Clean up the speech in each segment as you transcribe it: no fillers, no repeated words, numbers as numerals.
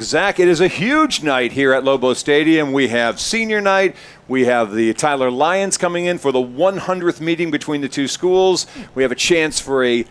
Zach, it is a huge night here at Lobo Stadium. We have senior night. We have the Tyler Lions coming in for the 100th meeting between the two schools. We have a chance for a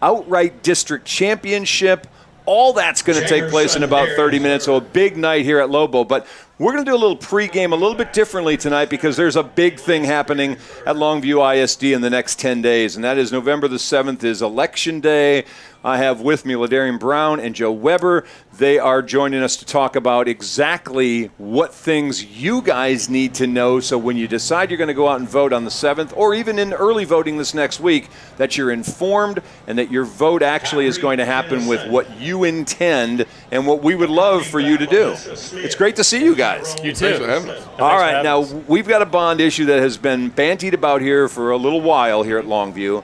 outright district championship. All that's going to take place in about 30 minutes, so a big night here at Lobo. But we're going to do a little pregame a little bit differently tonight because there's a big thing happening at Longview ISD in the next 10 days, and that is November the 7th is Election Day. I have with me Ladarian Brown and Joe Weber. They are joining us to talk about exactly what things you guys need to know so when you decide you're going to go out and vote on the 7th or even in early voting this next week, that you're informed and that your vote actually is going to happen with what you intend and what we would love for you to do. It's great to see you guys. You too. All right, now we've got a bond issue that has been bantied about here for a little while here at Longview.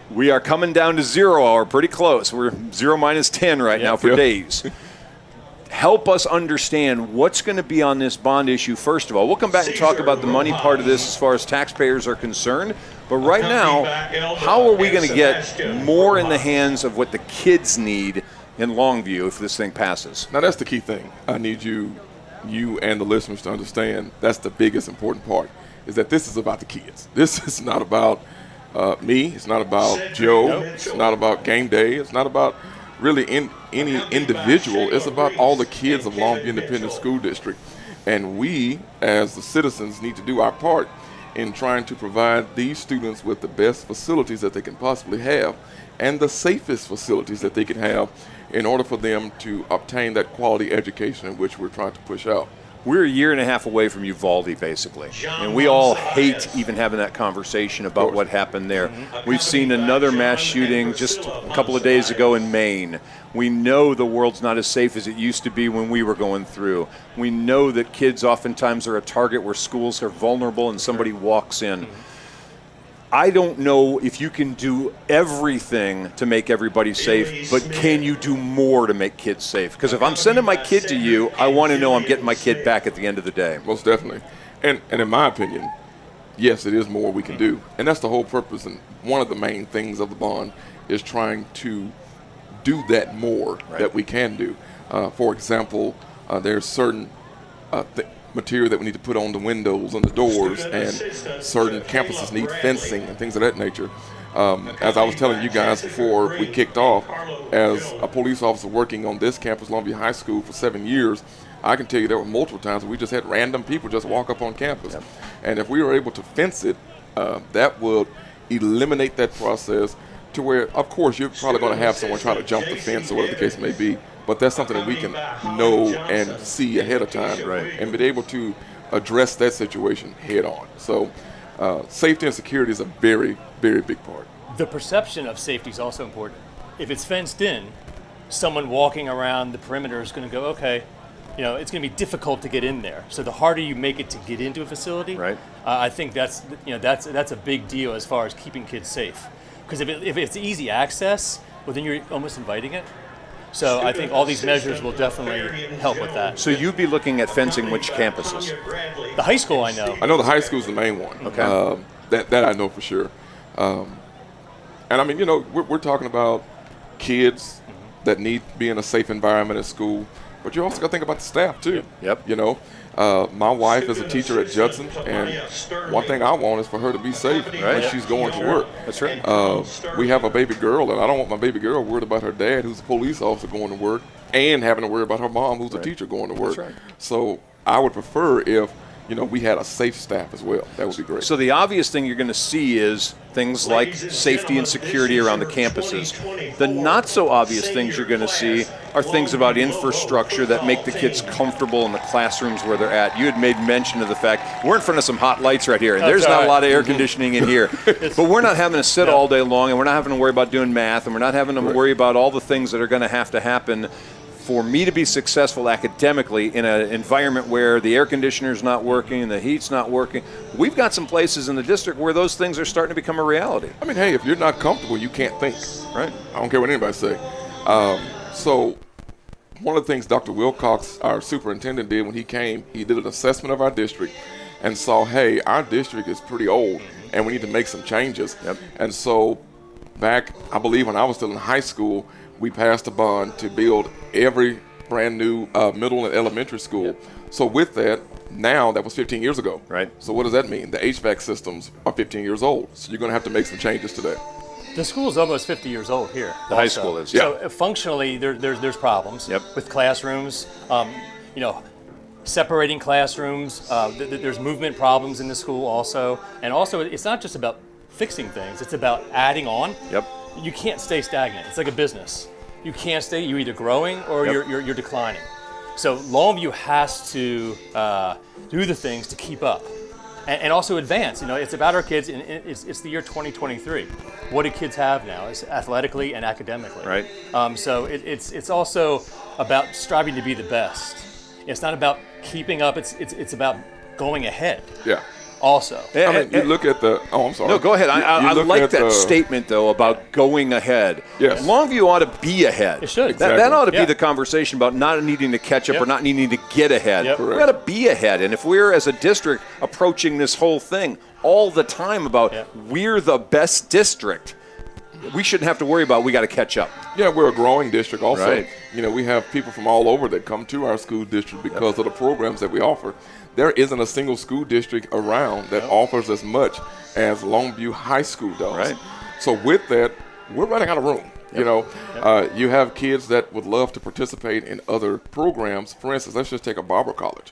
We are coming down to 0 hour, pretty close. We're 0 minus 10 right now for days. Help us understand what's going to be on this bond issue, first of all. We'll come back and talk about the money part of this as far as taxpayers are concerned. But right now, how are we going to get more in the hands of what the kids need in Longview if this thing passes? Now, that's the key thing. I need you and the listeners to understand that's the biggest important part, is that this is about the kids. This is not about me. It's not about Joe. It's not about game day. It's not about really any individual. It's about all the kids of Longview Independent School District. And we, as the citizens, need to do our part in trying to provide these students with the best facilities that they can possibly have and the safest facilities that they can have in order for them to obtain that quality education in which we're trying to push out. We're a year and a half away from Uvalde, basically. And we all hate even having that conversation about what happened there. We've seen another mass shooting just a couple of days ago in Maine. We know the world's not as safe as it used to be when we were going through. We know that kids oftentimes are a target where schools are vulnerable and somebody walks in. I don't know if you can do everything to make everybody safe, but can you do more to make kids safe? Because if I'm sending my kid to you, I want to know I'm getting my kid back at the end of the day. Most definitely. And in my opinion, yes, it is more we can do. And that's the whole purpose. And one of the main things of the bond is trying to do that more that we can do. For example, there's certain material that we need to put on the windows and the doors, and certain campuses need fencing and things of that nature. As I was telling you guys before we kicked off, as a police officer working on this campus, Longview High School, for 7 years, I can tell you there were multiple times where we just had random people just walk up on campus. And if we were able to fence it, that would eliminate that process to where, of course, you're probably going to have someone try to jump the fence or whatever the case may be. But that's something that we can know and see ahead of time and be able to address that situation head on. So safety and security is a very, very big part. The perception of safety is also important. If it's fenced in, someone walking around the perimeter is going to go, okay, it's going to be difficult to get in there. So the harder you make it to get into a facility, I think that's a big deal as far as keeping kids safe. Because if it's easy access, well, then you're almost inviting it. So I think all these measures will definitely help with that. So you'd be looking at fencing which campuses? The high school, I know. I know the high school is the main one. Okay. That I know for sure. And I mean, we're talking about kids that need to be in a safe environment at school, but you also got to think about the staff too. My wife is a teacher at Judson, and one thing I want is for her to be safe when she's going to work. That's right. We have a baby girl, and I don't want my baby girl worried about her dad, who's a police officer, going to work, and having to worry about her mom, who's a teacher, going to work. That's right. So I would prefer if we had a safe staff as well. That would be great. So the obvious thing you're going to see is things like safety and security around the campuses. The not so obvious things you're going to see are things about infrastructure that make the kids comfortable in the classrooms where they're at. You had made mention of the fact we're in front of some hot lights right here, and there's not a lot of air conditioning in here. But we're not having to sit all day long, and we're not having to worry about doing math, and we're not having to worry about all the things that are going to happen for me to be successful academically in an environment where the air conditioner's not working and the heat's not working. We've got some places in the district where those things are starting to become a reality. I mean, hey, if you're not comfortable, you can't think, right? I don't care what anybody say. So one of the things Dr. Wilcox, our superintendent, did when he came, he did an assessment of our district and saw, hey, our district is pretty old and we need to make some changes. And so back, I believe when I was still in high school, we passed a bond to build every brand new middle and elementary school. So with that, now that was 15 years ago. Right. So what does that mean? The HVAC systems are 15 years old. So you're going to have to make some changes to that. The school is almost 50 years old here. The high school is. So functionally, there's problems with classrooms. Separating classrooms. There's movement problems in the school also. And also, it's not just about fixing things. It's about adding on. Yep. You can't stay stagnant. It's like a business. You can't stay. You're either growing or you're declining. So Longview has to do the things to keep up. And also advance. It's about our kids. And it's the year 2023. What do kids have now? It's athletically and academically. Right. So it's also about striving to be the best. It's not about keeping up. It's about going ahead. Yeah. Also. I mean, you look at the. Oh, I'm sorry. No, go ahead. I look like at that statement, though, about going ahead. Yes. Longview ought to be ahead. It should. That ought to be the conversation about not needing to catch up or not needing to get ahead. Yep. We ought to be ahead. And if we're, as a district, approaching this whole thing all the time about we're the best district, we shouldn't have to worry about we got to catch up. Yeah, we're a growing district also. Right. We have people from all over that come to our school district because of the programs that we offer. There isn't a single school district around that offers as much as Longview High School does. Right. So with that, we're running out of room. You have kids that would love to participate in other programs. For instance, let's just take a barber college.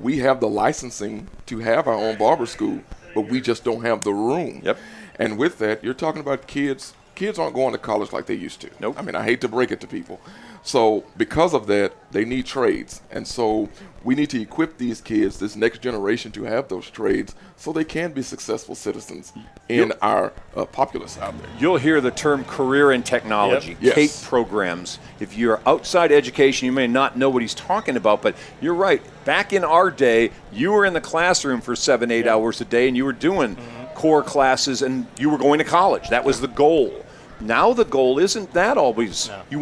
We have the licensing to have our own barber school, but we just don't have the room. Yep. And with that, you're talking about kids. Kids aren't going to college like they used to. Nope. I mean, I hate to break it to people. So because of that, they need trades. And so we need to equip these kids, this next generation, to have those trades so they can be successful citizens in our populace out there. You'll hear the term career in technology, Yes. CAPE programs. If you're outside education, you may not know what he's talking about, but you're right. Back in our day, you were in the classroom for 7-8 hours a day, and you were doing core classes, and you were going to college. That was the goal. Now the goal isn't that always. No. You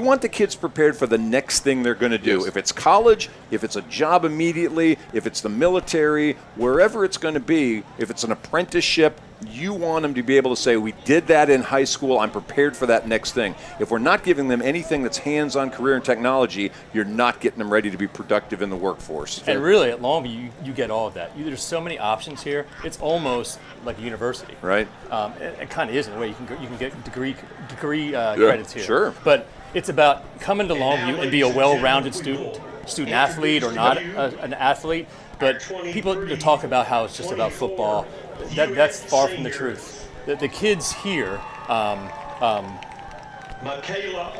want the kids prepared for the next thing they're going to do. Yes. If it's college, if it's a job immediately, if it's the military, wherever it's going to be, if it's an apprenticeship, you want them to be able to say, we did that in high school, I'm prepared for that next thing. If we're not giving them anything that's hands-on career and technology, you're not getting them ready to be productive in the workforce. And really, at Longview, you get all of that. There's so many options here. It's almost like a university. Right. It kind of is in a way. You can get degree credits here. Sure. But it's about coming to Longview and be a well-rounded student athlete or not an athlete. But people talk about how it's just about football. That's far from the truth. The kids here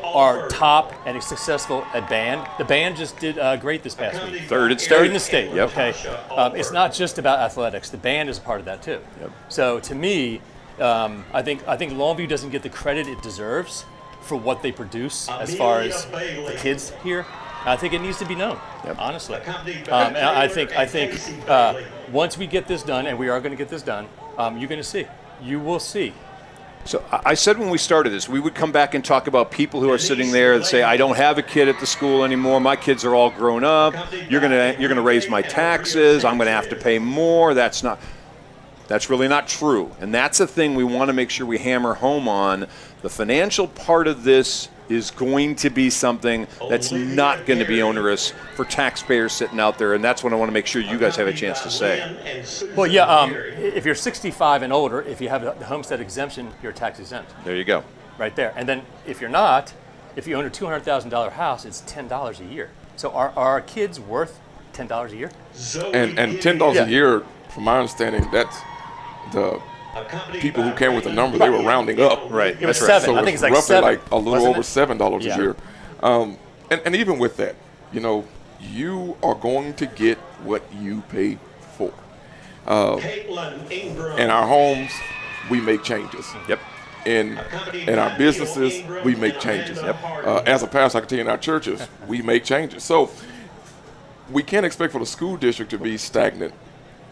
are top and successful at band. The band just did great this past week. Third in the state. Yep. Okay. It's not just about athletics. The band is a part of that too. Yep. So to me, I think Longview doesn't get the credit it deserves for what they produce as far as the kids here. I think it needs to be known, honestly. And I think once we get this done, and we are going to get this done, you're going to see. You will see. So I said when we started this, we would come back and talk about people who are sitting there and say, I don't have a kid at the school anymore. My kids are all grown up. You're gonna raise my taxes. I'm going to have to pay more. That's really not true. And that's a thing we want to make sure we hammer home on. The financial part of this is going to be something that's not going to be onerous for taxpayers sitting out there, and that's what I want to make sure you guys have a chance to say. Well, yeah, if you're 65 and older, if you have the homestead exemption, you're tax exempt. There you go. Right there. And then if you're not, if you own a $200,000 house, it's $10 a year. So are our kids worth $10 a year? And $10 a year, from my understanding, that's the people who came with the number, they were rounding up. Right. It was That's right. seven. So I think it's like roughly seven. like a little over $7 Yeah. a year. And even with that, you are going to get what you pay for. In our homes, we make changes. Yep. In our businesses, we make changes. As a pastor, I can tell you in our churches, we make changes. So we can't expect for the school district to be stagnant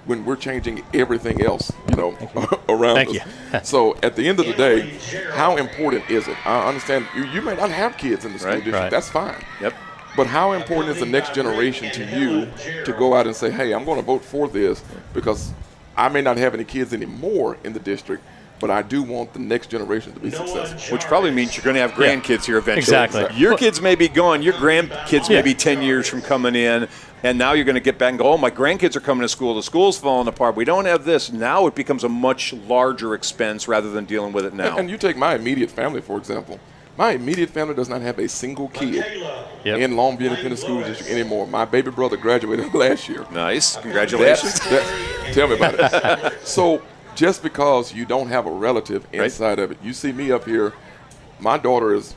when we're changing everything else, around Thank us. you. So at the end of the day, how important is it? I understand you may not have kids in the school district. Right. That's fine. Yep. But how important is the next generation to you to go out and say, hey, I'm going to vote for this because I may not have any kids anymore in the district, but I do want the next generation to be successful. Which probably means you're going to have grandkids here eventually. Exactly. Your kids may be gone. Your grandkids may be 10 years from coming in. And now you're going to get back and go, oh, my grandkids are coming to school. The school's falling apart. We don't have this. Now it becomes a much larger expense rather than dealing with it now. And you take my immediate family, for example. My immediate family does not have a single kid in Longview Independent School District anymore. My baby brother graduated last year. Nice. Congratulations. Tell me about it. So just because you don't have a relative inside of it, you see me up here, my daughter is,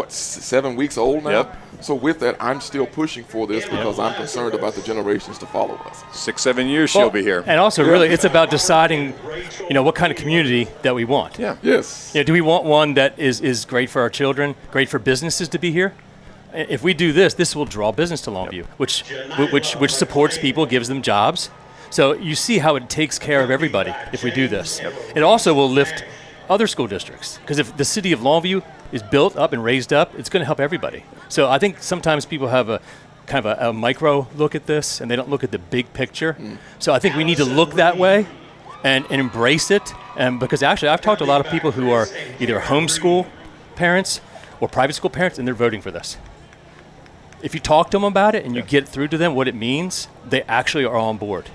7 weeks old now? Yep. So with that, I'm still pushing for this because I'm concerned about the generations to follow us. 6-7 years she'll be here. And also, really, it's about deciding, what kind of community that we want. Yeah. Yes. Do we want one that is great for our children, great for businesses to be here? If we do this will draw business to Longview, which supports people, gives them jobs. So you see how it takes care of everybody if we do this. It also will lift other school districts, because if the city of Longview is built up and raised up, it's going to help everybody. So I think sometimes people have a kind of a micro look at this, and they don't look at the big picture. So I think we need to look that way and embrace it. And because actually, I've talked to a lot of people who are either homeschool parents or private school parents, and they're voting for this. If you talk to them about it and you get through to them what it means, they actually are on board.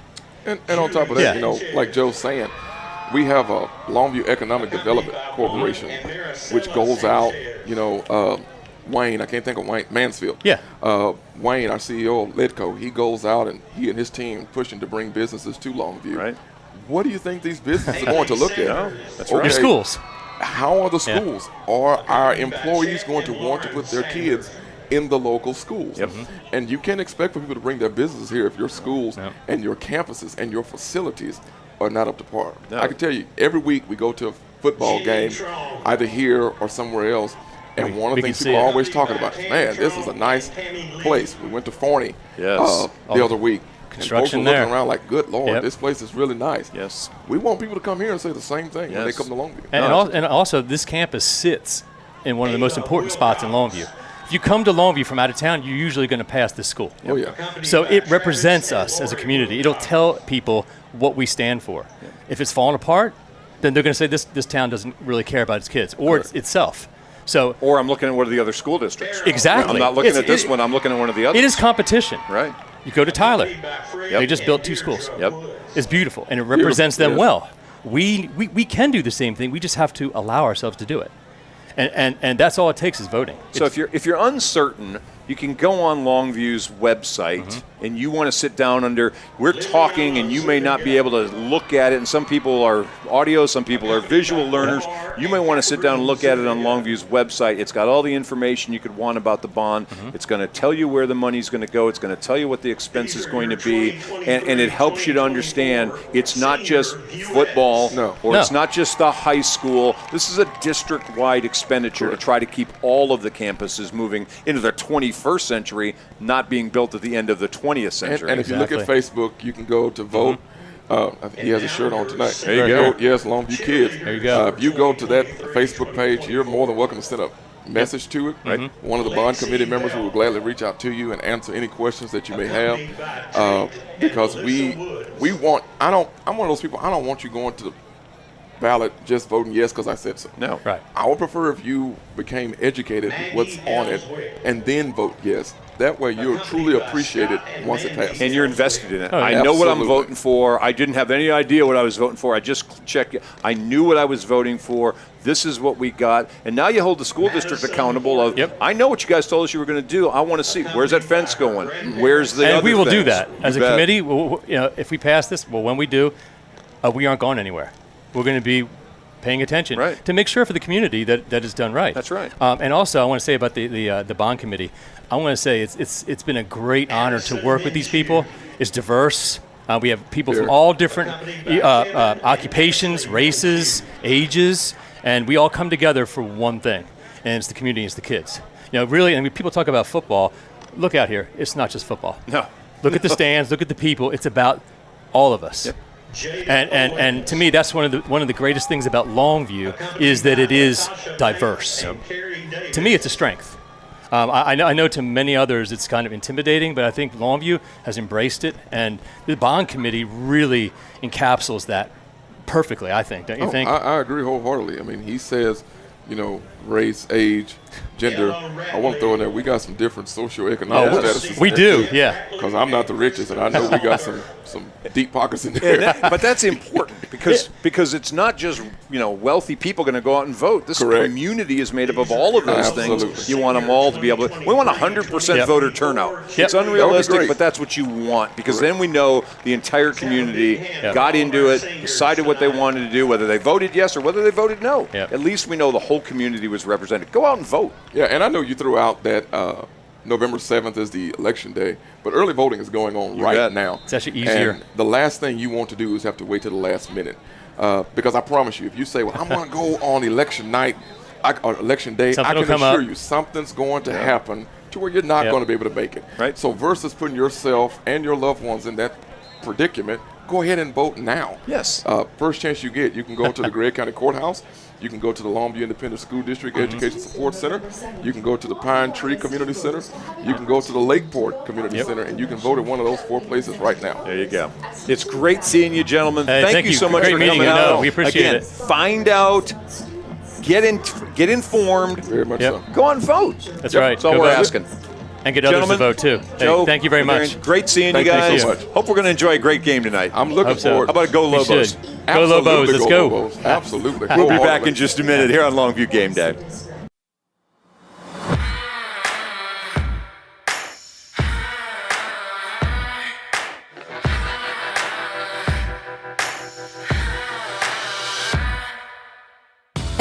And on top of that, like Joe's saying, we have a Longview Economic Development Corporation, which goes out, Wayne, I can't think of Wayne, Mansfield. Yeah. Wayne, our CEO of Lidco, he goes out and he and his team pushing to bring businesses to Longview. Right. What do you think these businesses are going to look at? That's right. Your schools. How are the schools? Are our employees going to want to put their kids in the local schools? Yep. And you can't expect for people to bring their businesses here if your schools and your campuses and your facilities are not up to par. No. I can tell you, every week we go to a football game, either here or somewhere else, and one of the things people are always talking about is, man, this is a nice place. We went to Forney the other week. Construction and folks were there. looking around like, good Lord, this place is really nice. Yes. We want people to come here and say the same thing when they come to Longview. And also, this campus sits in one of the most important spots in Longview. If you come to Longview from out of town, you're usually going to pass this school. Oh, yeah. So it represents us as a community. It'll tell people what we stand for. If it's falling apart, then they're going to say this town doesn't really care about its kids or itself. So, or I'm looking at one of the other school districts. Exactly. I'm not looking at this one. I'm looking at one of the others. It is competition. Right. You go to Tyler. They just built 2 schools. Yep. It's beautiful, and it represents them well. We can do the same thing. We just have to allow ourselves to do it. And that's all it takes is voting. So if you're uncertain, you can go on Longview's website and you want to sit down we're talking and you may not be able to look at it, and some people are audio, some people are visual learners. You may want to sit down and look at it on Longview's website. It's got all the information you could want about the bond. It's going to tell you where the money's going to go. It's going to tell you what the expense is going to be, and it helps you to understand it's not just football it's not just the high school. This is a district-wide expenditure to try to keep all of the campuses moving into the 21st century, not being built at the end of the 20th century. And if you look at Facebook, you can go to vote. I think he has a shirt on tonight. There you go. Yes, Longview Kids. There you go. If you go to that Facebook page, you're more than welcome to send a message to it. Right. One of the bond committee members will gladly reach out to you and answer any questions that you may have. Because we want. I'm one of those people. I don't want you going to the ballot just voting yes because I said so. No. Right. I would prefer if you became educated with what's on it and then vote yes. That way you'll truly appreciate it once it passes. And you're invested in it. Oh, I know what I'm voting for. I didn't have any idea what I was voting for. I just checked it. I knew what I was voting for. This is what we got. And now you hold the school district accountable of, I know what you guys told us you were going to do. I want to see. Where's that fence going? Where's the other And we will do things? that. As a committee, if we pass this, when we do, we aren't going anywhere. We're going to be paying attention to make sure for the community that is done right. That's right. And also, I want to say about the bond committee. I want to say it's been a great honor to work with these people. It's diverse. We have people from all different occupations, races, ages, and we all come together for one thing, and it's the community, it's the kids. Really, and when people talk about football, look out here. It's not just football. No. Look at the stands. Look at the people. It's about all of us. Yep. And to me, that's one of the greatest things about Longview is that it is diverse. To me, it's a strength. I know to many others it's kind of intimidating, but I think Longview has embraced it, and the bond committee really encapsulates that perfectly, I think. Don't you think? I agree wholeheartedly. I mean, he says, race, age, gender. I want to throw in there, we got some different socioeconomic statuses. We do, yeah. Because I'm not the richest, and I know we got some deep pockets in there. But that's important because it's not just wealthy people going to go out and vote. This Correct. community is made up of all of those Absolutely. things. You want them all to be able to. We want 100% voter turnout. It's unrealistic, great. but that's what you want because then we know the entire community got into it, decided what they wanted to do, whether they voted yes or whether they voted no. At least we know the whole community was represented. Go out and vote. Yeah, and I know you threw out that November 7th is the election day, but early voting is going on right now. It's actually easier. And the last thing you want to do is have to wait till the last minute. Because I promise you, if you say, well, I'm going to go on election night, or election day, Something I will can come assure up. you something's going to happen to where you're not going to be able to make it. Right. So versus putting yourself and your loved ones in that predicament, go ahead and vote now. Yes. First chance you get, you can go to the Gregg County Courthouse. You can go to the Longview Independent School District Education Support Center. You can go to the Pine Tree Community Center. You can go to the Lakeport Community Center, and you can vote at one of those 4 places right now. There you go. It's great seeing you, gentlemen. Hey, thank you so much Great for meeting coming you. out. No, we appreciate Again, it. find out, get informed, Very much so. go on vote. That's right. That's all Go we're vote. asking. And get others to Gentlemen, vote, too. Hey, Joe, thank you very much. Great seeing Thank you you guys. so much. Hope we're going to enjoy a great game tonight. I'm looking Hope so. forward. How about go We Lobos? should. Go Lobos. Let's go. Lobos. Absolutely. We'll be back in just a minute here on Longview Game Day.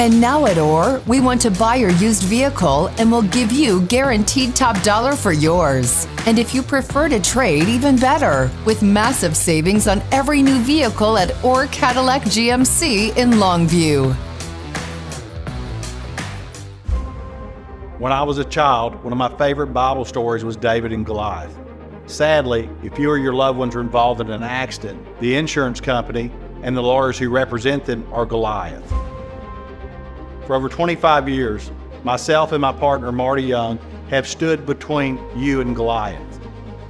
And now at OR, we want to buy your used vehicle and we'll give you guaranteed top dollar for yours. And if you prefer to trade, even better, with massive savings on every new vehicle at OR Cadillac GMC in Longview. When I was a child, one of my favorite Bible stories was David and Goliath. Sadly, if you or your loved ones are involved in an accident, the insurance company and the lawyers who represent them are Goliath. For over 25 years, myself and my partner Marty Young have stood between you and Goliath.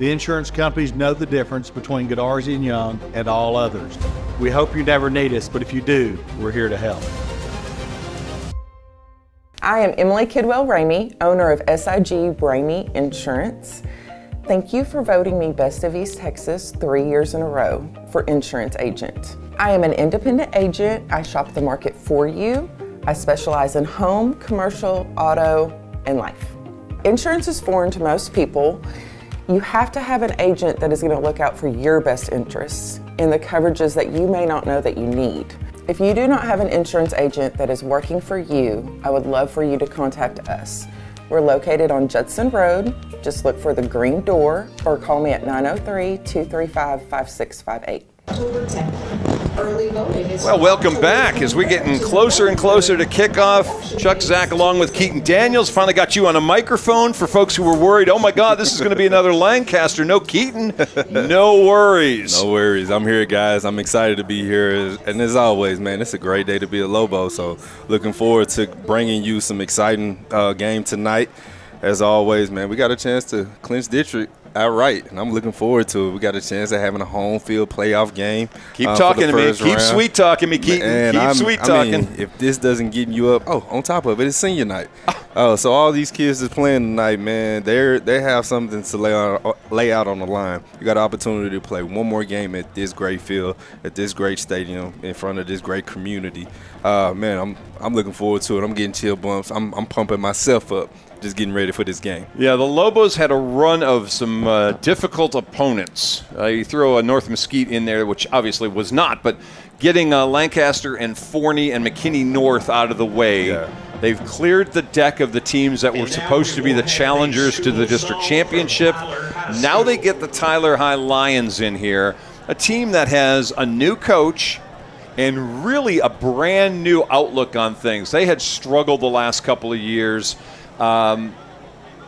The insurance companies know the difference between Godarzi and Young and all others. We hope you never need us, but if you do, we're here to help. I am Emily Kidwell Ramey, owner of SIG Ramey Insurance. Thank you for voting me Best of East Texas 3 years in a row for Insurance Agent. I am an independent agent. I shop the market for you. I specialize in home, commercial, auto, and life. Insurance is foreign to most people. You have to have an agent that is going to look out for your best interests and the coverages that you may not know that you need. If you do not have an insurance agent that is working for you, I would love for you to contact us. We're located on Judson Road. Just look for the green door or call me at 903-235-5658. October 10th. Early voting is Well, welcome back as we're getting closer and closer to kickoff. Chuck Zach along with Keaton Daniels finally got you on a microphone for folks who were worried, oh my God, this is going to be another Lancaster. No Keaton. No worries. No worries. I'm here, guys. I'm excited to be here. And as always, man, it's a great day to be a Lobo. So looking forward to bringing you some exciting game tonight. As always, man, we got a chance to clinch district outright, and I'm looking forward to it. We got a chance of having a home field playoff game. Keep talking to me. Keep sweet talking me, Keaton. And Keep sweet talking. I mean, if this doesn't get you up, on top of it, it's senior night. So all these kids that's playing tonight, man, they have something to lay out on the line. You got an opportunity to play one more game at this great field, at this great stadium, in front of this great community. Man, I'm looking forward to it. I'm getting chill bumps. I'm pumping myself up. Just getting ready for this game. Yeah, the Lobos had a run of some difficult opponents. You throw a North Mesquite in there, which obviously was not, but getting Lancaster and Forney and McKinney North out of the way, they've cleared the deck of the teams that were supposed to be the challengers to the district championship. Now they get the Tyler High Lions in here, a team that has a new coach and really a brand new outlook on things. They had struggled the last couple of years.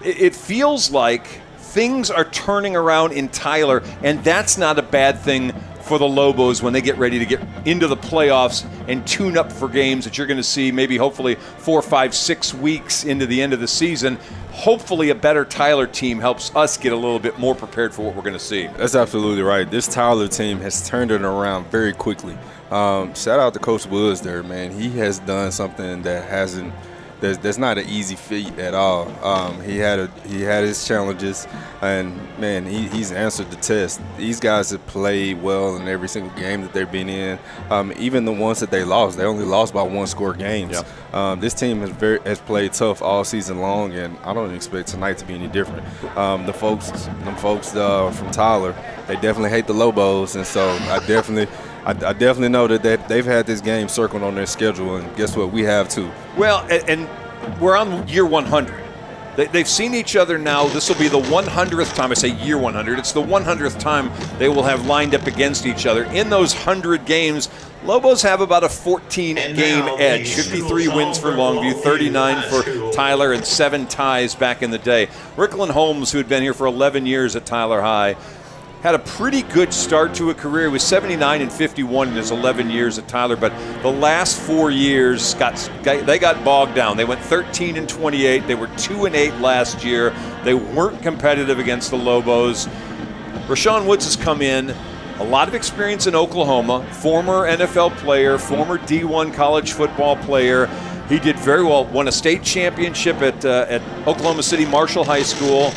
It feels like things are turning around in Tyler, and that's not a bad thing for the Lobos when they get ready to get into the playoffs and tune up for games that you're going to see maybe hopefully 4, 5, 6 weeks into the end of the season. Hopefully a better Tyler team helps us get a little bit more prepared for what we're going to see. That's absolutely right. This Tyler team has turned it around very quickly. Shout out to Coach Woods there, man. He has done something that that's not an easy feat at all. He had his challenges, and man, he's answered the test. These guys have played well in every single game that they've been in. Even the ones that they lost, they only lost by 1-score games. Yeah. This team has played tough all season long, and I don't expect tonight to be any different. Them folks from Tyler, they definitely hate the Lobos, and so I definitely know that they've had this game circled on their schedule, and guess what? We have too. Well, and we're on year 100. They've seen each other now. This will be the 100th time. I say year 100. It's the 100th time they will have lined up against each other. In those 100 games, Lobos have about a 14-game edge. 53 wins for Longview, 39 for Tyler, and 7 ties back in the day. Ricklin Holmes, who had been here for 11 years at Tyler High, had a pretty good start to a career. He was 79 and 51 in his 11 years at Tyler, but the last 4 years they got bogged down. They went 13 and 28. They were 2 and 8 last year. They weren't competitive against the Lobos. Rashawn Woods has come in, a lot of experience in Oklahoma, former NFL player, former D1 college football player. He did very well, won a state championship at Oklahoma City Marshall High School.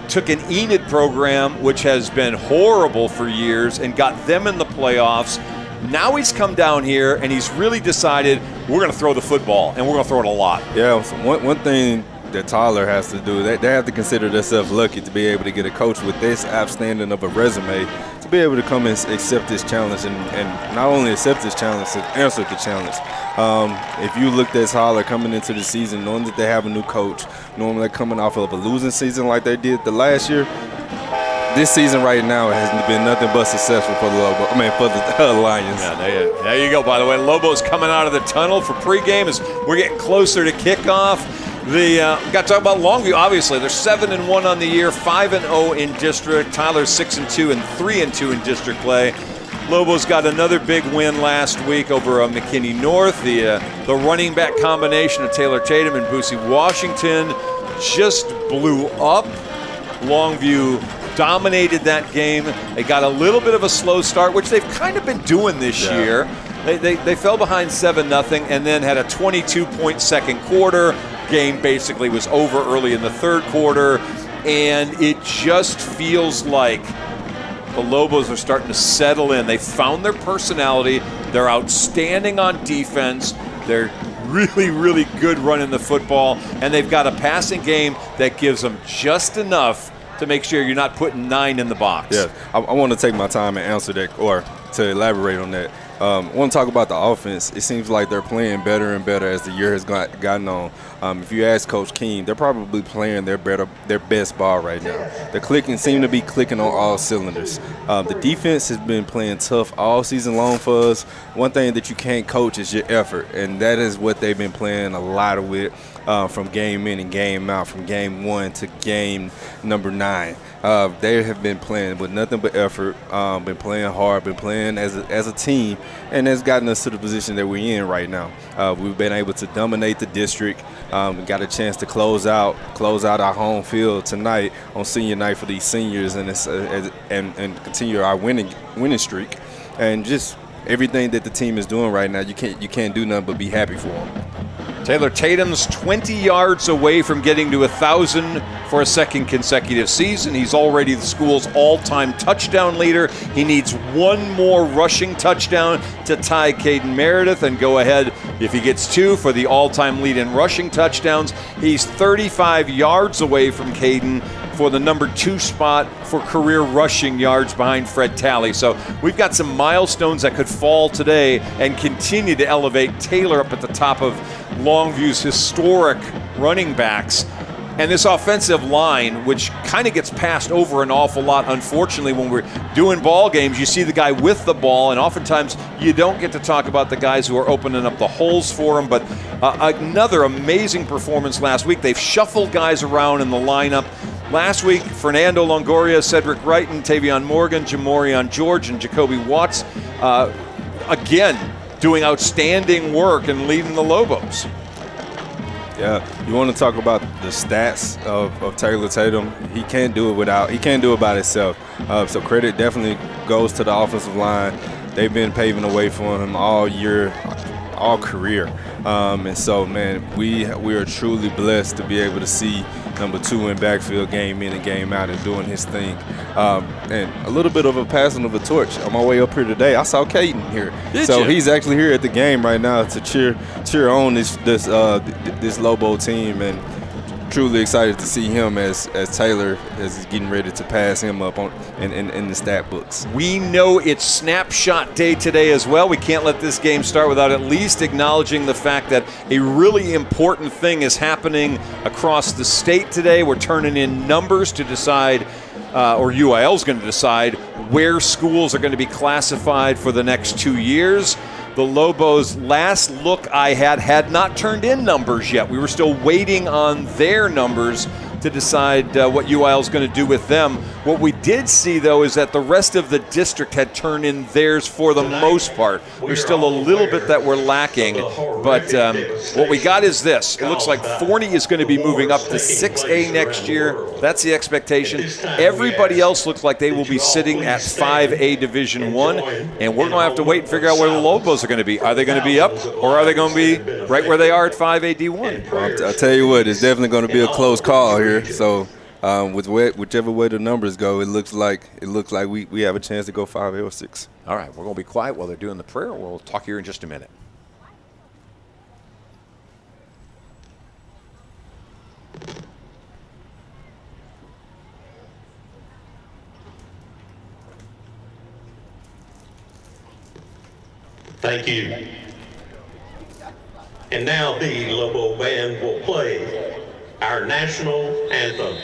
Took an Enid program, which has been horrible for years, and got them in the playoffs. Now he's come down here, and he's really decided we're going to throw the football, and we're going to throw it a lot. Yeah, so one thing that Tyler has to do, they have to consider themselves lucky to be able to get a coach with this outstanding of a resume to be able to come and accept this challenge, and not only accept this challenge, to answer the challenge. If you looked at Tyler coming into the season, knowing that they have a new coach, knowing they're coming off of a losing season like they did the last year, this season right now has been nothing but successful for the Lions. Yeah, there you go. By the way, Lobos coming out of the tunnel for pregame as we're getting closer to kickoff. We got to talk about Longview. Obviously, they're 7-1 on the year, 5-0 in district. Tyler's 6-2 and 3-2 in district play. Lobos got another big win last week over McKinney North. The running back combination of Taylor Tatum and Boosie Washington just blew up. Longview dominated that game. They got a little bit of a slow start, which they've kind of been doing this year. They fell behind 7-0 and then had a 22-point second quarter. Game basically was over early in the third quarter, and it just feels like the Lobos are starting to settle in. They found their personality. They're outstanding on defense. They're really, really good running the football, and they've got a passing game that gives them just enough to make sure you're not putting 9 in the box. Yeah, I want to take my time and answer that, or to elaborate on that. I want to talk about the offense. It seems like they're playing better and better as the year has gotten on. If you ask Coach King, they're probably playing their best ball right now. They're seem to be clicking on all cylinders. The defense has been playing tough all season long for us. One thing that you can't coach is your effort, and that is what they've been playing a lot of with from game in and game out, from game 1 to game number 9. They have been playing with nothing but effort, been playing hard, been playing as a team, and that's gotten us to the position that we're in right now. We've been able to dominate the district. We got a chance to close out our home field tonight on senior night for these seniors, and continue our winning streak, and just everything that the team is doing right now. You can't do nothing but be happy for them. Taylor Tatum's 20 yards away from getting to 1,000 for a second consecutive season. He's already the school's all-time touchdown leader. He needs one more rushing touchdown to tie Caden Meredith and go ahead, if he gets 2, for the all-time lead in rushing touchdowns. He's 35 yards away from Caden for the number 2 spot for career rushing yards behind Fred Talley. So we've got some milestones that could fall today and continue to elevate Taylor up at the top of Longview's historic running backs. And this offensive line, which kind of gets passed over an awful lot, unfortunately, when we're doing ball games, you see the guy with the ball, and oftentimes you don't get to talk about the guys who are opening up the holes for him. But another amazing performance last week. They've shuffled guys around in the lineup. Last week, Fernando Longoria, Cedric Wrighton, Tavion Morgan, Jamorion George, and Jacoby Watts, again, doing outstanding work and leading the Lobos. Yeah, you want to talk about the stats of Taylor Tatum. He can't do it by himself. So credit definitely goes to the offensive line. They've been paving the way for him all year, all career. And so, man, we are truly blessed to be able to see number 2 in backfield game in and game out and doing his thing. And a little bit of a passing of a torch. On my way up here today, I saw Caden here. He's actually here at the game right now to cheer on this Lobo team, and truly excited to see him as Taylor is getting ready to pass him up in the stat books. We know it's snapshot day today as well. We can't let this game start without at least acknowledging the fact that a really important thing is happening across the state today. We're turning in numbers to decide, or UIL is going to decide, where schools are going to be classified for the next 2 years. The Lobos, last look I had not turned in numbers yet. We were still waiting on their numbers to decide what UIL is going to do with them. What we did see, though, is that the rest of the district had turned in theirs for the most part. There's still a little bit that we're lacking, but what we got is this. It looks like Forney is going to be moving up to 6A next year. That's the expectation. Everybody else looks like they will be sitting at 5A Division I, and we're going to have to wait and figure out where the Lobos are going to be. Are they going to be up, or are they going to be right where they are at 5A D1? Well, I'll tell you what, it's definitely going to be a close call here. So whichever way the numbers go, it looks like we have a chance to go 5A or 6. All right, we're going to be quiet while they're doing the prayer. We'll talk here in just a minute. Thank you. And now the Lobo Band will play our national anthem.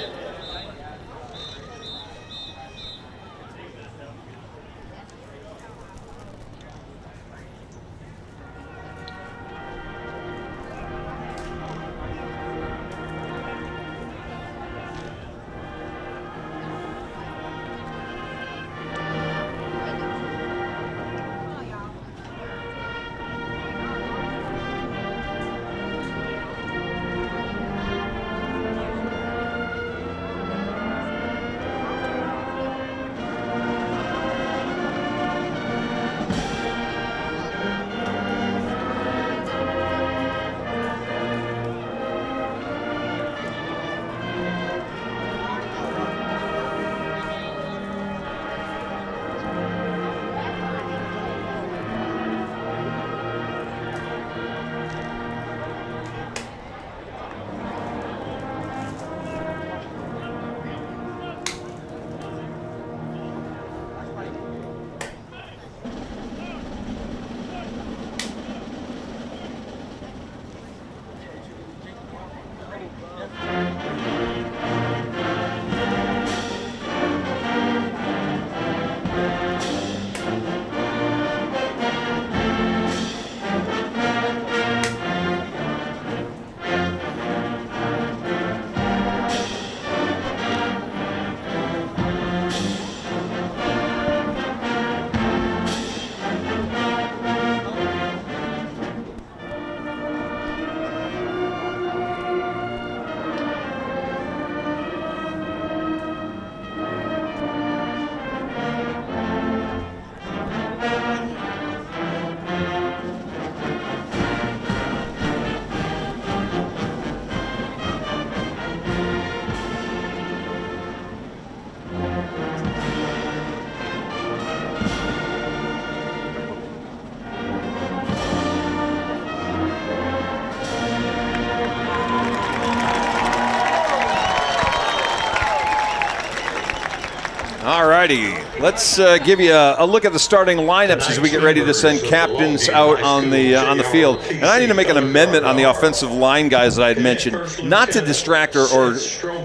All righty, let's give you a look at the starting lineups as we get ready to send captains out on the field. And I need to make an amendment on the offensive line guys that I had mentioned, not to distract or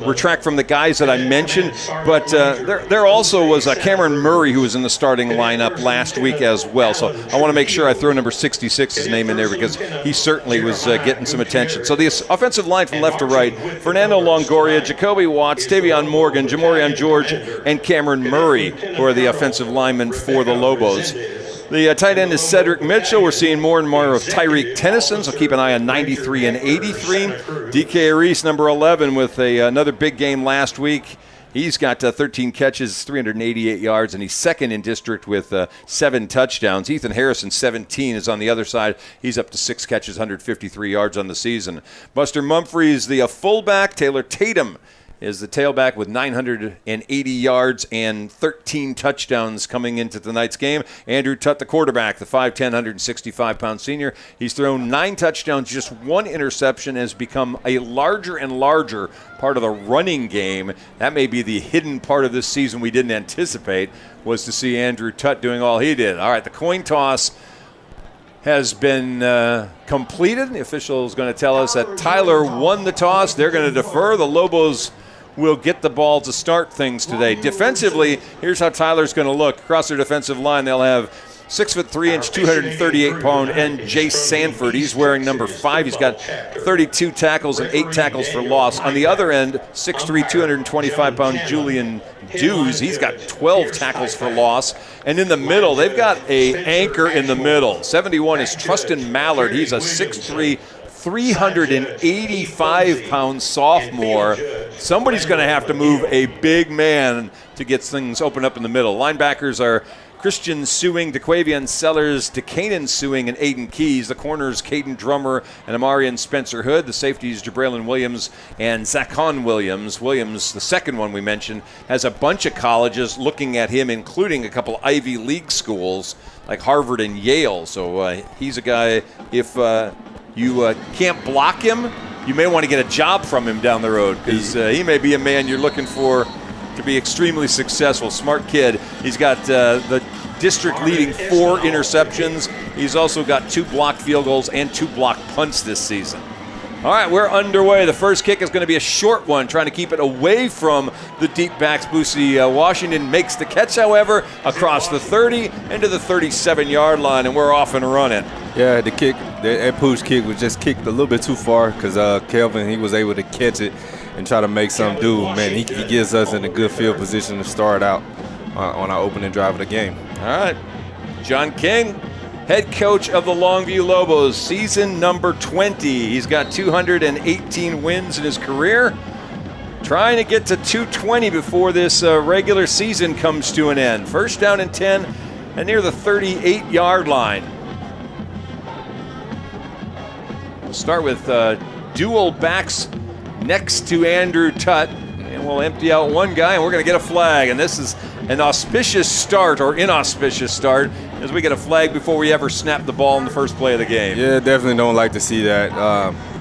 retract from the guys that I mentioned, but there also was Cameron Murray who was in the starting lineup last week as well. So I want to make sure I throw number 66's name in there because he certainly was getting some attention. So the offensive line from left to right: Fernando Longoria, Jacoby Watts, Tavion Morgan, Jamorion George, and Cameron Murray, who are the offensive linemen for the Lobos. The tight end is Cedric Mitchell. We're seeing more and more of Tyreek Tennyson, so keep an eye on 93 and 83. DK Reese, number 11, with another big game last week. He's got 13 catches, 388 yards, and he's second in district with 7 touchdowns. Ethan Harrison, 17, is on the other side. He's up to 6 catches, 153 yards on the season. Buster Mumfree's the fullback. Taylor Tatum is the tailback with 980 yards and 13 touchdowns coming into tonight's game. Andrew Tutt, the quarterback, the 5'10", 165-pound senior. He's thrown 9 touchdowns, just 1 interception, has become a larger and larger part of the running game. That may be the hidden part of this season we didn't anticipate, was to see Andrew Tutt doing all he did. All right, the coin toss has been completed. The official is going to tell us that Tyler won the toss. They're going to defer. The Lobos will get the ball to start things today. Defensively, here's how Tyler's going to look. Across their defensive line, they'll have 6'3", 238-pound end Jace Sanford. He's wearing number 5. He's got 32 tackles and 8 tackles for loss. On the other end, 6'3", 225-pound Julian Dews. He's got 12 tackles for loss. And in the middle, they've got a anchor in the middle. 71 is Trustin Mallard. He's a 6'3", 385-pound sophomore. Somebody's going to have to move a big man to get things open up in the middle. Linebackers are Christian Sewing, DeQuavian Sellers, DeCanan Sewing, and Aiden Keys. The corners, Caden Drummer and Amarian Spencer Hood. The safeties, Jabraylin Williams and Zachon Williams. Williams, the second one we mentioned, has a bunch of colleges looking at him, including a couple Ivy League schools like Harvard and Yale. So he's a guy, if you can't block him, you may want to get a job from him down the road, because he may be a man you're looking for to be extremely successful. Smart kid. He's got the district leading 4 interceptions. He's also got 2 blocked field goals and 2 blocked punts this season. All right, we're underway. The first kick is going to be a short one, trying to keep it away from the deep backs. Boosie Washington makes the catch, however, across the 30 into the 37-yard line, and we're off and running. Yeah, the kick, that Pooch kick was just kicked a little bit too far, because Kelvin, he was able to catch it and try to make something do. Man, he gets us in a good field position to start out on our opening drive of the game. All right, John King, head coach of the Longview Lobos, season number 20. He's got 218 wins in his career. Trying to get to 220 before this regular season comes to an end. First down and 10 and near the 38-yard line. We'll start with dual backs next to Andrew Tutt. And we'll empty out one guy, and we're going to get a flag. And this is an auspicious start or inauspicious start, as we get a flag before we ever snap the ball in the first play of the game. Yeah, definitely don't like to see that.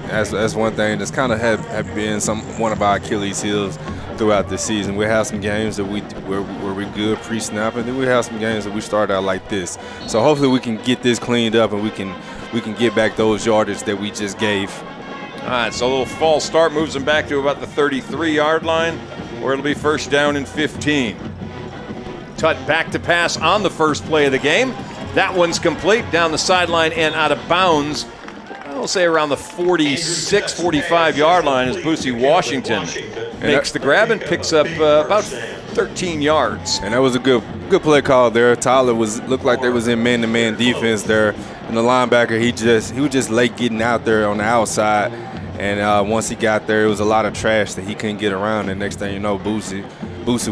That's one thing that's kind of have been one of our Achilles heels throughout the season. We have some games that where we're good pre-snap, and then we have some games that we start out like this. So hopefully we can get this cleaned up, and we can get back those yardage that we just gave. All right, so a little false start moves them back to about the 33-yard line, where it'll be first down and 15. Tutt back to pass on the first play of the game. That one's complete, down the sideline and out of bounds. I'll say around the 46, 45-yard line as Boosie Washington makes the grab and picks up about 13 yards. And that was a good play call there. Tyler looked like they was in man-to-man defense there. And the linebacker, he was just late getting out there on the outside. And once he got there, it was a lot of trash that he couldn't get around. And next thing you know, Boosie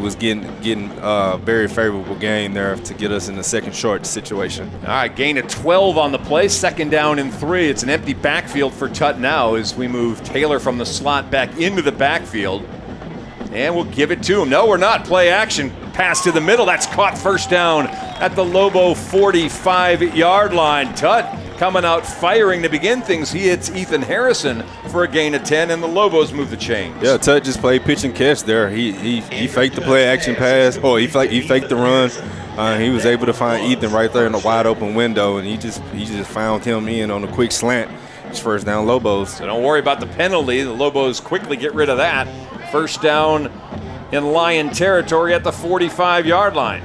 was getting a very favorable gain there to get us in the second short situation. All right, gain of 12 on the play, second down and 3. It's an empty backfield for Tutt now as we move Taylor from the slot back into the backfield. And we'll give it to him. No, we're not. Play action. Pass to the middle. That's caught first down at the Lobo 45-yard line. Tutt coming out firing to begin things. He hits Ethan Harrison for a gain of 10, and the Lobos move the chains. Yeah, Tut just played pitch and catch there. He faked the play action pass, or he faked the run. He was able to find Ethan right there in the wide open window, and he just found him in on a quick slant. It's first down Lobos. So don't worry about the penalty. The Lobos quickly get rid of that. First down in Lion territory at the 45-yard line.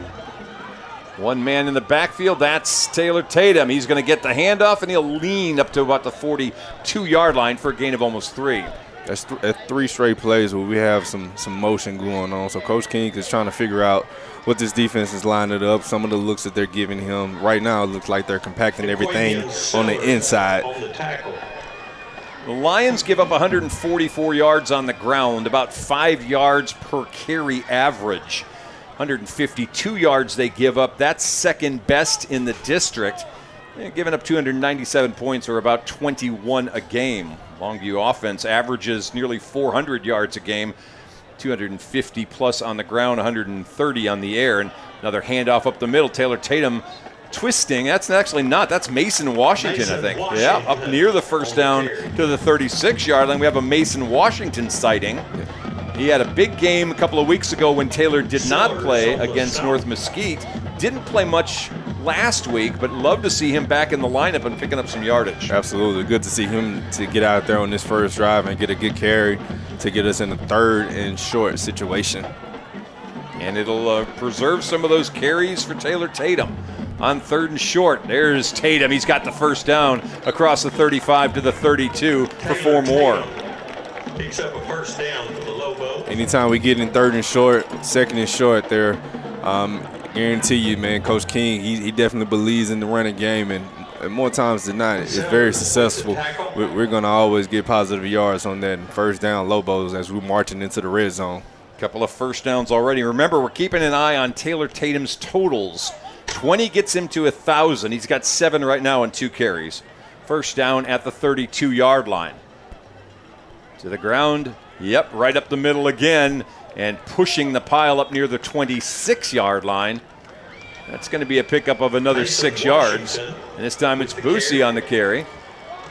One man in the backfield, that's Taylor Tatum. He's going to get the handoff, and he'll lean up to about the 42-yard line for a gain of almost 3. That's 3 straight plays where we have some motion going on. So Coach King is trying to figure out what this defense is lining up. Some of the looks that they're giving him right now, it looks like they're compacting everything on the inside. The Lions give up 144 yards on the ground, about 5 yards per carry average. 152 yards they give up. That's second best in the district. They're giving up 297 points, or about 21 a game. Longview offense averages nearly 400 yards a game, 250 plus on the ground, 130 on the air. And another handoff up the middle. Taylor Tatum twisting. That's actually not. That's Mason Washington, I think. Yeah, up near the first down to the 36-yard line. We have a Mason Washington sighting. He had a big game a couple of weeks ago when Taylor did not play against North Mesquite. Didn't play much last week, but love to see him back in the lineup and picking up some yardage. Absolutely. Good to see him to get out there on this first drive and get a good carry to get us in a 3rd and short situation. And it'll preserve some of those carries for Taylor Tatum. On 3rd and short, there's Tatum. He's got the first down across the 35 to the 32 for 4 more. Picks up a first down for the Lobo. Anytime we get in 3rd and short, 2nd and short there, guarantee you, man, Coach King, he definitely believes in the running game, and more times than not, it's very successful. We're going to always get positive yards on that first down Lobos as we're marching into the red zone. Couple of first downs already. Remember, we're keeping an eye on Taylor Tatum's totals. 20 gets him to 1,000. He's got 7 right now on 2 carries. First down at the 32-yard line. To the ground. Yep, right up the middle again, and pushing the pile up near the 26-yard line. That's going to be a pickup of another 6 yards. And this time it's Boosie on the carry.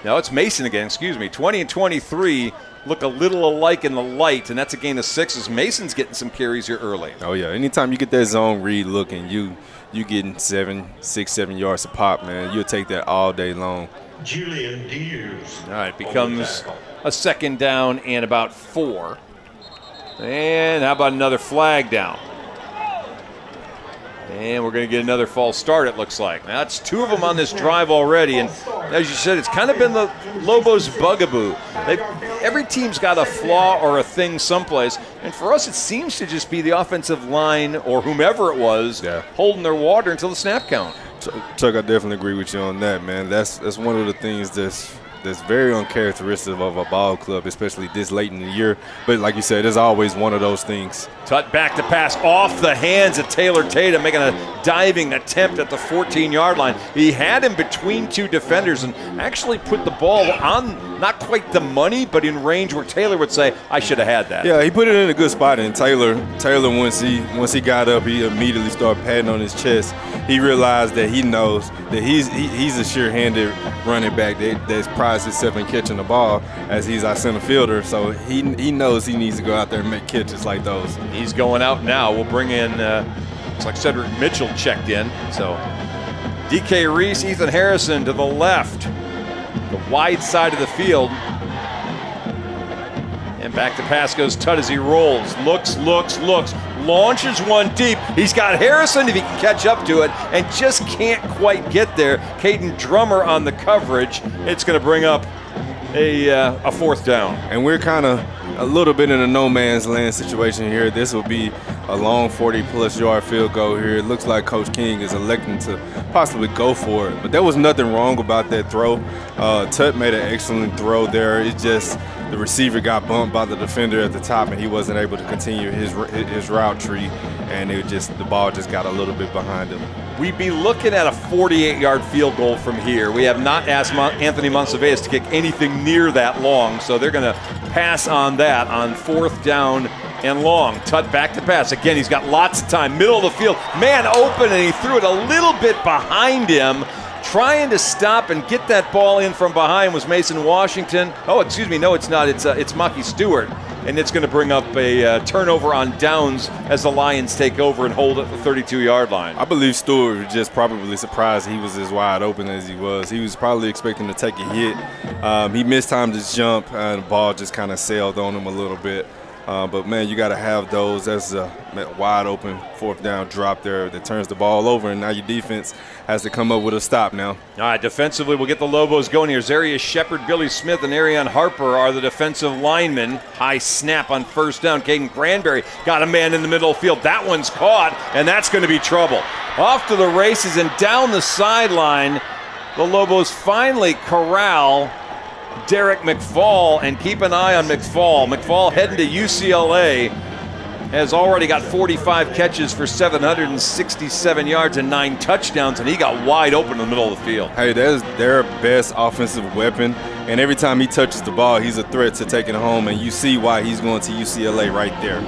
No, it's Mason again, excuse me. 20 and 23 look a little alike in the light, and that's a gain of 6 as Mason's getting some carries here early. Oh, yeah. Anytime you get that zone read looking, you getting 6, 7 yards a pop, man. You'll take that all day long. Julian Deers. All right, becomes a 2nd down and about 4. And how about another flag down? And we're going to get another false start, it looks like. Now, that's 2 of them on this drive already. And as you said, it's kind of been the Lobos' bugaboo. Every team's got a flaw or a thing someplace. And for us, it seems to just be the offensive line or whomever it was holding their water until the snap count. Chuck, I definitely agree with you on that, man. That's one of the things that's very uncharacteristic of a ball club, especially this late in the year. But like you said, there's always one of those things. Tut back to pass off the hands of Taylor Tatum, making a diving attempt at the 14-yard line. He had him between 2 defenders and actually put the ball on not quite the money, but in range where Taylor would say, I should have had that. Yeah, he put it in a good spot, and Taylor once he got up, he immediately started patting on his chest. He realized that he knows that he's a sure-handed running back that's prides himself in catching the ball, as he's our center fielder. So he knows he needs to go out there and make catches like those. He's going out now. We'll bring in, looks like Cedric Mitchell checked in. So DK Reese, Ethan Harrison to the left, the wide side of the field. And back to pass goes Tut as he rolls. Looks, launches one deep. He's got Harrison if he can catch up to it and just can't quite get there. Caden Drummer on the coverage. It's going to bring up a 4th down. And we're kind of a little bit in a no man's land situation here. This will be a long 40-plus yard field goal here. It looks like Coach King is electing to possibly go for it. But there was nothing wrong about that throw. Tut made an excellent throw there. It's just the receiver got bumped by the defender at the top, and he wasn't able to continue his route tree, and the ball just got a little bit behind him. We'd be looking at a 48-yard field goal from here. We have not asked Anthony Monsalveas to kick anything near that long, so they're going to pass on that on 4th down and long. Tut back to pass. Again, he's got lots of time. Middle of the field. Man open, and he threw it a little bit behind him. Trying to stop and get that ball in from behind was Mason Washington. Oh, excuse me, no, it's not. It's Maki Stewart, and it's going to bring up a turnover on downs as the Lions take over and hold at the 32-yard line. I believe Stewart was just probably surprised he was as wide open as he was. He was probably expecting to take a hit. He mistimed his jump, and the ball just kind of sailed on him a little bit. But, man, you got to have those. That's a wide open 4th down drop there that turns the ball over, and now your defense has to come up with a stop now. All right, defensively, we'll get the Lobos going here. Zarius Shepard, Billy Smith, and Arion Harper are the defensive linemen. High snap on 1st down. Caden Granberry got a man in the middle of the field. That one's caught, and that's going to be trouble. Off to the races and down the sideline. The Lobos finally corral Derek McFall, and keep an eye on McFall. McFall heading to UCLA, has already got 45 catches for 767 yards and 9 touchdowns, and he got wide open in the middle of the field. Hey, that's their best offensive weapon, and every time he touches the ball, he's a threat to taking it home, and you see why he's going to UCLA right there.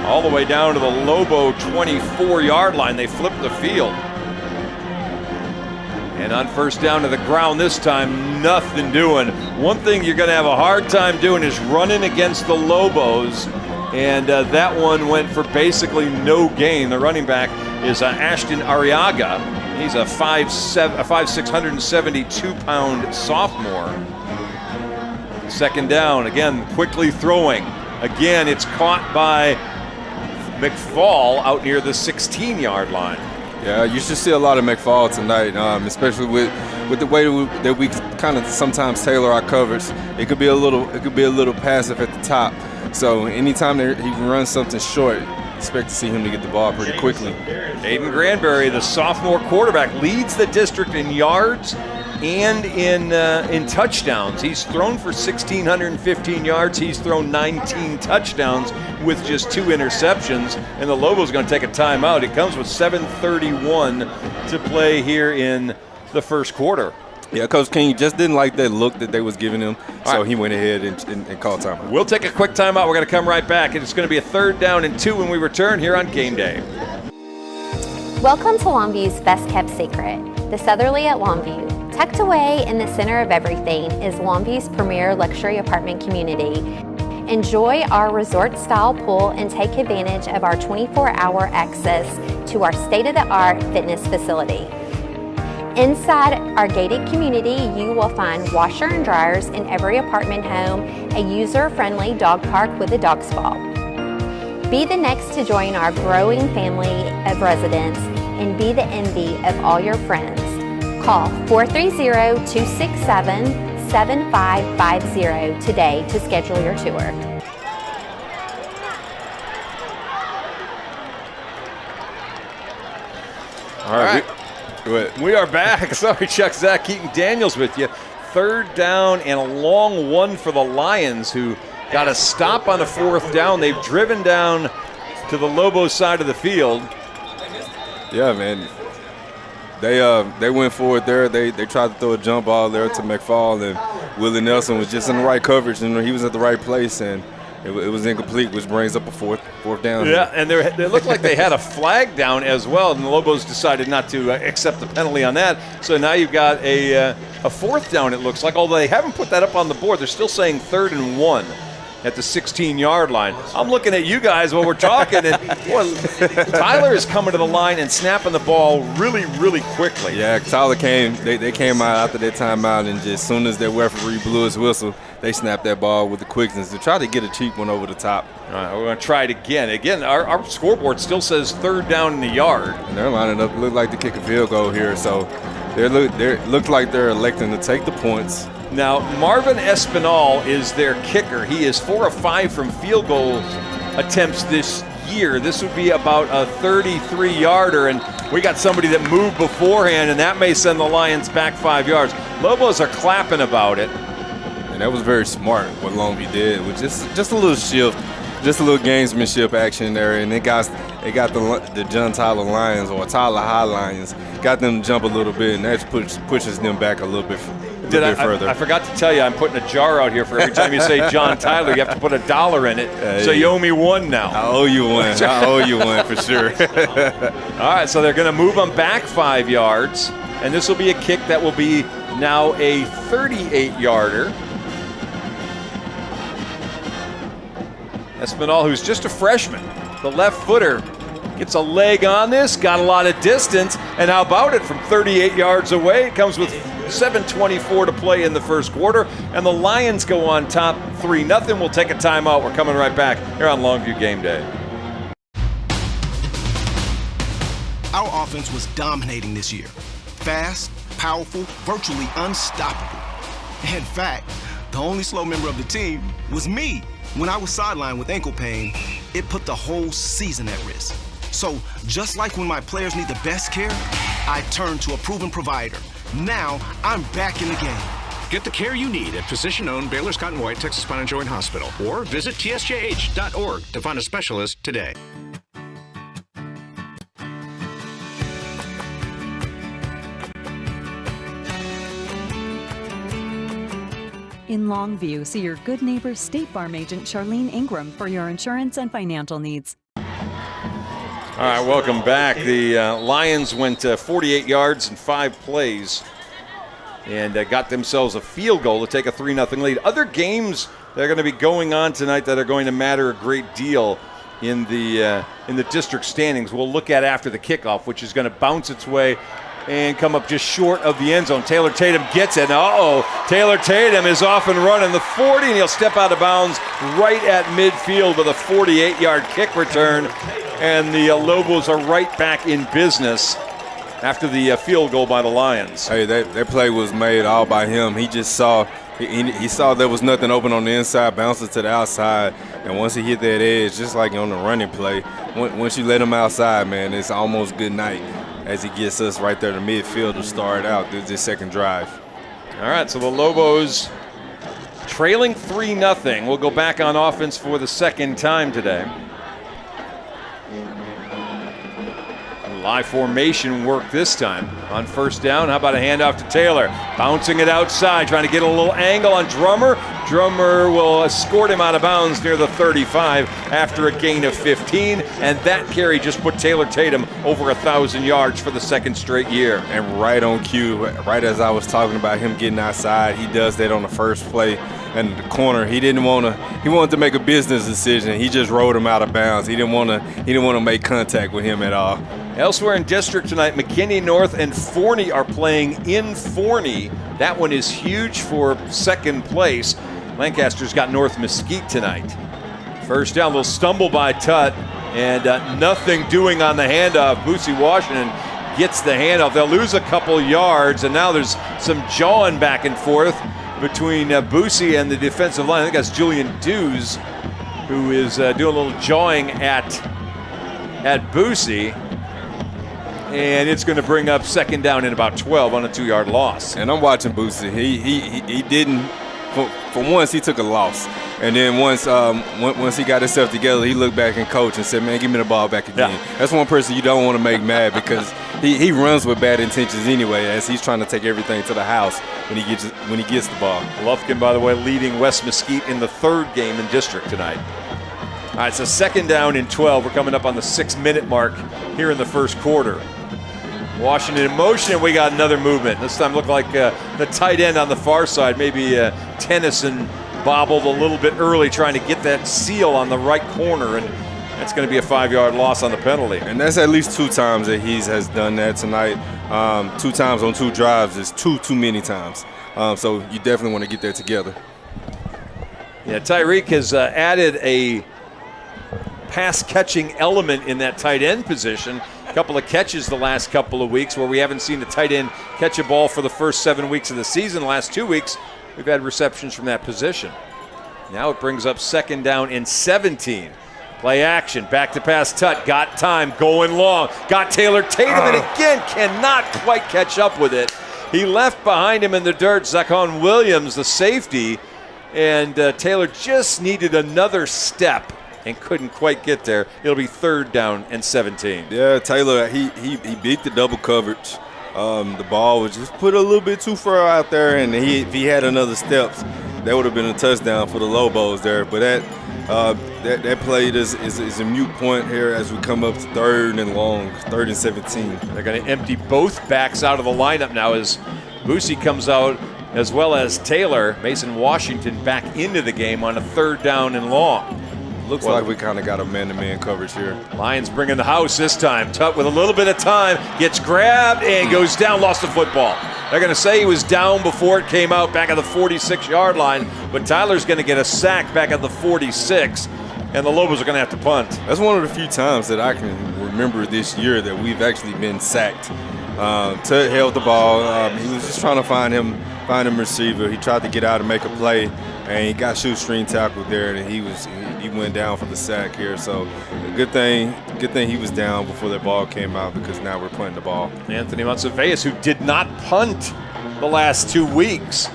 All the way down to the Lobo 24-yard line. They flip the field. And on 1st down to the ground this time, nothing doing. One thing you're going to have a hard time doing is running against the Lobos. And that one went for basically no gain. The running back is Ashton Arriaga. He's a 5'6", 172-pound sophomore. 2nd down, again, quickly throwing. Again, it's caught by McFall out near the 16-yard line. Yeah, you should see a lot of McFall tonight, especially with the way that we kind of sometimes tailor our coverage. It could be a little passive at the top. So anytime he can run something short, expect to see him to get the ball pretty quickly. Caden Granberry, the sophomore quarterback, leads the district in yards and in touchdowns. He's thrown for 1,615 yards. He's thrown 19 touchdowns with just 2 interceptions. And the Lobos going to take a timeout. It comes with 7:31 to play here in the 1st quarter. Yeah, Coach King just didn't like that look that they was giving him, so he went ahead and called timeout. We'll take a quick timeout. We're going to come right back. It's going to be a 3rd down and 2 when we return here on Game Day. Welcome to Longview's Best Kept Secret, the Southerly at Longview. Tucked away in the center of everything is Longview's premier luxury apartment community. Enjoy our resort-style pool and take advantage of our 24-hour access to our state-of-the-art fitness facility. Inside our gated community, you will find washer and dryers in every apartment home, a user-friendly dog park with a dog spa. Be the next to join our growing family of residents and be the envy of all your friends. Call 430-267-7550 today to schedule your tour. All right. We are back. Sorry, Chuck. Zach Keaton Daniels with you. 3rd down and a long one for the Lions, who got a stop on a 4th down. They've driven down to the Lobos side of the field. Yeah, man. They went forward there. They tried to throw a jump ball there to McFall, and Willie Nelson was just in the right coverage, and he was at the right place, and it was incomplete, which brings up a fourth down. Yeah, and they looked like they had a flag down as well, and the Lobos decided not to accept the penalty on that. So now you've got a 4th down, it looks like, although they haven't put that up on the board. They're still saying 3rd and 1 at the 16-yard line. I'm looking at you guys while we're talking, and boy, Tyler is coming to the line and snapping the ball really, really quickly. Yeah, Tyler came. They came out after their timeout, and just as soon as their referee blew his whistle, they snapped that ball with the quickness to try to get a cheap one over the top. All right, we're going to try it again. Again, our scoreboard still says 3rd down in the yard. And they're lining up, look like to kick a field goal here, so they look like they're electing to take the points. Now, Marvin Espinal is their kicker. He is 4 of 5 from field goal attempts this year. This would be about a 33-yarder, and we got somebody that moved beforehand, and that may send the Lions back 5 yards. Lobos are clapping about it. And that was very smart what Longview did, with just a little shift, just a little gamesmanship action there, and they got the John Tyler Lions, or Tyler High Lions, got them to jump a little bit, and that pushes them back a little bit further. I forgot to tell you, I'm putting a jar out here for every time you say John Tyler, you have to put $1 in it. So you owe me one now. I owe you one. I owe you one for sure. All right, so they're going to move them back 5 yards. and this will be a kick that will be now a 38-yarder. Espinal, who's just a freshman, the left footer, gets a leg on this, got a lot of distance, and how about it from 38 yards away? It comes with 7:24 to play in the first quarter, and the Lions go on top 3-0. We'll take a timeout. We're coming right back here on Longview Game Day. Our offense was dominating this year. Fast, powerful, virtually unstoppable. In fact, the only slow member of the team was me. When I was sidelined with ankle pain, it put the whole season at risk. So, just like when my players need the best care, I turned to a proven provider. Now, I'm back in the game. Get the care you need at physician-owned Baylor Scott & White Texas Spine and Joint Hospital, or visit tsjh.org to find a specialist today. In Longview, see your good neighbor State Farm agent Charlene Ingram for your insurance and financial needs. All right, welcome back. The Lions went 48 yards in 5 plays and got themselves a field goal to take a 3-0 lead. Other games that are going to be going on tonight that are going to matter a great deal in the district standings we'll look at after the kickoff, which is going to bounce its way and come up just short of the end zone. Taylor Tatum gets it. Taylor Tatum is off and running the 40, and he'll step out of bounds right at midfield with a 48-yard kick return. And the Lobos are right back in business after the field goal by the Lions. Hey, that play was made all by him. He just saw he saw there was nothing open on the inside, bounced it to the outside, and once he hit that edge, just like on the running play, once you let him outside, man, it's almost good night as he gets us right there to midfield to start out this second drive. All right, so the Lobos trailing 3-0. We'll go back on offense for the second time today. Live formation work this time. On first down, how about a handoff to Taylor? Bouncing it outside, trying to get a little angle on Drummer. Drummer will escort him out of bounds near the 35 after a gain of 15. And that carry just put Taylor Tatum over 1,000 yards for the second straight year. And right on cue, right as I was talking about him getting outside, he does that on the first play. And the corner, he wanted to make a business decision. He just rolled him out of bounds. He didn't want to make contact with him at all. Elsewhere in district tonight, McKinney North and Forney are playing in Forney. That one is huge for second place. Lancaster's got North Mesquite tonight. First down, little stumble by Tutt, and nothing doing on the handoff. Boosie Washington gets the handoff. They'll lose a couple yards, and now there's some jawing back and forth between Boosie and the defensive line. I think that's Julian Dews, who is doing a little jawing at Boosie. And it's going to bring up second down in about 12 on a 2-yard loss. And I'm watching Boosie. He didn't. For once, he took a loss. And then once he got himself together, he looked back and coach and said, man, give me the ball back again. Yeah. That's one person you don't want to make mad because he runs with bad intentions anyway, as he's trying to take everything to the house when he gets the ball. Lufkin, by the way, leading West Mesquite in the third game in district tonight. All right, so second down and 12. We're coming up on the 6-minute mark here in the first quarter. Washington in motion, and we got another movement. This time looked like the tight end on the far side. Maybe Tennyson bobbled a little bit early trying to get that seal on the right corner, and that's going to be a 5-yard loss on the penalty. And that's at least 2 times that he has done that tonight. 2 times on 2 drives is too many times. So you definitely want to get that together. Yeah, Tyreek has added a pass-catching element in that tight end position. A couple of catches the last couple of weeks where we haven't seen the tight end catch a ball for the first 7 weeks of the season. The last 2 weeks, we've had receptions from that position. Now it brings up second down and 17. Play action, back to pass Tutt, got time, going long, got Taylor Tatum, and again cannot quite catch up with it. He left behind him in the dirt Zachon Williams, the safety, and Taylor just needed another step and couldn't quite get there. It'll be third down and 17. Yeah, Taylor, he beat the double coverage. The ball was just put a little bit too far out there, and if he had another steps, that would have been a touchdown for the Lobos there. But That play is a mute point here as we come up to 3rd and long, 3rd and 17. They're going to empty both backs out of the lineup now as Boosie comes out, as well as Taylor. Mason Washington back into the game on a 3rd down and long. Looks like we kind of got a man-to-man coverage here. Lions bringing the house this time. Tutt with a little bit of time, gets grabbed and goes down, lost the football. They're going to say he was down before it came out back at the 46-yard line, but Tyler's going to get a sack back at the 46, and the Lobos are going to have to punt. That's one of the few times that I can remember this year that we've actually been sacked. Tutt held the ball. He was just trying to find him receiver. He tried to get out and make a play, and he got shoestring tackled there, and he went down for the sack here. So good thing he was down before that ball came out, because now we're punting the ball. Anthony Monteveus, who did not punt the last 2 weeks,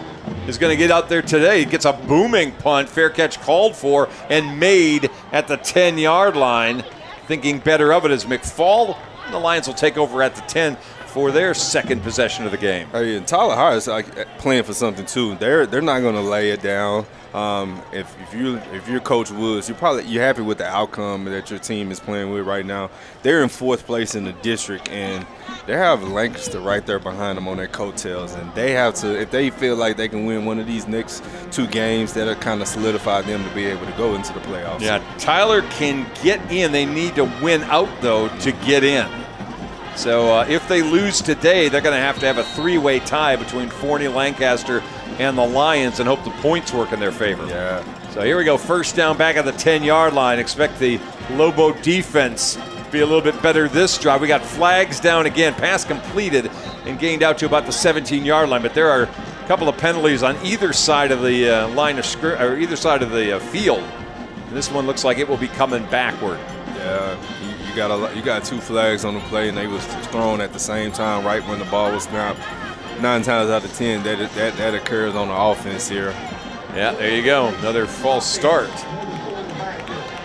is going to get out there today. He gets a booming punt, fair catch called for and made at the 10-yard line. Thinking better of it as McFall, and the Lions will take over at the 10 for their 2nd possession of the game. Hey, and Tyler Harris playing for something too. They're not going to lay it down. If you're Coach Woods, you're happy with the outcome that your team is playing with right now. They're in 4th place in the district, and they have Lancaster right there behind them on their coattails, and they have to, if they feel like they can win one of these next 2 games, that'll kind of solidify them to be able to go into the playoffs. Yeah, Tyler can get in. They need to win out though to get in. So if they lose today, they're going to have a 3-way tie between Forney, Lancaster, and the Lions, and hope the points work in their favor. Yeah. So here we go, 1st down back at the 10-yard line. Expect the Lobo defense to be a little bit better this drive. We got flags down again, pass completed and gained out to about the 17-yard line, but there are a couple of penalties on either side of the line of or either side of the field. And this one looks like it will be coming backward. Yeah. You got 2 flags on the play, and they was thrown at the same time right when the ball was snapped. 9 times out of 10, that occurs on the offense here. Yeah, there you go. Another false start.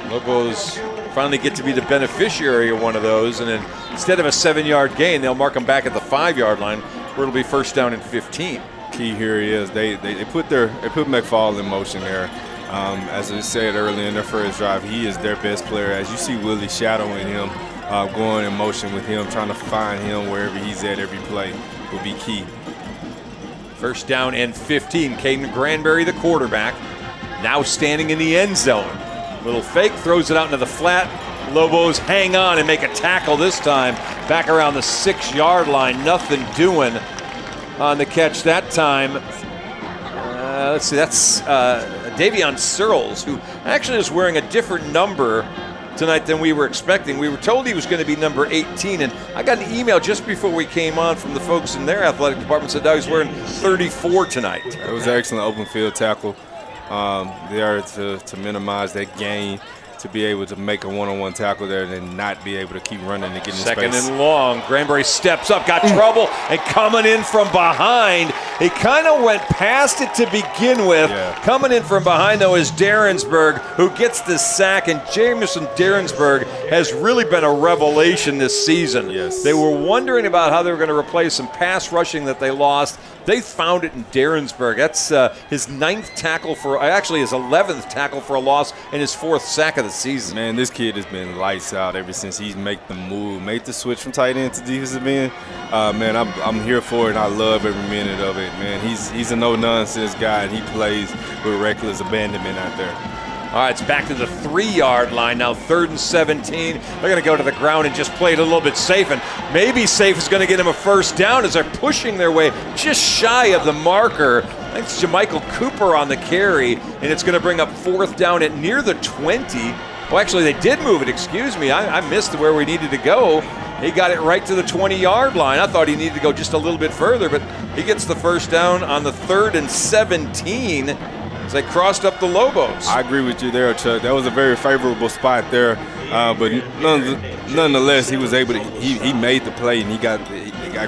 Lobos finally get to be the beneficiary of one of those, and then instead of a 7-yard gain, they'll mark them back at the 5-yard line, where it'll be 1st down and 15. Key here is they put McFall in motion there. As I said earlier in their first drive, he is their best player. As you see Willie shadowing him, going in motion with him, trying to find him wherever he's at every play will be key. 1st down and 15. Caden Granberry, the quarterback, now standing in the end zone. Little fake, throws it out into the flat. Lobos hang on and make a tackle this time. Back around the 6-yard line. Nothing doing on the catch that time. Let's see, that's Davion Searles, who actually is wearing a different number tonight than we were expecting. We were told he was going to be number 18, and I got an email just before we came on from the folks in their athletic department said that he's wearing 34 tonight. It was an excellent open field tackle there to minimize that gain, to be able to make a one-on-one tackle there and then not be able to keep running and get in space. 2nd and long. Granberry steps up, got trouble, and coming in from behind. He kind of went past it to begin with. Yeah. Coming in from behind, though, is Derensburg, who gets the sack, and Jameson Derensburg has really been a revelation this season. Yes. They were wondering about how they were going to replace some pass rushing that they lost. They found it in Derensburg. That's his 9th tackle his 11th tackle for a loss and his 4th sack of the season. Man, this kid has been lights out ever since he's made the switch from tight end to defensive end. Man, I'm here for it, and I love every minute of it. Man, he's a no-nonsense guy, and he plays with reckless abandonment out there. All right, it's back to the 3-yard line now, 3rd and 17. They're going to go to the ground and just play it a little bit safe, and maybe safe is going to get him a 1st down as they're pushing their way just shy of the marker. I think it's Jamichael Cooper on the carry, and it's going to bring up 4th down at near the 20. Well, actually, they did move it. Excuse me. I missed where we needed to go. He got it right to the 20-yard line. I thought he needed to go just a little bit further, but he gets the 1st down on the 3rd and 17 as they crossed up the Lobos. I agree with you there, Chuck. That was a very favorable spot there, but nonetheless, he was able to. He made the play, and he got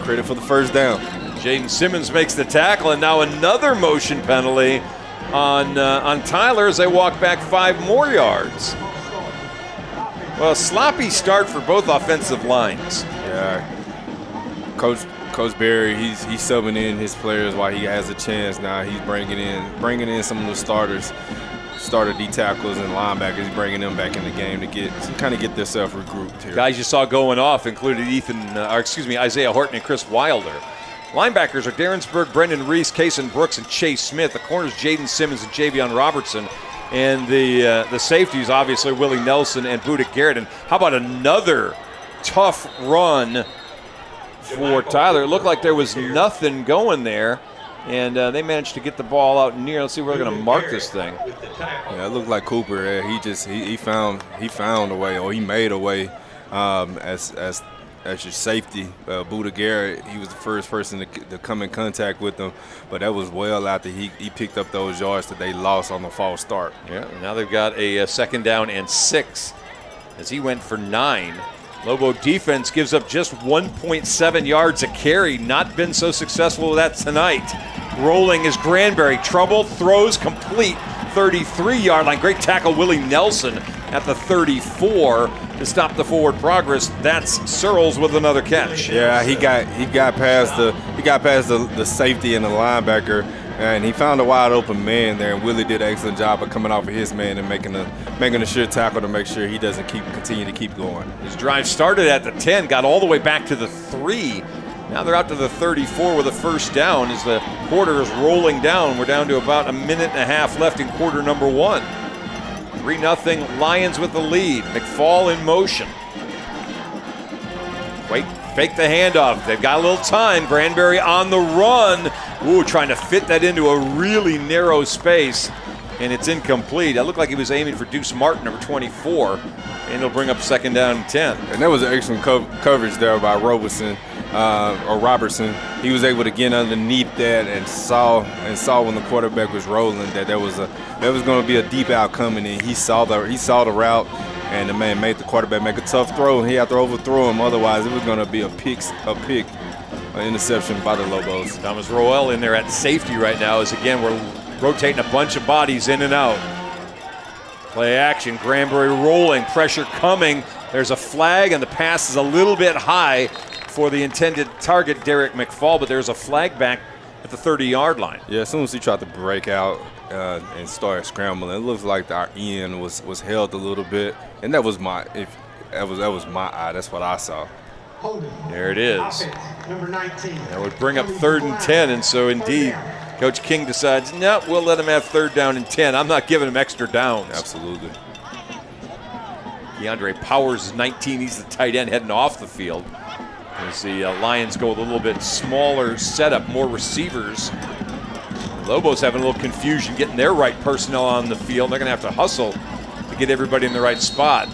credit for the 1st down. Jaden Simmons makes the tackle, and now another motion penalty on Tyler as they walk back 5 more yards. Well, a sloppy start for both offensive lines. Yeah, Coach Berry, he's subbing in his players while he has a chance now. He's bringing in some of the starters. starter D tackles and linebackers, bringing them back in the game to kind of get themselves regrouped here. Guys you saw going off included Isaiah Horton and Chris Wilder. Linebackers are Darrensburg, Brendan Reese, Kason Brooks, and Chase Smith. The corners, Jaden Simmons and Javion Robertson. And the safeties, obviously, Willie Nelson and Buda Garrett. And how about another tough run for Tyler? It looked like there was nothing going there. And they managed to get the ball out near. Let's see where they're going to mark this thing. Yeah, it looked like Cooper. He found a way, or he made a way as your safety. Buda Garrett, he was the first person to come in contact with them, but that was well after he picked up those yards that they lost on the false start. Yeah, now they've got a second down and 6 as he went for 9. Lobo defense gives up just 1.7 yards a carry. Not been so successful with that tonight. Rolling is Granberry. Trouble, throws complete. 33-yard line. Great tackle, Willie Nelson at the 34 to stop the forward progress. That's Searles with another catch. Yeah, he got past the safety and the linebacker, and he found a wide open man there. And Willie did an excellent job of coming off of his man and making a sure tackle to make sure he doesn't continue to keep going. His drive started at the 10, got all the way back to the 3. Now they're out to the 34 with a first down as the quarter is rolling down. We're down to about a minute and a half left in quarter number 1. 3-0 Lions with the lead. McFall in motion. Fake the handoff. They've got a little time. Granberry on the run. Ooh, trying to fit that into a really narrow space. And it's incomplete. It looked like he was aiming for Deuce Martin, number 24. And it'll bring up second down and 10. And that was an excellent coverage there by Robertson. He was able to get underneath that and saw when the quarterback was rolling that there was going to be a deep out coming in. He saw the route, and the man made the quarterback make a tough throw, and he had to overthrow him. Otherwise, it was going to be an interception by the Lobos. Thomas Roel in there at safety right now as, again, we're rotating a bunch of bodies in and out. Play action, Granberry rolling, pressure coming. There's a flag, and the pass is a little bit high for the intended target, Derek McFall, but there's a flag back at the 30-yard line. Yeah, as soon as he tried to break out and start scrambling, it looks like our end was held a little bit, and that was my eye. That's what I saw. There it is. Number 19. That would bring up 3rd and 10, and so indeed, Coach King decides, no, we'll let him have 3rd down and 10. I'm not giving him extra downs. Absolutely. DeAndre Powers is 19. He's the tight end heading off the field. As the Lions go with a little bit smaller setup, more receivers. Lobos having a little confusion getting their right personnel on the field. They're going to have to hustle to get everybody in the right spot.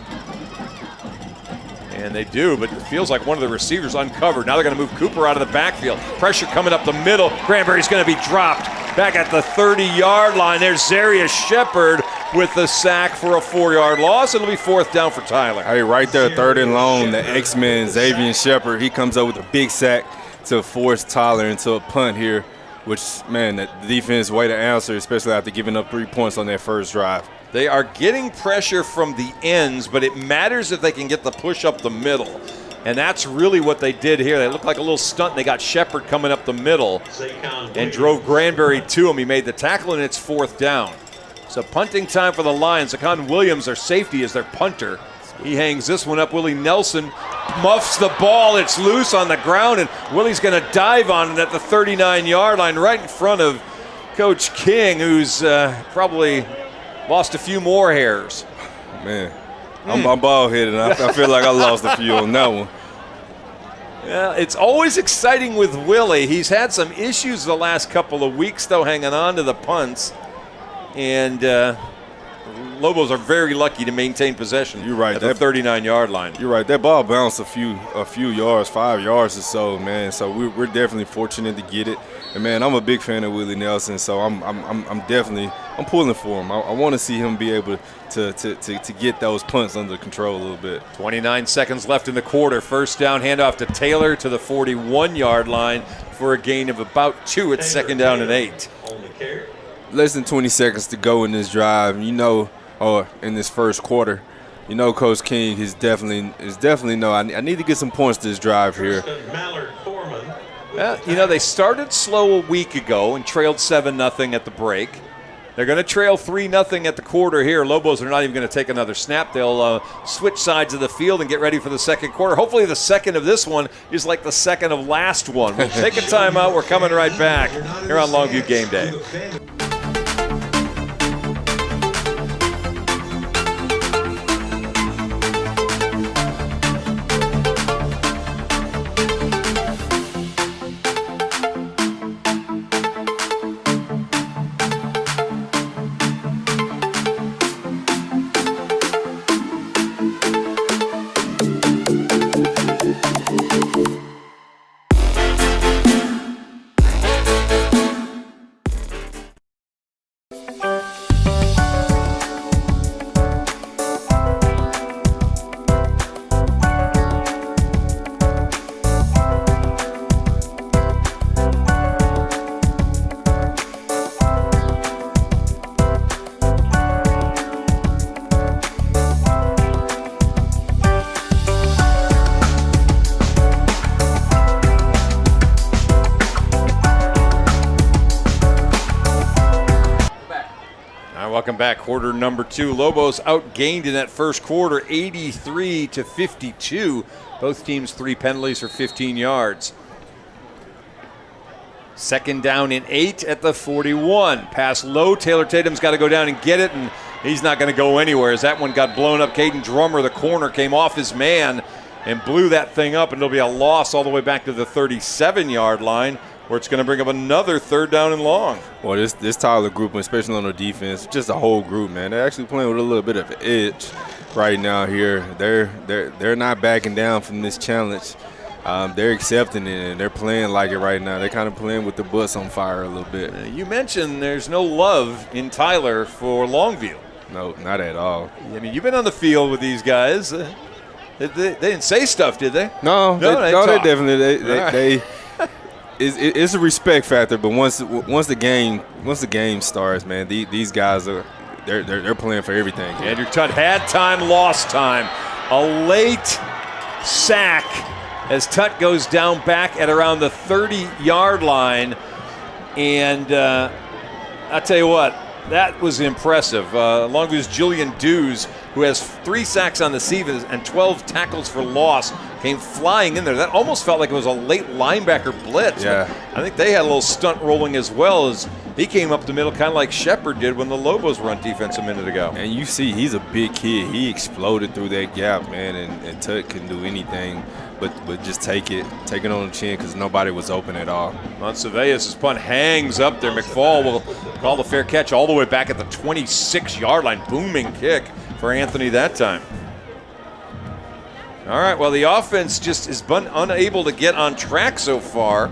And they do, but it feels like one of the receivers uncovered. Now they're going to move Cooper out of the backfield. Pressure coming up the middle. Granberry's going to be dropped back at the 30-yard line. There's Zarius Shepard with the sack for a 4-yard loss. It'll be 4th down for Tyler. Hey, right there, 3rd and long, the X-Men, Xavier Shepard, he comes up with a big sack to force Tyler into a punt here, which, man, the defense way to answer, especially after giving up 3 points on their first drive. They are getting pressure from the ends, but it matters if they can get the push up the middle. And that's really what they did here. They looked like a little stunt. They got Shepard coming up the middle and drove Granberry to him. He made the tackle, and it's 4th down. So punting time for the Lions. Zakon Williams, their safety, is their punter. He hangs this one up. Willie Nelson muffs the ball. It's loose on the ground, and Willie's going to dive on it at the 39-yard line right in front of Coach King, who's probably lost a few more hairs. Man, I'm bald-headed, and I feel like I lost a few on that one. Yeah, it's always exciting with Willie. He's had some issues the last couple of weeks, though, hanging on to the punts. And Lobos are very lucky to maintain possession. You're right. At the 39-yard line. You're right. That ball bounced a few yards, 5 yards or so, man. So we're definitely fortunate to get it. And man, I'm a big fan of Willie Nelson, so I'm pulling for him. I want to see him be able to get those punts under control a little bit. 29 seconds left in the quarter. First down, handoff to Taylor to the 41-yard line for a gain of about 2. It's 2nd down and 8. Less than 20 seconds to go in this drive, or in this first quarter. Coach King is definitely no. I need to get some points this drive here. They started slow a week ago and trailed 7-0 at the break. They're going to trail 3-0 at the quarter here. Lobos are not even going to take another snap. They'll switch sides of the field and get ready for the second quarter. Hopefully the second of this one is like the second of last one. We'll take a timeout. We're coming right back here on Longview Game Day. Welcome back. Quarter number 2. Lobos outgained in that first quarter, 83-52. Both teams 3 penalties for 15 yards. Second down and 8 at the 41. Pass low. Taylor Tatum's got to go down and get it, and he's not going to go anywhere as that one got blown up. Caden Drummer, the corner, came off his man and blew that thing up, and it'll be a loss all the way back to the 37-yard line, where it's going to bring up another third down and long. Well, this Tyler group, especially on the defense, just a whole group, man. They're actually playing with a little bit of an edge right now here. They're not backing down from this challenge. They're accepting it, and they're playing like it right now. They're kind of playing with the butts on fire a little bit. You mentioned there's no love in Tyler for Longview. No, not at all. I mean, you've been on the field with these guys. They didn't say stuff, did they? No, they definitely it's a respect factor, but once the game starts, man, these guys they're playing for everything. Andrew Tutt had time, lost time. A late sack as Tutt goes down back at around the 30-yard line, and I'll tell you what, that was impressive. Longview's Julian Dews, who has 3 sacks on the season and 12 tackles for loss, came flying in there. That almost felt like it was a late linebacker blitz. Yeah. I think they had a little stunt rolling as well, as he came up the middle kind of like Shepard did when the Lobos were on defense a minute ago. And you see he's a big kid. He exploded through that gap, man, and Tut can do anything but just take it on the chin because nobody was open at all. Monseveus' punt hangs up there. McFall will call the fair catch all the way back at the 26-yard line. Booming kick for Anthony that time. All right, well, the offense just is unable to get on track so far,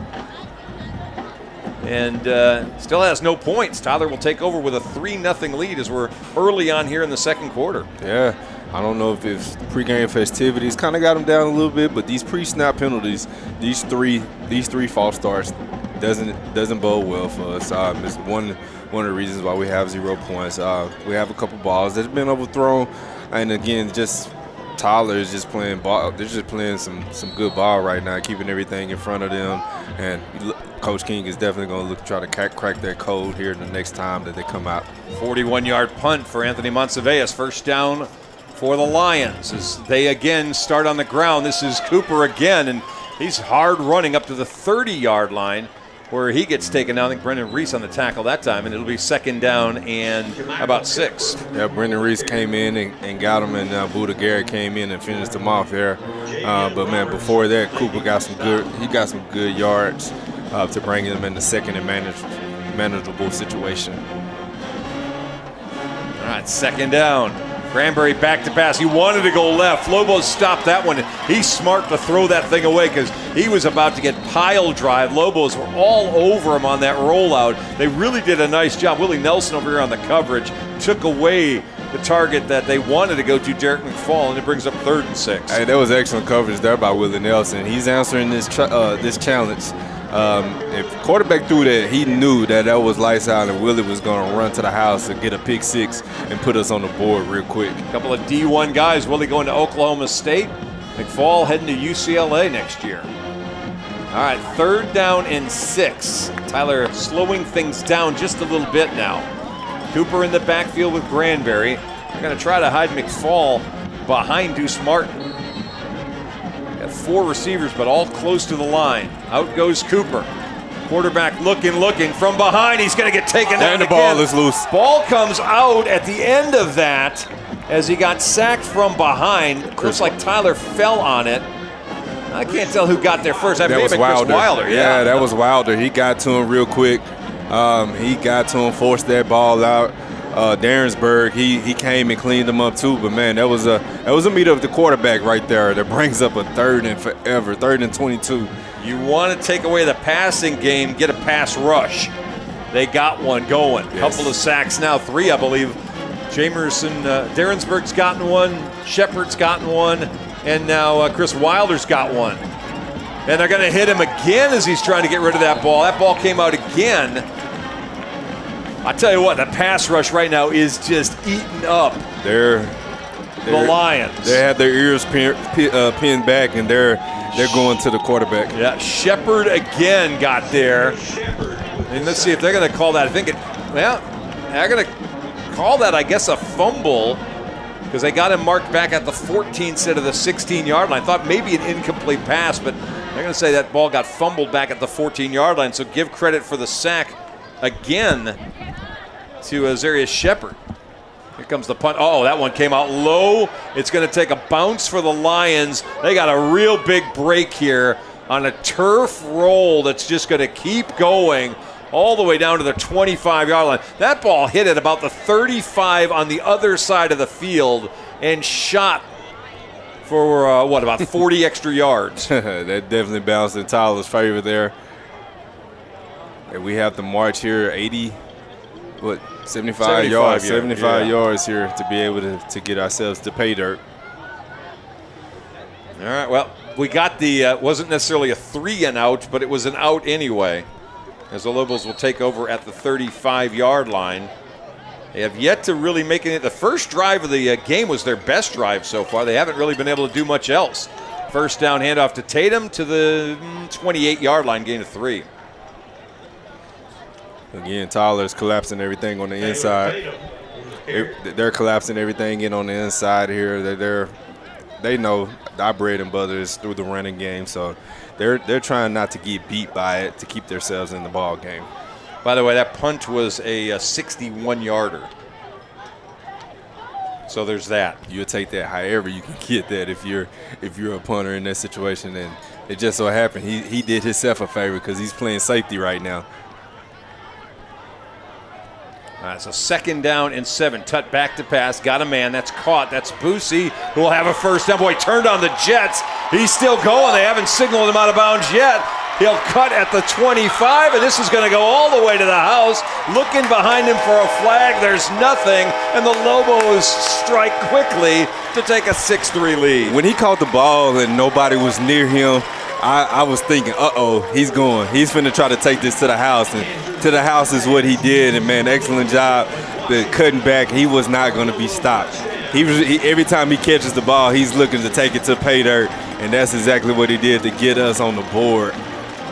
and still has no points. Tyler will take over with a 3-0 lead as we're early on here in the second quarter. Yeah, I don't know if it's pregame festivities kind of got them down a little bit, but these pre-snap penalties, these three false starts, doesn't bode well for us. It's one of the reasons why we have 0 points. We have a couple balls that's been overthrown, and again, just Tyler is just playing ball. They're just playing some good ball right now, keeping everything in front of them. And Coach King is definitely going to try to crack that code here the next time that they come out. 41-yard punt for Anthony Monseveus. First down for the Lions as they again start on the ground. This is Cooper again, and he's hard running up to the 30-yard line, where he gets taken down. I think Brendan Reese on the tackle that time, and it'll be second down and about 6. Yeah, Brendan Reese came in and got him, and Buda Garrett came in and finished him off there. But man, before that, Cooper got some good yards to bring him in the second and manageable situation. All right, second down. Granberry back to pass. He wanted to go left. Lobos stopped that one. He's smart to throw that thing away because he was about to get pile drive. Lobos were all over him on that rollout. They really did a nice job. Willie Nelson over here on the coverage took away the target that they wanted to go to, Derek McFall, and it brings up 3rd and 6. Hey, that was excellent coverage there by Willie Nelson. He's answering this challenge. If the quarterback threw that, he knew that was lights out and Willie was going to run to the house and get a pick 6 and put us on the board real quick. A couple of D1 guys. Willie going to Oklahoma State. McFall heading to UCLA next year. All right, 3rd down and 6. Tyler slowing things down just a little bit now. Cooper in the backfield with Granberry. They're going to try to hide McFall behind Deuce Martin. Got 4 receivers, but all close to the line. Out goes Cooper. Quarterback looking from behind. He's going to get taken down And the again. ball is loose. Ball comes out at the end of that as he got sacked from behind. Looks like Tyler fell on it. I can't tell who got there first. That may have been Chris Wilder. Yeah, that was Wilder. He got to him real quick. He got to him, forced that ball out. Darrensburg, he came and cleaned him up too. But man, that was a meet of the quarterback right there. That brings up a 3rd and forever, 3rd and 22. You want to take away the passing game, get a pass rush. They got one going. Yes. Couple of sacks now, 3 I believe. Jamerson, Darrensburg's gotten one, Shepard's gotten one, and now Chris Wilder's got one. And they're going to hit him again as he's trying to get rid of that ball. That ball came out again. I tell you what, the pass rush right now is just eating up The Lions. They have their ears pinned back, and they're going to the quarterback. Yeah, Shepard again got there. And let's see if they're going to call that. They're going to call that, I guess, a fumble because they got him marked back at the 14 instead of the 16-yard line. I thought maybe an incomplete pass, but they're going to say that ball got fumbled back at the 14-yard line. So give credit for the sack again to Azarius Shepard. Here comes the punt. Oh, that one came out low. It's going to take a bounce for the Lions. They got a real big break here on a turf roll that's just going to keep going all the way down to the 25-yard line. That ball hit at about the 35 on the other side of the field and shot for, about 40 extra yards. That definitely bounced in Tyler's favor there. And we have to march here 75 yards, 75 yards here to be able to get ourselves to pay dirt. All right, well, we got the, wasn't necessarily a 3 and out, but it was an out anyway, as the Lobos will take over at the 35-yard line. They have yet to really make it. The first drive of the game was their best drive so far. They haven't really been able to do much else. First down handoff to Tatum to the 28-yard line, gain of 3. Again, Tyler's collapsing everything on the inside. They're collapsing everything in on the inside here. They know our bread and butter is through the running game, so they're trying not to get beat by it to keep themselves in the ball game. By the way, that punt was a 61-yarder. So there's that. You'll take that however you can get that if you're a punter in that situation. And it just so happened he did himself a favor because he's playing safety right now. All right, so 2nd down and 7. Tut back to pass. Got a man. That's caught. That's Boosie, who will have a first down. Boy, turned on the Jets. He's still going. They haven't signaled him out of bounds yet. He'll cut at the 25, and this is going to go all the way to the house. Looking behind him for a flag. There's nothing, and the Lobos strike quickly to take a 6-3 lead. When he caught the ball and nobody was near him, I was thinking, he's going. He's finna try to take this to the house. And to the house is what he did. And, man, excellent job cutting back. He was not going to be stopped. Every time he catches the ball, he's looking to take it to pay dirt. And that's exactly what he did to get us on the board,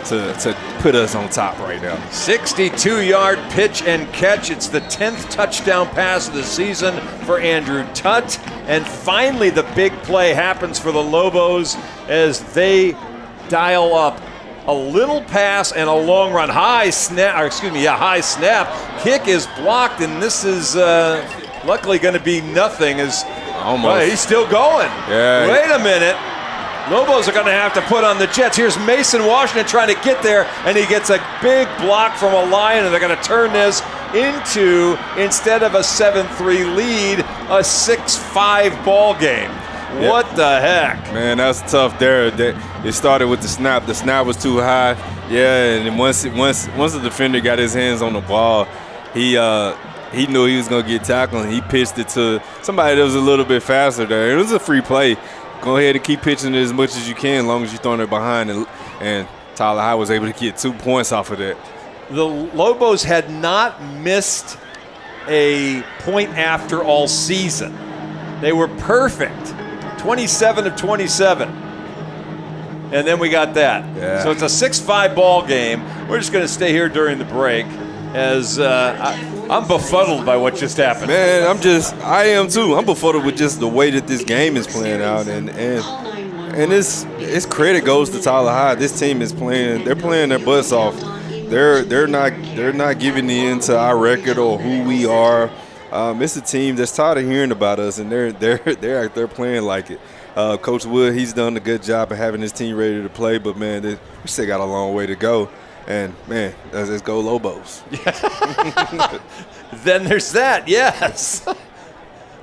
to put us on top right now. 62-yard pitch and catch. It's the 10th touchdown pass of the season for Andrew Tutt. And finally the big play happens for the Lobos as they dial up a little pass and a long run. High snap. Kick is blocked, and this is luckily going to be nothing. Almost. He's still going. Yeah. Wait a minute. Lobos are going to have to put on the Jets. Here's Mason Washington trying to get there, and he gets a big block from a Lion, and they're going to turn this into, instead of a 7-3 lead, a 6-5 ball game. Yep. What the heck? Man, that's tough there. It started with the snap. The snap was too high. Yeah, and then once the defender got his hands on the ball, he knew he was going to get tackled, and he pitched it to somebody that was a little bit faster there. It was a free play. Go ahead and keep pitching it as much as you can, as long as you're throwing it behind. And Tyler High was able to get 2 points off of that. The Lobos had not missed a point after all season. They were perfect, 27 of 27. And then we got that. Yeah. So it's a 6-5 ball game. We're just going to stay here during the break as I'm befuddled by what just happened. Man, I am too. I'm befuddled with just the way that this game is playing out, and it's credit goes to Tyler High. This team is playing. They're playing their butts off. They're not giving in to our record or who we are. It's a team that's tired of hearing about us, and they're playing like it. Coach Wood, he's done a good job of having his team ready to play, but man, we still got a long way to go. And man, let's go Lobos. Then there's that, yes. All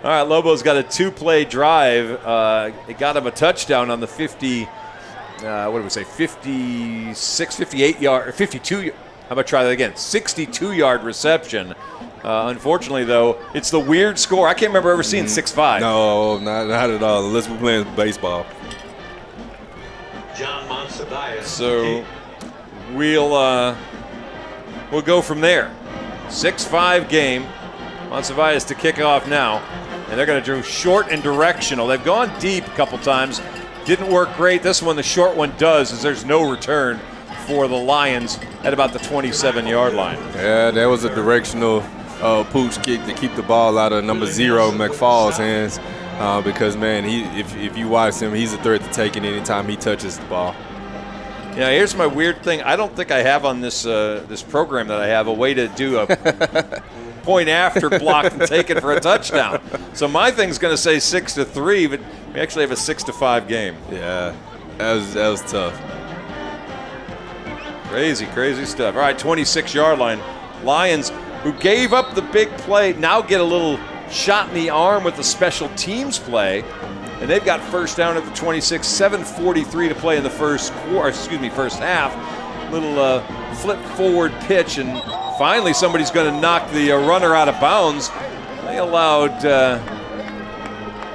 right, Lobos got a 2-play drive. It got him a touchdown on the 50. What did we say? 56, 58 yard, 52. How about try that again? 62-yard reception. Unfortunately, though, it's the weird score. I can't remember ever seeing 6-5. No, not at all. Unless we're playing baseball. John Monsivius. So we'll go from there. 6-5 game. Monsivius to kick off now, and they're going to do short and directional. They've gone deep a couple times. Didn't work great. This one, the short one does, as there's no return for the Lions at about the 27-yard line. Yeah, that was a directional pooch kick to keep the ball out of number 0, McFall's hands. Because, man, if you watch him, he's a threat to take it anytime he touches the ball. Yeah, here's my weird thing. I don't think I have on this this program that I have a way to do a point after block and take it for a touchdown. So my thing's going to say 6-3, but we actually have a 6-5 game. Yeah, that was tough. Crazy stuff. All right, 26-yard line. Lions, who gave up the big play, now get a little shot in the arm with the special teams play, and they've got first down at the 26. 7:43 to play in the first half. Little flip forward pitch, and finally somebody's going to knock the runner out of bounds. They allowed,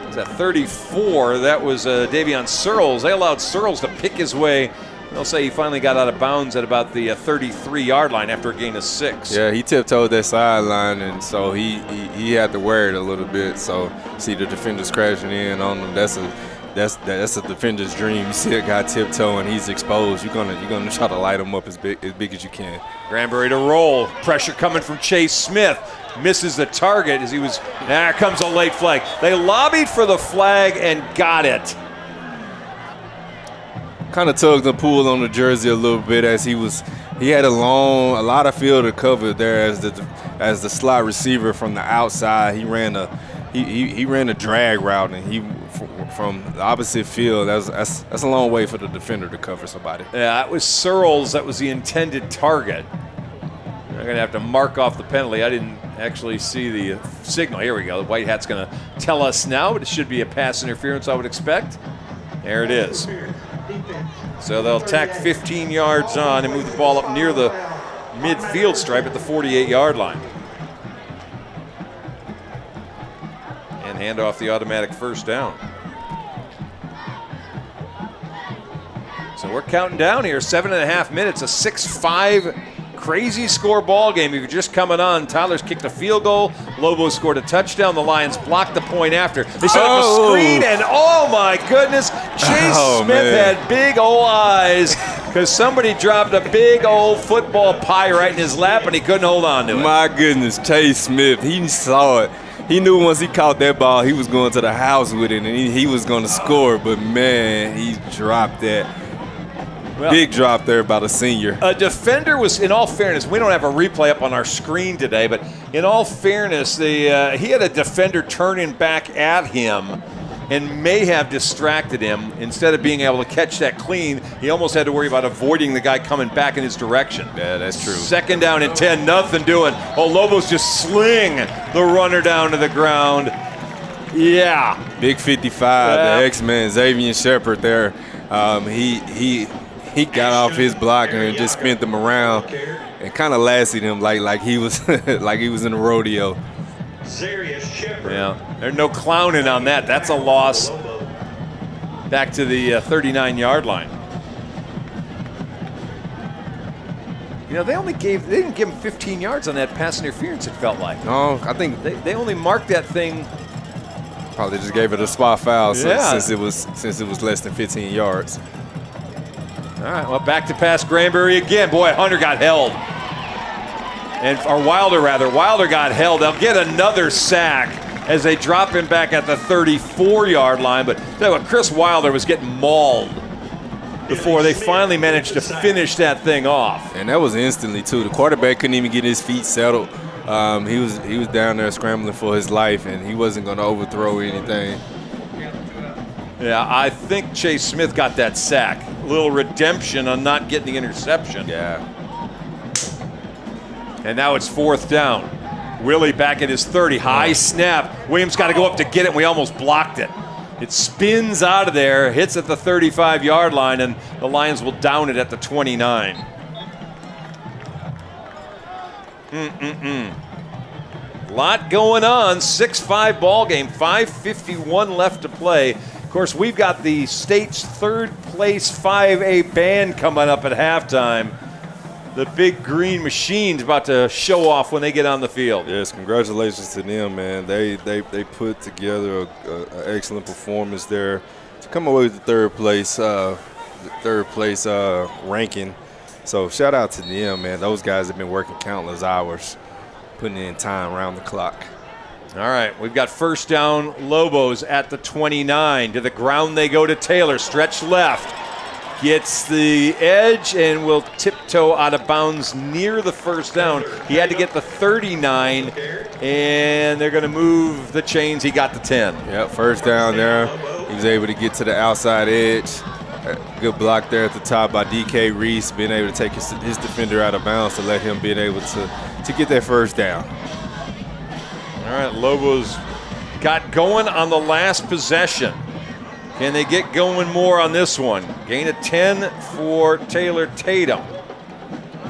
was that 34? That was Davion Searles. They allowed Searles to pick his way. They'll say he finally got out of bounds at about the 33-yard line after a gain of 6. Yeah, he tiptoed that sideline, and so he had to wear it a little bit. So see the defenders crashing in on him. That's a defender's dream. You see a guy tiptoeing, he's exposed. You're gonna try to light him up as big as you can. Granbury to roll. Pressure coming from Chase Smith. Misses the target as he was. There comes a late flag. They lobbied for the flag and got it. Kind of tugged and pulled on the jersey a little bit as he had a lot of field to cover there as the slot receiver from the outside. He ran a drag route, and from the opposite field. That's a long way for the defender to cover somebody. Yeah, that was Searles. That was the intended target. They're going to have to mark off the penalty. I didn't actually see the signal. Here we go. The white hat's going to tell us now, but it should be a pass interference, I would expect. There it is. So they'll tack 15 yards on and move the ball up near the midfield stripe at the 48-yard line. And hand off the automatic first down. So we're counting down here, 7.5 minutes, a 6-5 crazy score ball game. If you're just coming on, Tyler's kicked a field goal. Lobos scored a touchdown. The Lions blocked the point after. They set up a screen, and oh my goodness, Chase Smith had big old eyes because somebody dropped a big old football pie right in his lap, and he couldn't hold on to it. My goodness, Chase Smith, he saw it. He knew once he caught that ball, he was going to the house with it, and he was going to score. But man, he dropped that. Well, big drop there by the senior. A defender was, in all fairness, we don't have a replay up on our screen today, but in all fairness, he had a defender turning back at him and may have distracted him. Instead of being able to catch that clean, he almost had to worry about avoiding the guy coming back in his direction. Yeah, that's true. Second down and 10, nothing doing. Oh, Lobos just sling the runner down to the ground. Yeah. Big 55, the X-Man, Xavier Shepard there. He got off his blocker and just spent them around and kind of lasted him like he was like he was in a rodeo. Yeah, there's no clowning on that. That's a loss. Back to the 39-yard line. You know, they didn't give him 15 yards on that pass interference, it felt like. No, I think they only marked that thing. Probably just gave it a spot foul since it was less than 15 yards. All right, well, back to pass Granbury again. Boy, Hunter got held. or Wilder rather. Wilder got held. They'll get another sack as they drop him back at the 34-yard line. But tell you what, Chris Wilder was getting mauled before they finally managed to finish that thing off. And that was instantly too. The quarterback couldn't even get his feet settled. He was down there scrambling for his life, and he wasn't going to overthrow anything. Yeah, I think Chase Smith got that sack. A little redemption on not getting the interception. Yeah. And now it's 4th down. Willie back at his 30. High snap. Williams got to go up to get it. We almost blocked it. It spins out of there, hits at the 35-yard line, and the Lions will down it at the 29. A lot going on. 6-5 ball game. 5:51 left to play. Of course, we've got the state's 3rd place 5A band coming up at halftime. The Big Green Machine's about to show off when they get on the field. Yes, congratulations to them, man. They put together an excellent performance there to come away with the 3rd place ranking. So shout out to them, man. Those guys have been working countless hours, putting in time around the clock. All right, we've got 1st down, Lobos at the 29. To the ground they go to Taylor, stretch left. Gets the edge and will tiptoe out of bounds near the 1st down. He had to get the 39, and they're going to move the chains. He got the 10. Yep, 1st down there. He was able to get to the outside edge. Good block there at the top by D.K. Reese, being able to take his defender out of bounds to let him being able to get that 1st down. All right, Lobos got going on the last possession. Can they get going more on this one? Gain of 10 for Taylor Tatum.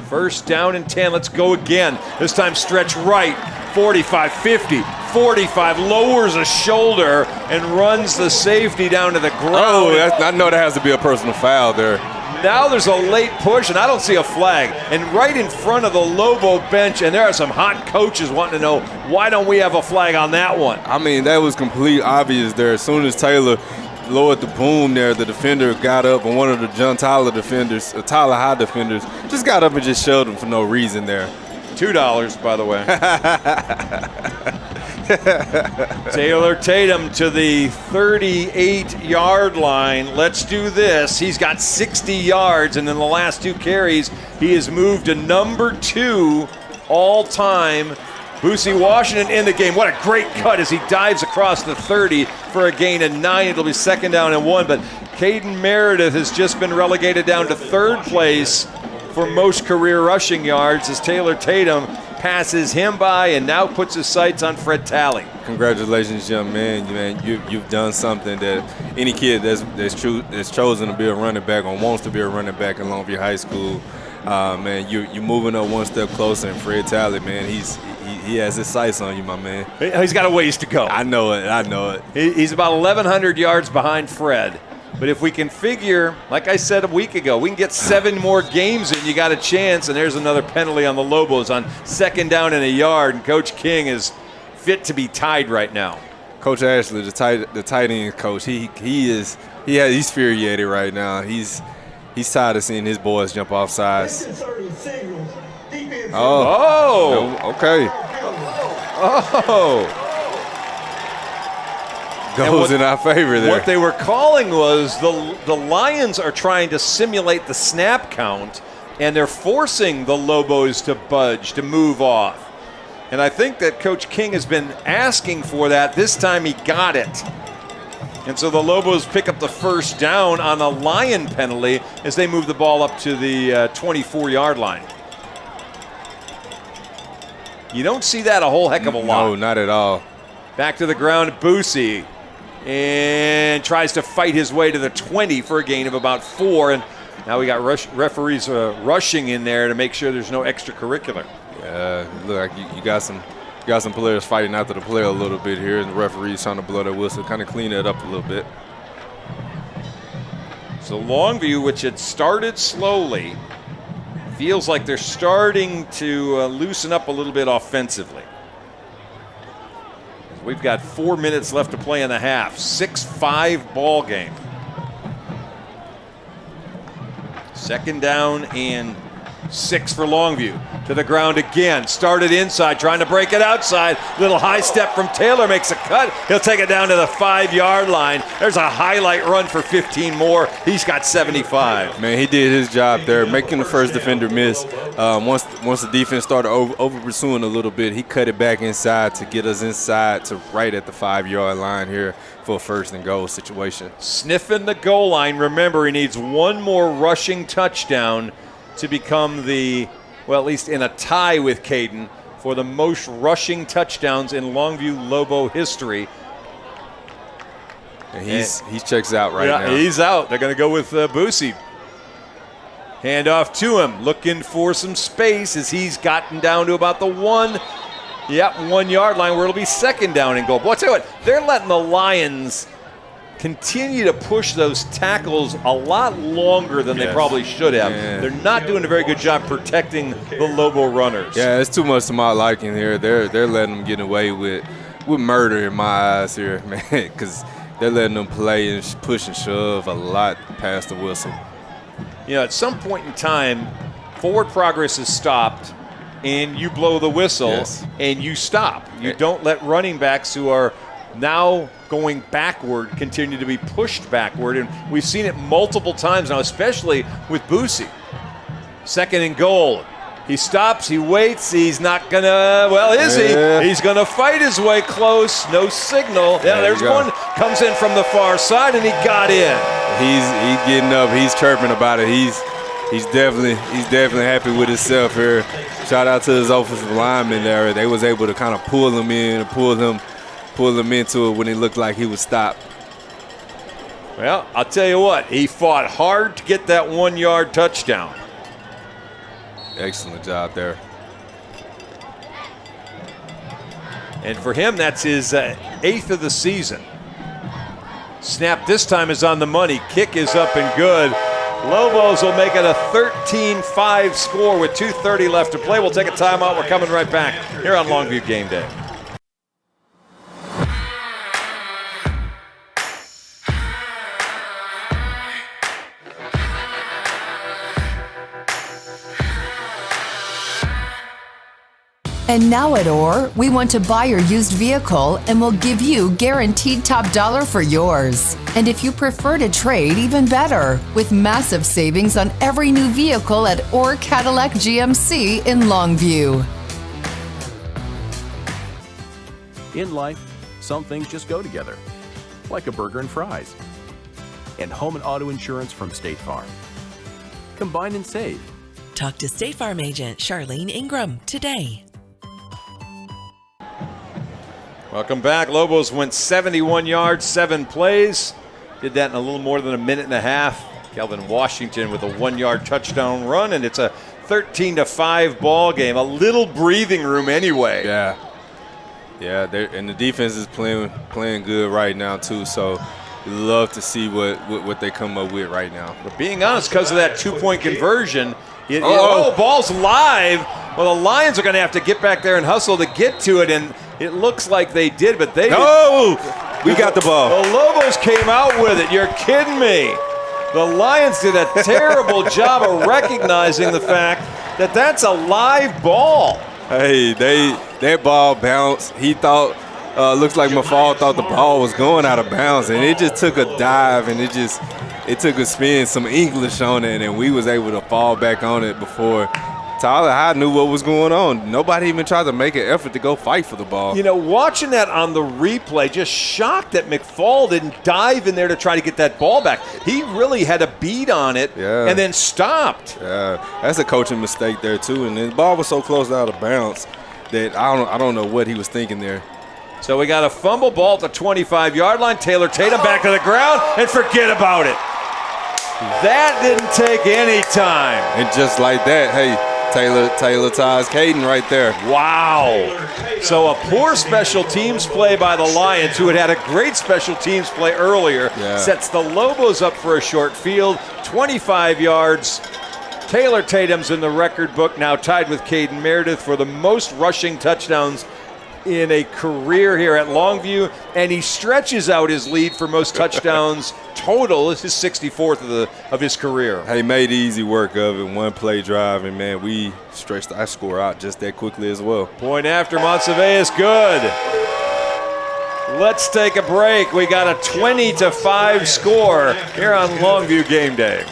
1st down and 10. Let's go again. This time stretch right. 45, 50, 45. Lowers a shoulder and runs the safety down to the ground. Oh, I know there has to be a personal foul there. Now there's a late push, and I don't see a flag. And right in front of the Lobo bench, and there are some hot coaches wanting to know, why don't we have a flag on that one? I mean, that was complete obvious there. As soon as Taylor lowered the boom there, the defender got up, and one of the John Tyler defenders, Tyler High defenders, just got up and just shoved him for no reason there. $2, by the way. Taylor Tatum to the 38-yard line. Let's do this. He's got 60 yards, and in the last 2 carries, he has moved to number 2 all-time. Boosie Washington in the game. What a great cut as he dives across the 30 for a gain of 9. It'll be 2nd down and 1, but Caden Meredith has just been relegated down to 3rd place for most career rushing yards as Taylor Tatum passes him by and now puts his sights on Fred Talley. Congratulations, young man. You've done something that any kid that's chosen to be a running back or wants to be a running back in Longview High School, man, you're moving up one step closer. And Fred Talley, man, he has his sights on you, my man. He's got a ways to go. I know it. He's about 1,100 yards behind Fred. But if we can figure, like I said a week ago, we can get 7 more games in, you got a chance. And there's another penalty on the Lobos on 2nd down and a yard. And Coach King is fit to be tied right now. Coach Ashley, the tight end coach, he's infuriated right now. He's tired of seeing his boys jump off sides. Oh, okay. Oh. Goes in our favor there. What they were calling was the Lions are trying to simulate the snap count, and they're forcing the Lobos to budge, to move off. And I think that Coach King has been asking for that. This time he got it. And so the Lobos pick up the 1st down on a Lion penalty as they move the ball up to the 24-yard line. You don't see that a whole heck of a lot. No, not at all. Back to the ground, Boosie. And tries to fight his way to the 20 for a gain of about 4. And now we got referees rushing in there to make sure there's no extracurricular. Look like you got some players fighting after the play a little bit here, and the referee's trying to blow their whistle, kind of clean it up a little bit. So Longview, which had started slowly, feels like they're starting to loosen up a little bit offensively. We've got 4 minutes left to play in the half. 6-5 ball game. 2nd down and 6 for Longview. To the ground again. Started inside, trying to break it outside. Little high step from Taylor, makes a cut. He'll take it down to the 5-yard line. There's a highlight run for 15 more. He's got 75. Man, he did his job there, making the first defender miss. Once the defense started over pursuing a little bit, he cut it back inside to get us inside to right at the 5-yard line here for a first and goal situation. Sniffing the goal line. Remember, he needs one more rushing touchdown to become at least in a tie with Caden for the most rushing touchdowns in Longview Lobo history. And he checks out right now. He's out. They're going to go with Boosie. Hand off to him, looking for some space as he's gotten down to about the 1 yard line where it'll be second down and goal. Boy, I'll tell you what, they're letting the Lions continue to push those tackles a lot longer than they probably should have. Man. They're not doing a very good job protecting the Lobo runners. Yeah, it's too much to my liking here. They're letting them get away with murder in my eyes here, man, because they're letting them play and push and shove a lot past the whistle. You know, at some point in time, forward progress is stopped, and you blow the whistle, and you stop. You don't let running backs who are now going backward continue to be pushed backward, and we've seen it multiple times now, especially with Boosie. Second and goal. He stops, he waits, he's not gonna, is he? He's gonna fight his way close, no signal. Yeah, there's one, comes in from the far side, and he got in. He's getting up, he's chirping about it. He's definitely happy with himself here. Shout out to his offensive lineman there. They was able to kind of pull him in and pull him into it when it looked like he would stop. Well, I'll tell you what, he fought hard to get that 1 yard touchdown. Excellent job there. And for him, that's his 8th of the season. Snap this time is on the money. Kick is up and good. Lobos will make it a 13-5 score with 2:30 left to play. We'll take a timeout. We're coming right back here on Longview Game Day. And now at OR, we want to buy your used vehicle and we'll give you guaranteed top dollar for yours. And if you prefer to trade, even better, with massive savings on every new vehicle at OR Cadillac GMC in Longview. In life, some things just go together, like a burger and fries. And home and auto insurance from State Farm. Combine and save. Talk to State Farm agent Charlene Ingram today. Welcome back. Lobos went 71 yards, 7 plays. Did that in a little more than a minute and a half. Kelvin Washington with a 1-yard touchdown run, and it's a 13-5 ball game. A little breathing room anyway. Yeah, and the defense is playing good right now too. So we love to see what they come up with right now. But being honest, because of that 2-point conversion, ball's live. Well, the Lions are going to have to get back there and hustle to get to it, and it looks like they did, but they we got the ball. The Lobos came out with it. You're kidding me. The Lions did a terrible job of recognizing the fact that that's a live ball. Hey, that ball bounced. He thought, looks like Mafal thought the ball was going out of bounds, and it just took a dive, and it took a spin, some English on it, and we was able to fall back on it before Tyler Hyde knew what was going on. Nobody even tried to make an effort to go fight for the ball. You know, watching that on the replay, just shocked that McFall didn't dive in there to try to get that ball back. He really had a beat on it and then stopped. Yeah, that's a coaching mistake there too. And the ball was so close out of bounds that I don't know what he was thinking there. So we got a fumble ball at the 25-yard line. Taylor Tatum back to the ground, and forget about it. That didn't take any time. And just like that, hey, Taylor ties Caden right there. Wow. So a poor special teams play by the Lions, who had a great special teams play earlier, sets the Lobos up for a short field, 25 yards. Taylor Tatum's in the record book, now tied with Caden Meredith for the most rushing touchdowns in a career here at Longview, and he stretches out his lead for most touchdowns total. It's his 64th of his career. He made easy work of it, one play drive, and man, we stretched our score out just that quickly as well. Point after Montsevious, good. Let's take a break. We got a 20-5 score here on Longview Game Day.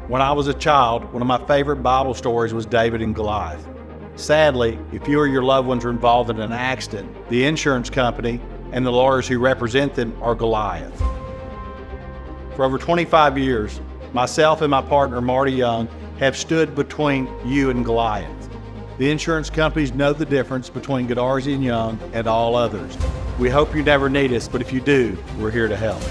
When I was a child, one of my favorite Bible stories was David and Goliath. Sadly, if you or your loved ones are involved in an accident, the insurance company and the lawyers who represent them are Goliath. For over 25 years, myself and my partner Marty Young have stood between you and Goliath. The insurance companies know the difference between Godarzi and Young and all others. We hope you never need us, but if you do, we're here to help.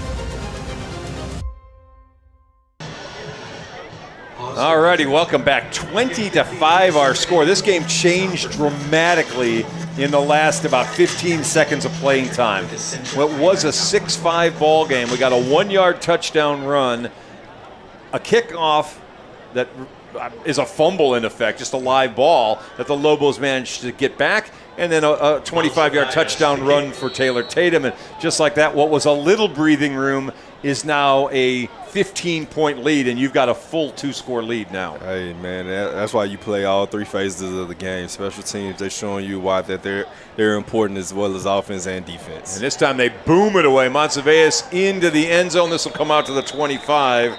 Alrighty, welcome back. 20-5 our score. This game changed dramatically in the last about 15 seconds of playing time. What was a 6-5 ball game, we got a 1-yard touchdown run, a kickoff that is a fumble in effect, just a live ball that the Lobos managed to get back, and then a 25-yard touchdown run for Taylor Tatum. And just like that, what was a little breathing room is now a 15-point lead, and you've got a full 2-score lead now. Hey, man, that's why you play all 3 phases of the game. Special teams, they're showing you why that they're important as well as offense and defense. And this time they boom it away. Montsevious into the end zone. This will come out to the 25,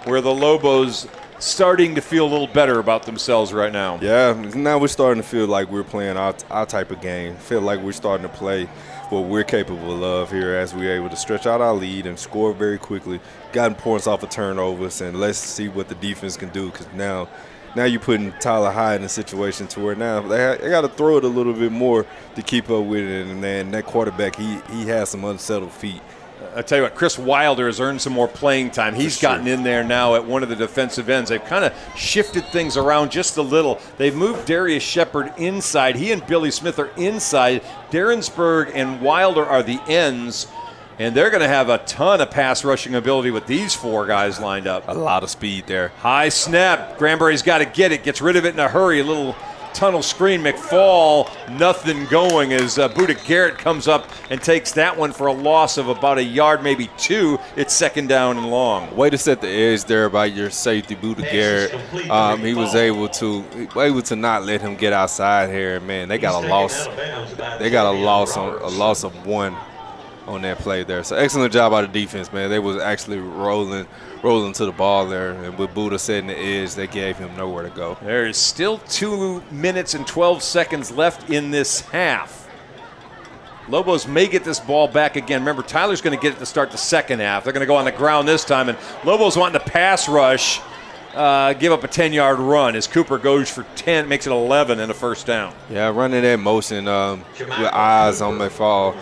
where the Lobos starting to feel a little better about themselves right now. Yeah, now we're starting to feel like we're playing our type of game. Feel like we're starting to play what we're capable of here as we're able to stretch out our lead and score very quickly. Gotten points off of turnovers, and let's see what the defense can do, because now you're putting Tyler Hyde in a situation to where now they got to throw it a little bit more to keep up with it, and then that quarterback, he has some unsettled feet. I tell you what, Chris Wilder has earned some more playing time. He's gotten in there now at one of the defensive ends. They've kind of shifted things around just a little. They've moved Darius Shepard inside. He and Billy Smith are inside. Darrensburg and Wilder are the ends. And they're going to have a ton of pass rushing ability with these 4 guys lined up. A lot of speed there. High snap. Granbury's got to get it. Gets rid of it in a hurry. A little tunnel screen. McFall, nothing going as Buda Garrett comes up and takes that one for a loss of about a yard, maybe 2. It's 2nd down and long. Way to set the edge there by your safety, Buda Garrett. He was able to not let him get outside here. Man, they got a loss. They got a loss of 1 on that play there. So excellent job by the defense, man. They was actually rolling to the ball there, and with Buda setting the edge, they gave him nowhere to go. There is still 2 minutes and 12 seconds left in this half. Lobos may get this ball back again. Remember, Tyler's going to get it to start the second half. They're going to go on the ground this time, and Lobos wanting to pass rush, give up a 10-yard run as Cooper goes for 10, makes it 11 and a 1st down. Yeah, running that motion with eyes on McFall,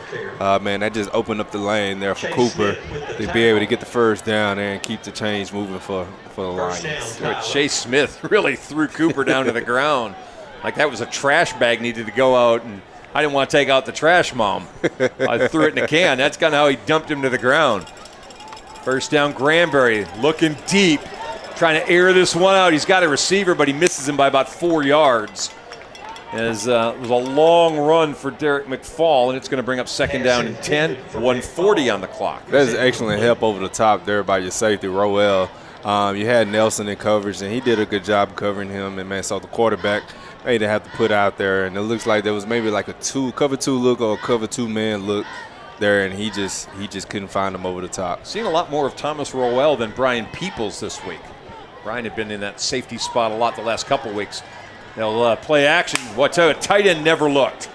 man, that just opened up the lane there for Cooper to be able to get the 1st down there and keep the chains moving for the Lions. Chase Smith really threw Cooper down to the ground like that was a trash bag needed to go out, and I didn't want to take out the trash mom. I threw it in a can. That's kind of how he dumped him to the ground. 1st down, Granbury looking deep. Trying to air this one out. He's got a receiver, but he misses him by about 4 yards. It was a long run for Derek McFall, and it's going to bring up 2nd down and 10, 1:40 on the clock. That is excellent help over the top there by your safety, Roel. You had Nelson in coverage, and he did a good job covering him. And, man, so the quarterback made to have to put out there, and it looks like there was maybe like a cover 2 look or a cover 2-man look there, and he just couldn't find him over the top. Seen a lot more of Thomas Roel than Brian Peoples this week. Brian had been in that safety spot a lot the last couple weeks. They'll play action. What's a tight end never looked.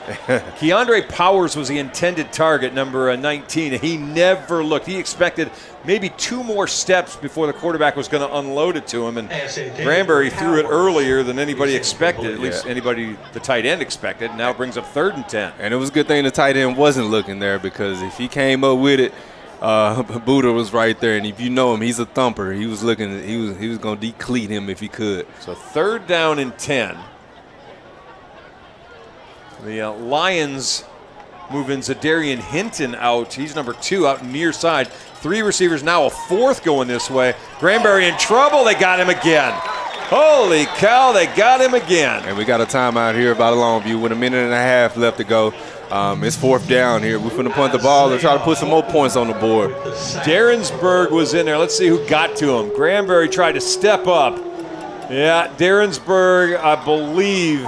Keandre Powers was the intended target, number 19. He never looked. He expected maybe 2 more steps before the quarterback was going to unload it to him. And Granbury threw it earlier than anybody expected, at least anybody the tight end expected. Now it brings up 3rd and 10. And it was a good thing the tight end wasn't looking there, because if he came up with it, Buda was right there, and if you know him, he's a thumper. He was looking. He was going to decleat him if he could. So 3rd down and 10. The Lions moving Zadarian Hinton out. He's number 2 out near side. 3 receivers now, a 4th going this way. Granbury in trouble. They got him again. Holy cow, they got him again. And we got a timeout here by the Longview with a minute and a half left to go. It's 4th down here. We're finna punt the ball and try to put some more points on the board. Darinsburg was in there. Let's see who got to him. Granbury tried to step up. Yeah, Darinsburg, I believe.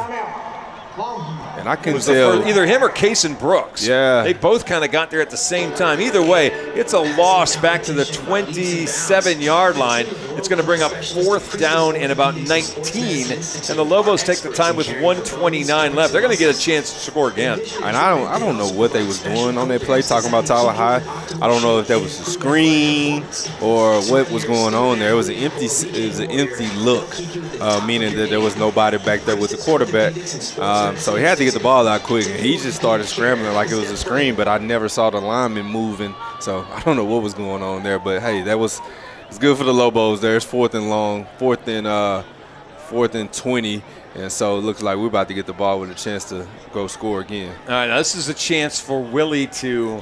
And I can tell. Either him or Kason Brooks. Yeah. They both kind of got there at the same time. Either way, it's a loss back to the 27-yard line. It's going to bring up 4th down and about 19. And the Lobos take the time with 1:29 left. They're going to get a chance to score again. And I don't know what they was doing on that play, talking about Tyler High. I don't know if that was a screen or what was going on there. It was an empty look, meaning that there was nobody back there with the quarterback. So he had to get the ball out quick, and he just started scrambling like it was a screen, but I never saw the lineman moving, so I don't know what was going on there. But hey, it's good for the Lobos there. It's 4th and long, 4th and 20, and so it looks like we're about to get the ball with a chance to go score again. All right, now this is a chance for Willie to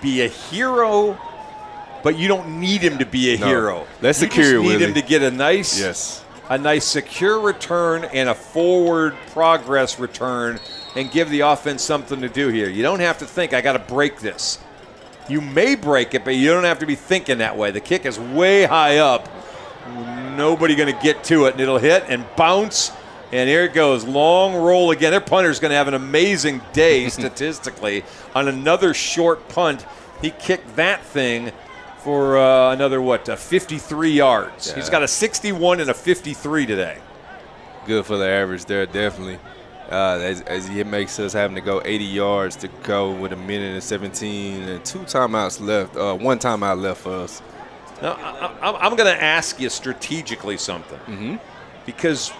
be a hero, but you don't need him to be a hero. Let's secure Willie. You Willie. need him to get a nice secure return and a forward progress return and give the offense something to do here. You don't have to think, I got to break this. You may break it, but you don't have to be thinking that way. The kick is way high up. Nobody going to get to it, and it'll hit and bounce. And here it goes. Long roll again. Their punter's going to have an amazing day statistically on another short punt. He kicked that thing for another, 53 yards. Yeah. He's got a 61 and a 53 today. Good for the average there, definitely. As he makes us having to go 80 yards to go with a minute and 17 and 2 timeouts left, 1 timeout left for us. Now, I'm going to ask you strategically something. Because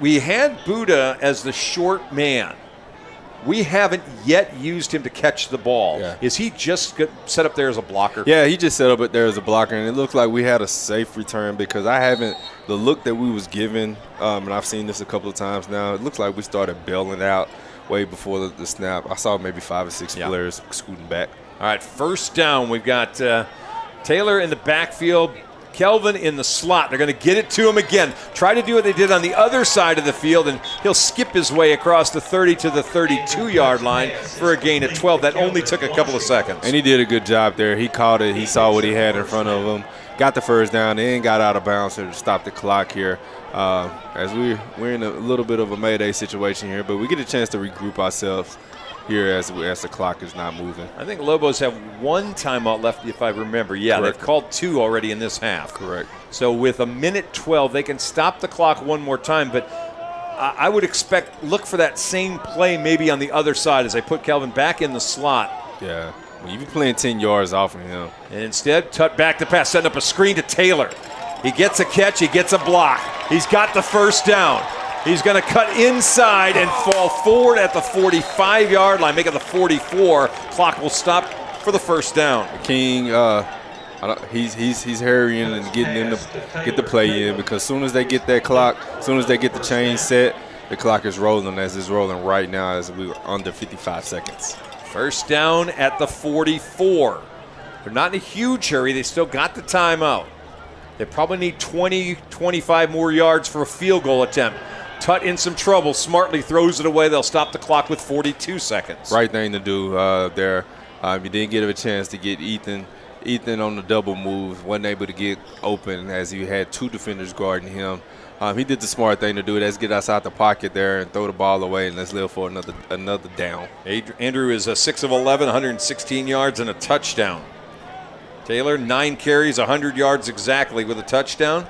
we had Buddha as the short man. We haven't yet used him to catch the ball. Yeah. Is he just set up there as a blocker? Yeah, he just set up it there as a blocker, and it looked like we had a safe return because the look that we was given, and I've seen this a couple of times now, it looks like we started bailing out way before the snap. I saw maybe 5 or 6 players scooting back. All right, 1st down. We've got Taylor in the backfield, Kelvin in the slot. They're going to get it to him again. Try to do what they did on the other side of the field, and he'll skip his way across the 30 to the 32-yard line for a gain of 12. That only took a couple of seconds. And he did a good job there. He caught it. He saw what he had in front of him, got the 1st down, and got out of bounds to stop the clock here. As we're in a little bit of a mayday situation here, but we get a chance to regroup ourselves here as the clock is not moving. I think Lobos have 1 timeout left, if I remember. Yeah, Correct. They've called 2 already in this half. Correct. So with a minute 12, they can stop the clock one more time, but I would look for that same play maybe on the other side as they put Kelvin back in the slot. Yeah, well, you've been playing 10 yards off of him. And instead, Tut back to pass, setting up a screen to Taylor. He gets a catch, he gets a block. He's got the 1st down. He's going to cut inside and fall forward at the 45-yard line, make it the 44. Clock will stop for the 1st down. King, he's hurrying and getting them to get the play in because as soon as they get that clock, as soon as they get the chain set, the clock is rolling as it's rolling right now as we're under 55 seconds. 1st down at the 44. They're not in a huge hurry. They still got the timeout. They probably need 20, 25 more yards for a field goal attempt. Tut in some trouble, smartly throws it away. They'll stop the clock with 42 seconds. Right thing to do there. You didn't get a chance to get Ethan on the double move. Wasn't able to get open as he had 2 defenders guarding him. He did the smart thing to do. Let's get us out the pocket there and throw the ball away, and let's live for another down. Andrew is a 6 of 11, 116 yards and a touchdown. Taylor, 9 carries, 100 yards exactly with a touchdown.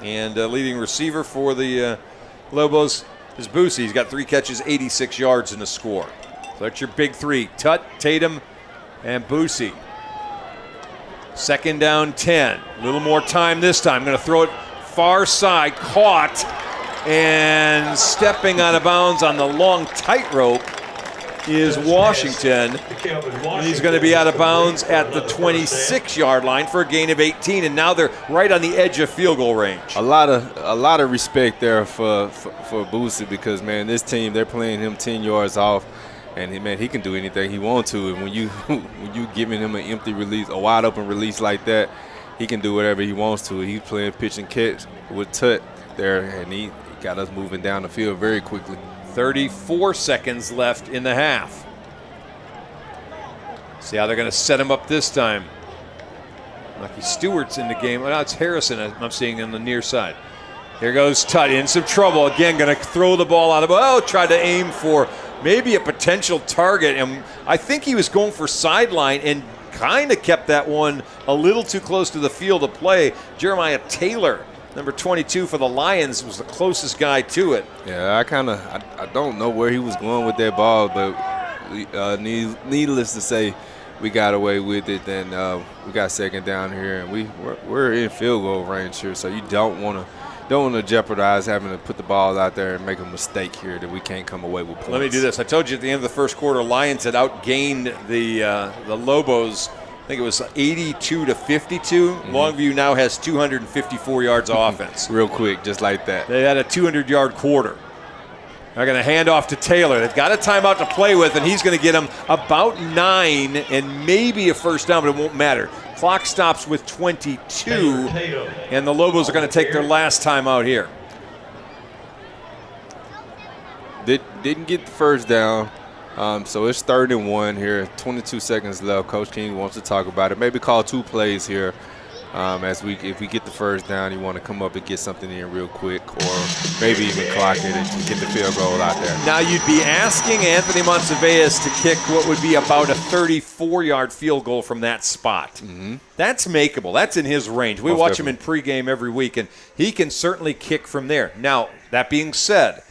And leading receiver for the Lobos is Boosie. He's got 3 catches, 86 yards and a score. So that's your big 3. Tut, Tatum, and Boosie. 2nd down, 10. A little more time this time. I'm going to throw it far side. Caught and stepping out of bounds on the long tightrope is Washington. And he's going to be out of bounds at the 26-yard line for a gain of 18, and now they're right on the edge of field goal range. A lot of respect there for Boosie because, man, this team, they're playing him 10 yards off, and, man, he can do anything he wants to. And when you giving him an empty release, a wide open release like that, he can do whatever he wants to. He's playing pitch and catch with Tut there, and he got us moving down the field very quickly. 34 seconds left in the half. See how they're going to set him up this time. Lucky Stewart's in the game. Well, now it's Harrison I'm seeing on the near side. Here goes Tutt in some trouble. Again, going to throw the ball out of. Oh, tried to aim for maybe a potential target. And I think he was going for sideline and kind of kept that one a little too close to the field of play. Jeremiah Taylor, number 22 for the Lions, was the closest guy to it. Yeah, I don't know where he was going with that ball, but needless to say, we got away with it. Then we got second down here, and we're in field goal range here, so you don't want to jeopardize having to put the ball out there and make a mistake here that we can't come away with points. Let me do this. I told you at the end of the first quarter, Lions had outgained the Lobos. I think it was 82 to 52. Mm-hmm. Longview now has 254 yards of offense. Real quick, just like that. They had a 200-yard quarter. They're going to hand off to Taylor. They've got a timeout to play with, and he's going to get them about 9 and maybe a first down, but it won't matter. Clock stops with 22, and the Lobos are going to take their last timeout here. Didn't get the first down, so it's 3rd and 1 here. 22 seconds left. Coach King wants to talk about it. Maybe call 2 plays here. If we get the first down, you want to come up and get something in real quick, or maybe even clock it and get the field goal out there. Now you'd be asking Anthony Monteveas to kick what would be about a 34-yard field goal from that spot. Mm-hmm. That's makeable. That's in his range. We watch him in pregame every week, and he can certainly kick from there. Now, that being said,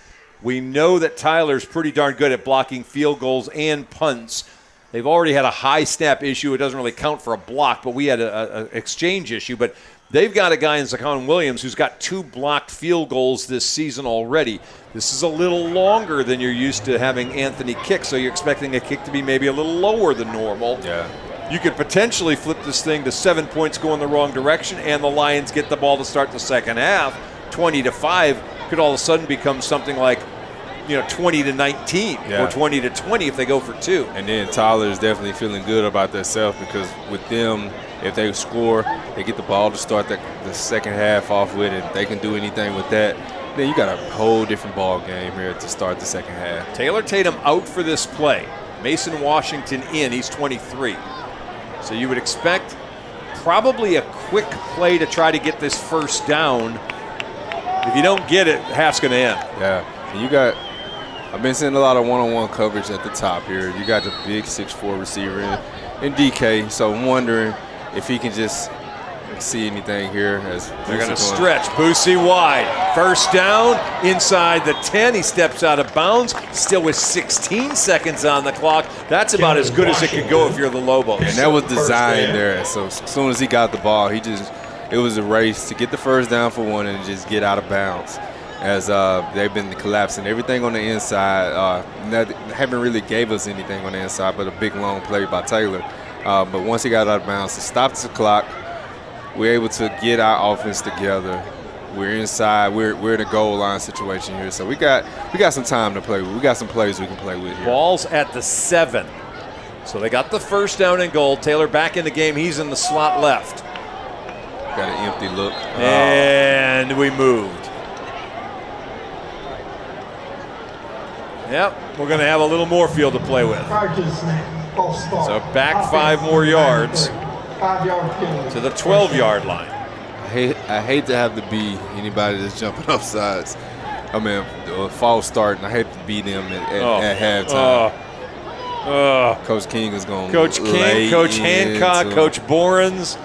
we know that Tyler's pretty darn good at blocking field goals and punts. They've already had a high snap issue. It doesn't really count for a block, but we had an exchange issue. But they've got a guy in Zaquan Williams who's got 2 blocked field goals this season already. This is a little longer than you're used to having Anthony kick, so you're expecting a kick to be maybe a little lower than normal. Yeah. You could potentially flip this thing to 7 points going the wrong direction, and the Lions get the ball to start the second half. 20-5 could all of a sudden become something like 20-19 or 20-20 if they go for 2. And then Tyler is definitely feeling good about themselves, because with them, if they score, they get the ball to start the second half off with it. They can do anything with that. Then you got a whole different ball game here to start the second half. Taylor Tatum out for this play. Mason Washington in. He's 23. So you would expect probably a quick play to try to get this first down. If you don't get it, half's going to end. Yeah. And I've been seeing a lot of one-on-one coverage at the top here. You got the big 6'4" receiver in DK, so I'm wondering if he can just see anything here. As they're going to stretch. Boosie wide. First down inside the 10. He steps out of bounds, still with 16 seconds on the clock. That's about as good as it could go if you're the Lobos. And that was designed there. So as soon as he got the ball, it was a race to get the first down for one and just get out of bounds. As they've been collapsing everything on the inside. Haven't really gave us anything on the inside but a big long play by Taylor. But once he got out of bounds, it stops the clock. We're able to get our offense together. We're inside. We're in a goal line situation here. So we got some time to play with. We got some plays we can play with here. Ball's at the 7. So they got the first down and goal. Taylor back in the game. He's in the slot left. Got an empty look. And we moved. Yep, we're going to have a little more field to play with. So back 5 more yards to the 12-yard line. I hate to have to be anybody that's jumping off sides. I mean, a false start, and I hate to be them at halftime. Coach King is going to Coach King, Coach Hancock, Coach Borens.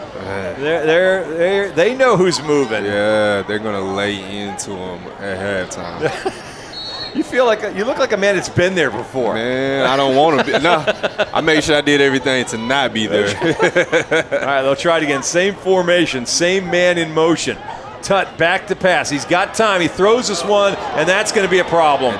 They know who's moving. Yeah, they're going to lay into him at halftime. You look like a man that's been there before. Man, I don't want to be. No, I made sure I did everything to not be there. All right, they'll try it again. Same formation, same man in motion. Tutt back to pass. He's got time. He throws this one, and that's going to be a problem.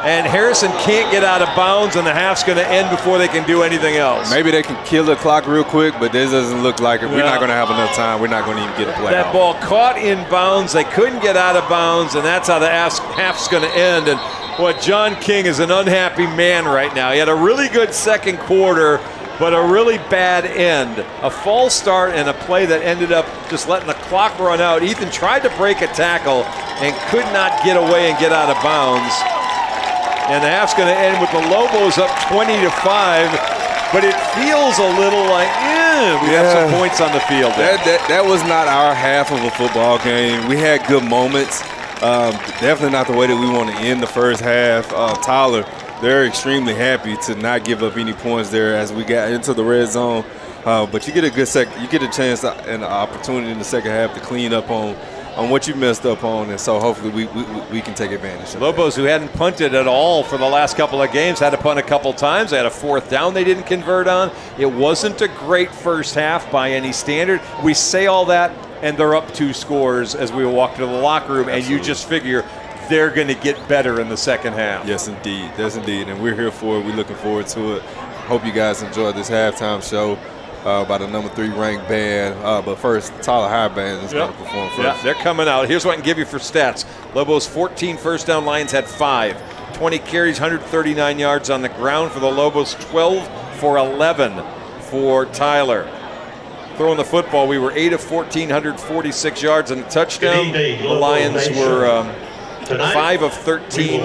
And Harrison can't get out of bounds, and the half's going to end before they can do anything else. Maybe they can kill the clock real quick, but this doesn't look like it. We're not going to have enough time. We're not going to even get a play That off. ball caught in bounds. They couldn't get out of bounds, and that's how the half's going to end. And John King is an unhappy man right now. He had a really good second quarter, but a really bad end. A false start and a play that ended up just letting the clock run out. Ethan tried to break a tackle and could not get away and get out of bounds. And the half's going to end with the Lobos up 20-5. But it feels a little like, we have some points on the field. That was not our half of a football game. We had good moments. Definitely not the way that we want to end the first half. Tyler, they're extremely happy to not give up any points there as we got into the red zone. But you get a chance and an opportunity in the second half to clean up on what you messed up on, and so hopefully we can take advantage of Lobos, who hadn't punted at all for the last couple of games, had to punt a couple times. They had a fourth down they didn't convert on. It wasn't a great first half by any standard. We say all that, and they're up 2 scores as we walk to the locker room, and you just figure they're going to get better in the second half. Yes, indeed. Yes, indeed. And we're here for it. We're looking forward to it. Hope you guys enjoyed this halftime show by the number 3 ranked band. But first, Tyler High Band is going to perform first. Yeah, they're coming out. Here's what I can give you for stats. Lobos 14 first down, Lions had 5. 20 carries, 139 yards on the ground for the Lobos, 12 for 11 for Tyler. Throwing the football, we were 8 of 14, 146 yards and a touchdown. The Lions were 5 of 13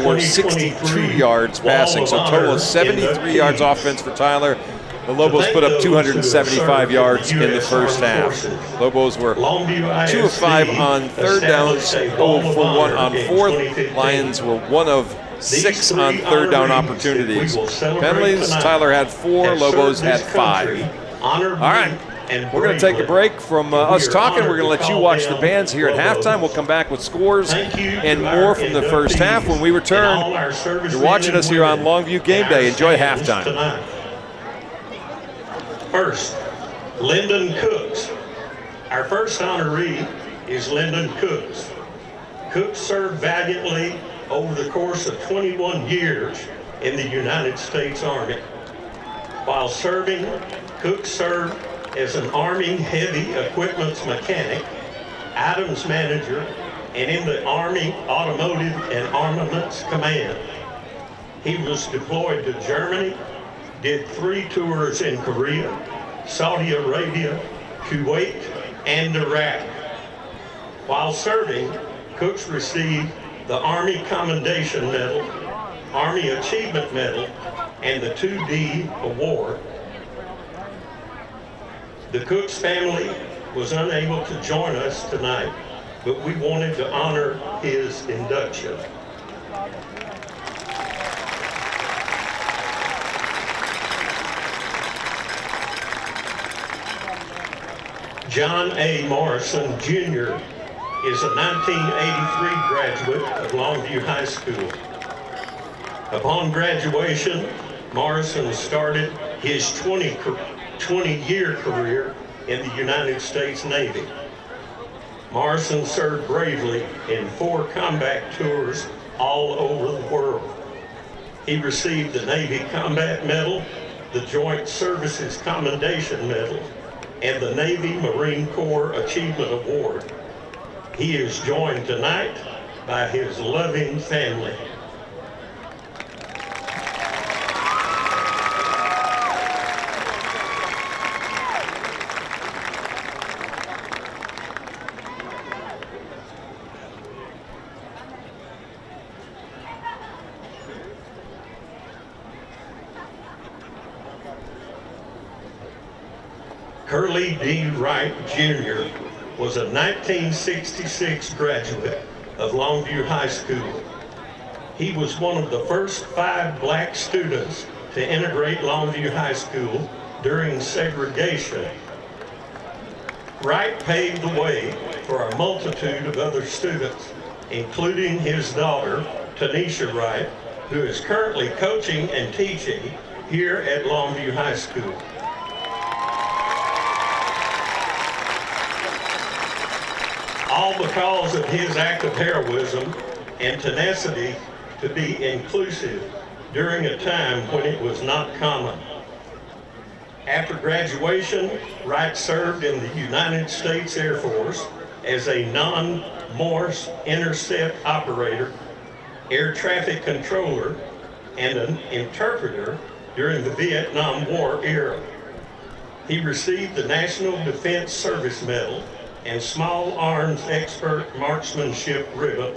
for 62 yards passing. So a total of 73 yards offense for Tyler. The Lobos put up 275 yards in the first half. Lobos were 2 of 5 on third downs, 0 for 1 on fourth. Lions were 1 of 6 on third down opportunities. Penalties, Tyler had 4, Lobos had 5. All right, we're going to take a break from us talking. We're going to let you watch the bands here at halftime. We'll come back with scores and more from the first half when we return. You're watching us here on Longview Game Day. Enjoy halftime. First, Lyndon Cooks. Our first honoree is Lyndon Cooks. Cooks served valiantly over the course of 21 years in the United States Army. While serving, Cooks served as an Army heavy equipment mechanic, items manager, and in the Army Automotive and Armaments Command. He was deployed to Germany, did 3 tours in Korea, Saudi Arabia, Kuwait, and Iraq. While serving, Cooks received the Army Commendation Medal, Army Achievement Medal, and the 2D Award. The Cooks family was unable to join us tonight, but we wanted to honor his induction. John A. Morrison, Jr. is a 1983 graduate of Longview High School. Upon graduation, Morrison started his 20-year career in the United States Navy. Morrison served bravely in 4 combat tours all over the world. He received the Navy Combat Medal, the Joint Services Commendation Medal, and the Navy Marine Corps Achievement Award. He is joined tonight by his loving family. Curly D. Wright, Jr. was a 1966 graduate of Longview High School. He was one of the first 5 black students to integrate Longview High School during segregation. Wright paved the way for a multitude of other students, including his daughter, Tanisha Wright, who is currently coaching and teaching here at Longview High School. All because of his act of heroism and tenacity to be inclusive during a time when it was not common. After graduation, Wright served in the United States Air Force as a non-Morse intercept operator, air traffic controller, and an interpreter during the Vietnam War era. He received the National Defense Service Medal and Small Arms Expert Marksmanship Ribbon.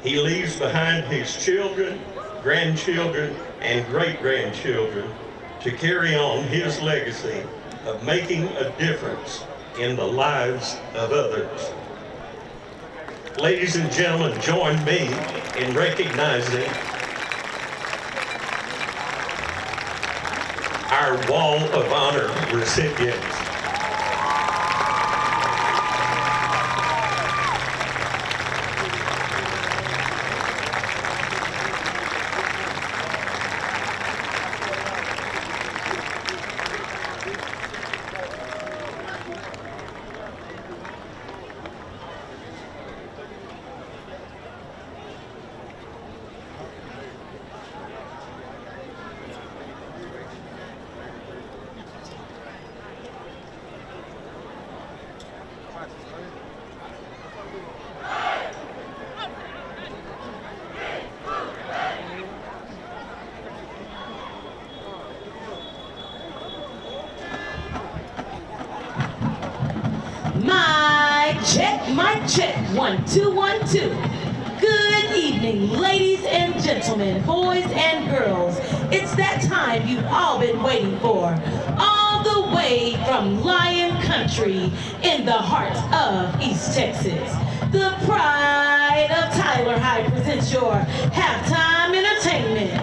He leaves behind his children, grandchildren, and great-grandchildren to carry on his legacy of making a difference in the lives of others. Ladies and gentlemen, join me in recognizing our Wall of Honor recipients. Mic check, 1 2 1 2. Good evening, ladies and gentlemen, boys and girls. It's that time you've all been waiting for. All the way from Lion Country in the heart of East Texas. The pride of Tyler High presents your halftime entertainment.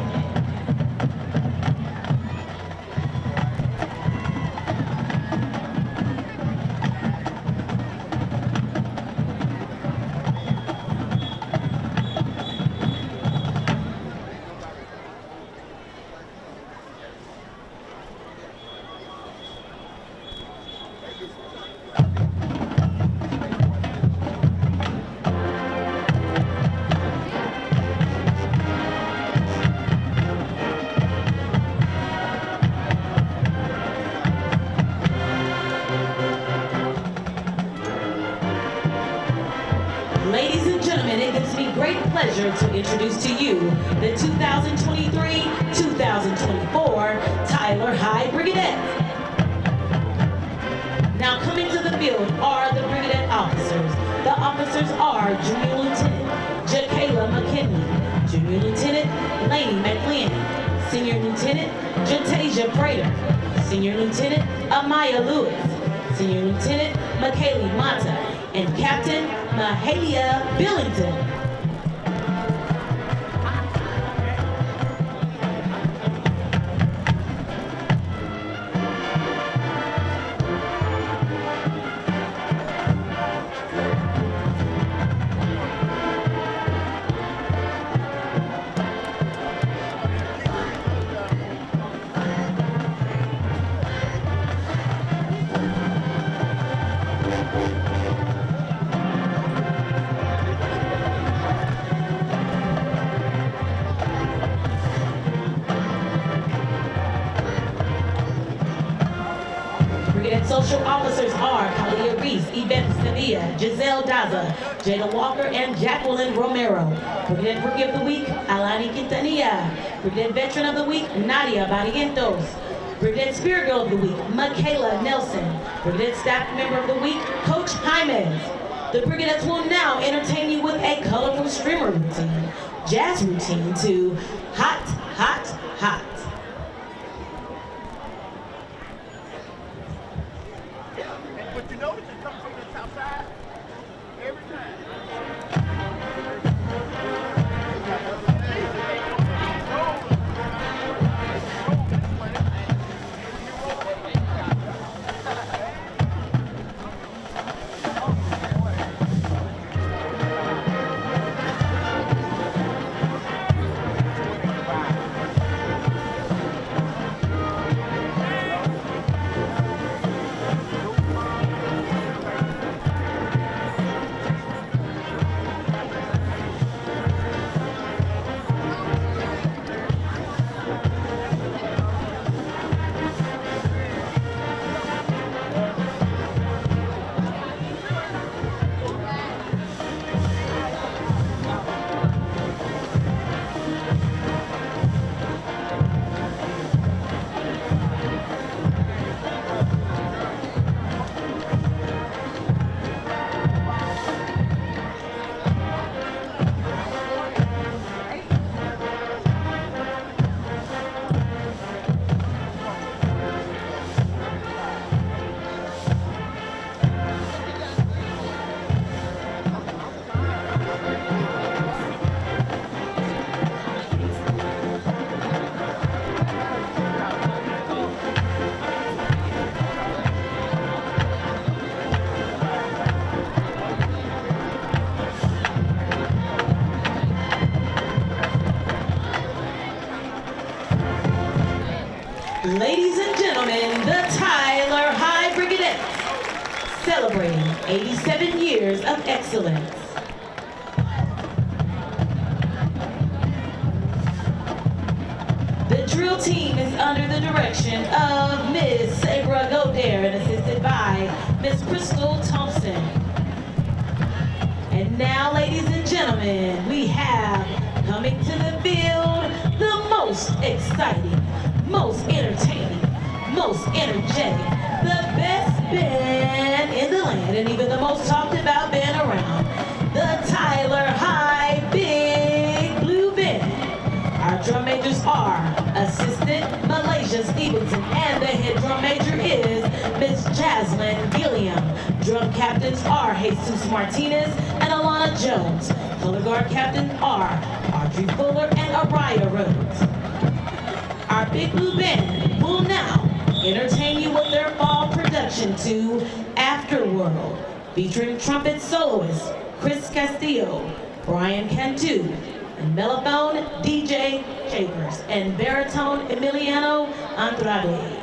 Ladies and gentlemen, it gives me great pleasure to introduce to you the 2023-2024 Tyler High Brigadette. Now coming to the field are the Brigadette officers. The officers are Junior Lieutenant Jakayla McKinley, Junior Lieutenant Lainey McLean, Senior Lieutenant Jatasia Prater, Senior Lieutenant Amaya Lewis, Senior Lieutenant McKaylee Mata, and Captain Mahalia Billington. Brigade Social Officers are Kalia Reese, Yvette Sevilla, Giselle Daza, Jada Walker, and Jacqueline Romero. Brigade Rookie of the Week, Alani Quintanilla. Brigade Veteran of the Week, Nadia Barrientos. Brigade Spirit Girl of the Week, Michaela Nelson. Brigade Staff Member of the Week, Coach Jaimes. The Brigadettes will now entertain you with a colorful streamer routine, jazz routine to Hot, Hot, Hot. But you know it should come from the south side every time. Ladies and gentlemen, the Tyler High Brigadettes, celebrating 87 years of excellence. The drill team is under the direction of Miss Sabra Godair and assisted by Miss Crystal Thompson. And now, ladies and gentlemen, we have coming to the field the most exciting, most entertaining, most energetic, the best band in the land, and even the most talked about band around, the Tyler High Big Blue Band. Our drum majors are Assistant Malaysia Stevenson, and the head drum major is Miss Jasmine Gilliam. Drum captains are Jesus Martinez and Alana Jones. Color guard captains are Audrey Fuller and Araya Rhodes. Our Big Blue Band will now entertain you with their fall production to Afterworld, featuring trumpet soloist Chris Castillo, Brian Cantu, and mellophone DJ Chambers, and baritone Emiliano Andrade.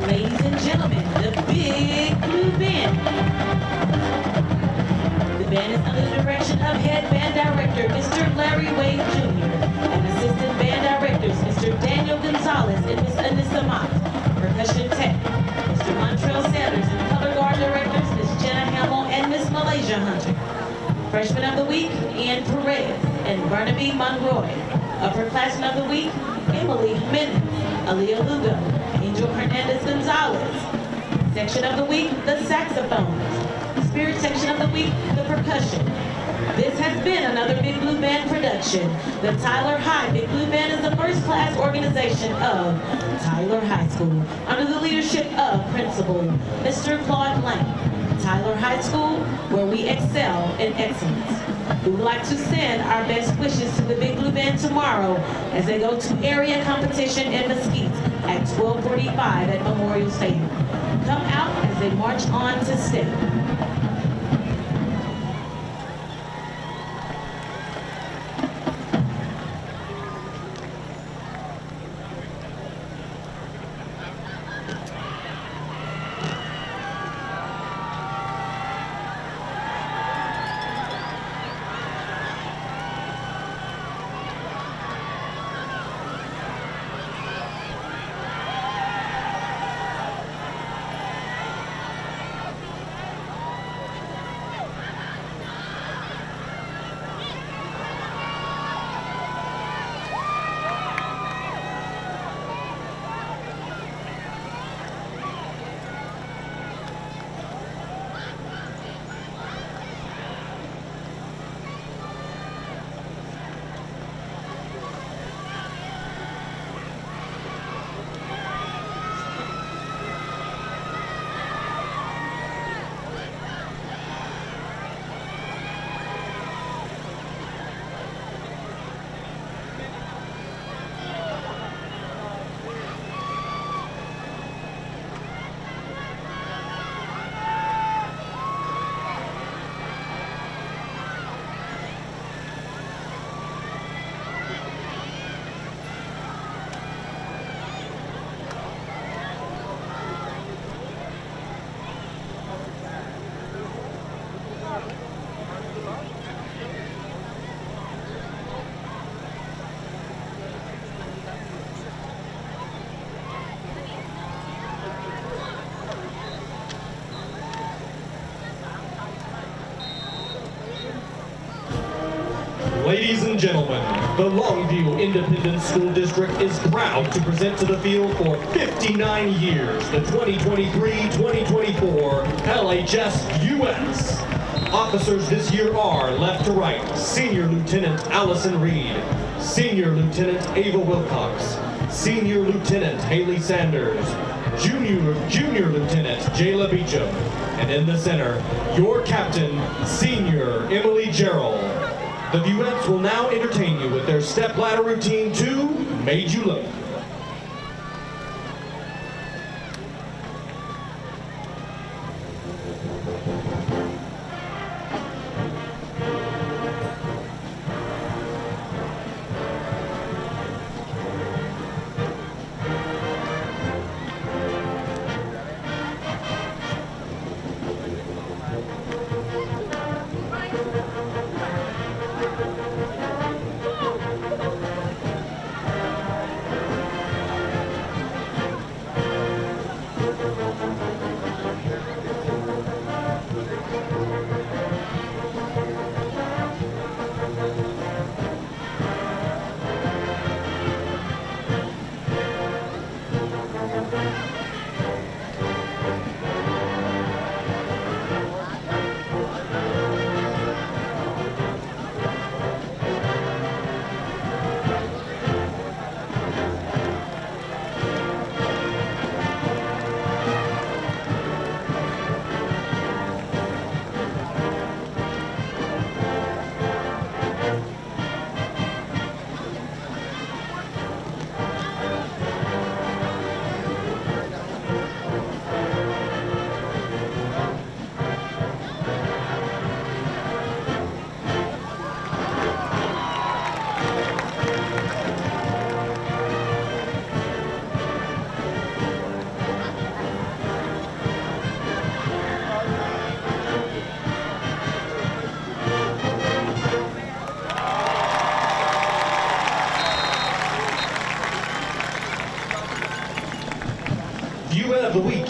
Ladies and gentlemen, the Big Blue Band. The band is under the direction of Head Band Director, Mr. Larry Wade Jr., and Assistant Band Directors, Mr. Daniel Gonzalez and Ms. Anissa Mott. Percussion Tech, Mr. Montrell Sanders, and Color Guard Directors, Ms. Jenna Hamill and Ms. Malaysia Hunter. Freshman of the Week, Ian Perez and Barnaby Monroy. Upperclassmen of the Week, Emily Jimenez, Aaliyah Lugo, Angel Hernandez Gonzalez. Section of the Week, the saxophones. Spirit Section of the Week, the percussion. This has been another Big Blue Band production. The Tyler High Big Blue Band is the first class organization of Tyler High School under the leadership of Principal Mr. Claude Lane. Tyler High School, where we excel in excellence. We would like to send our best wishes to the Big Blue Band tomorrow as they go to area competition in Mesquite at 12:45 at Memorial Stadium. Come out as they march on to state. Ladies and gentlemen, the Longview Independent School District is proud to present to the field for 59 years the 2023-2024 LHS US. Officers this year are, left to right, Senior Lieutenant Allison Reed, Senior Lieutenant Ava Wilcox, Senior Lieutenant Haley Sanders, Junior Lieutenant Jayla Beecham, and in the center, your captain, Senior Emily Gerald. The Vuettes will now entertain you with their step ladder routine to Made You Look.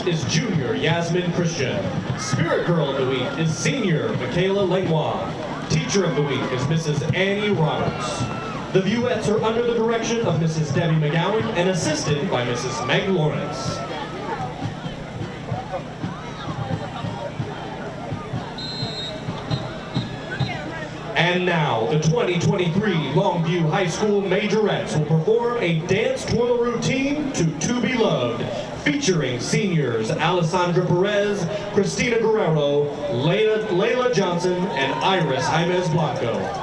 is Junior Yasmin Christian. Spirit Girl of the Week is Senior Michaela Langlois. Teacher of the Week is Mrs. Annie Roberts. The Vuettes are under the direction of Mrs. Debbie McGowan and assisted by Mrs. Meg Lawrence. And now, the 2023 Longview High School Majorettes will perform a dance twirl routine to Be Loved, featuring seniors Alessandra Perez, Christina Guerrero, Layla Johnson, and Iris Jaimez Blanco.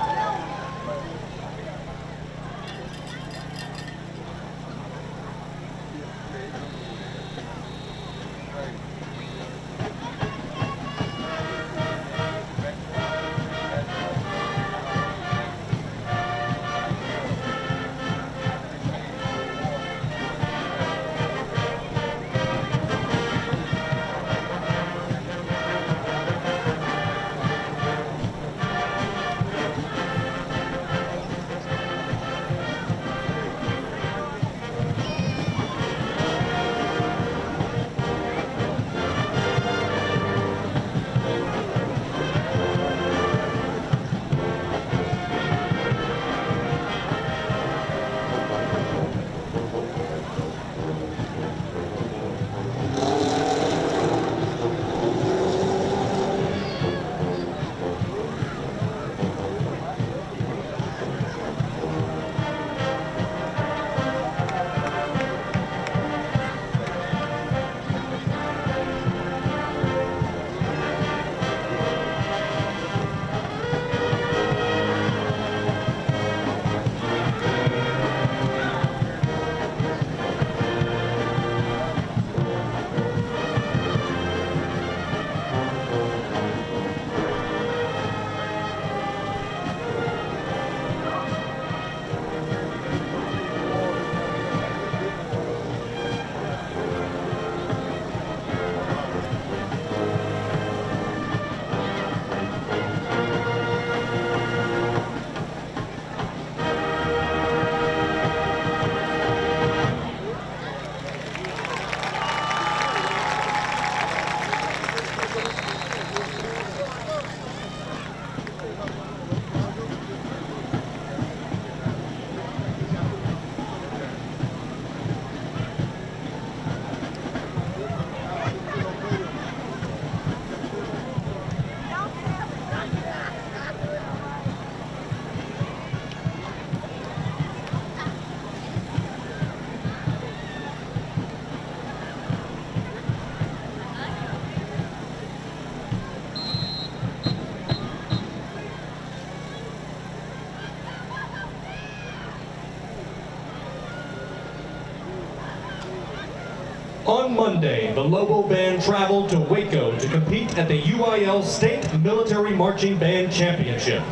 On Monday, the Lobo Band traveled to Waco to compete at the UIL State Military Marching Band Championship.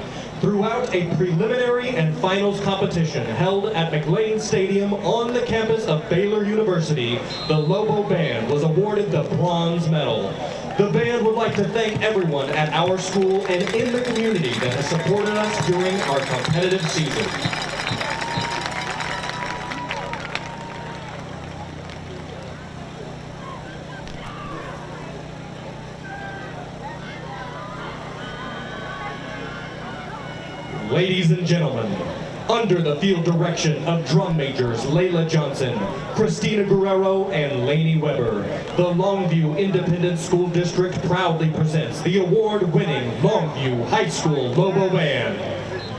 Throughout a preliminary and finals competition held at McLean Stadium on the campus of Baylor University, the Lobo Band was awarded the bronze medal. The band would like to thank everyone at our school and in the community that has supported us during our competitive season. Ladies and gentlemen, under the field direction of drum majors Layla Johnson, Christina Guerrero, and Lainey Weber, the Longview Independent School District proudly presents the award-winning Longview High School Lobo Band.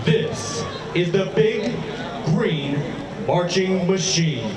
This is the Big Green Marching Machine.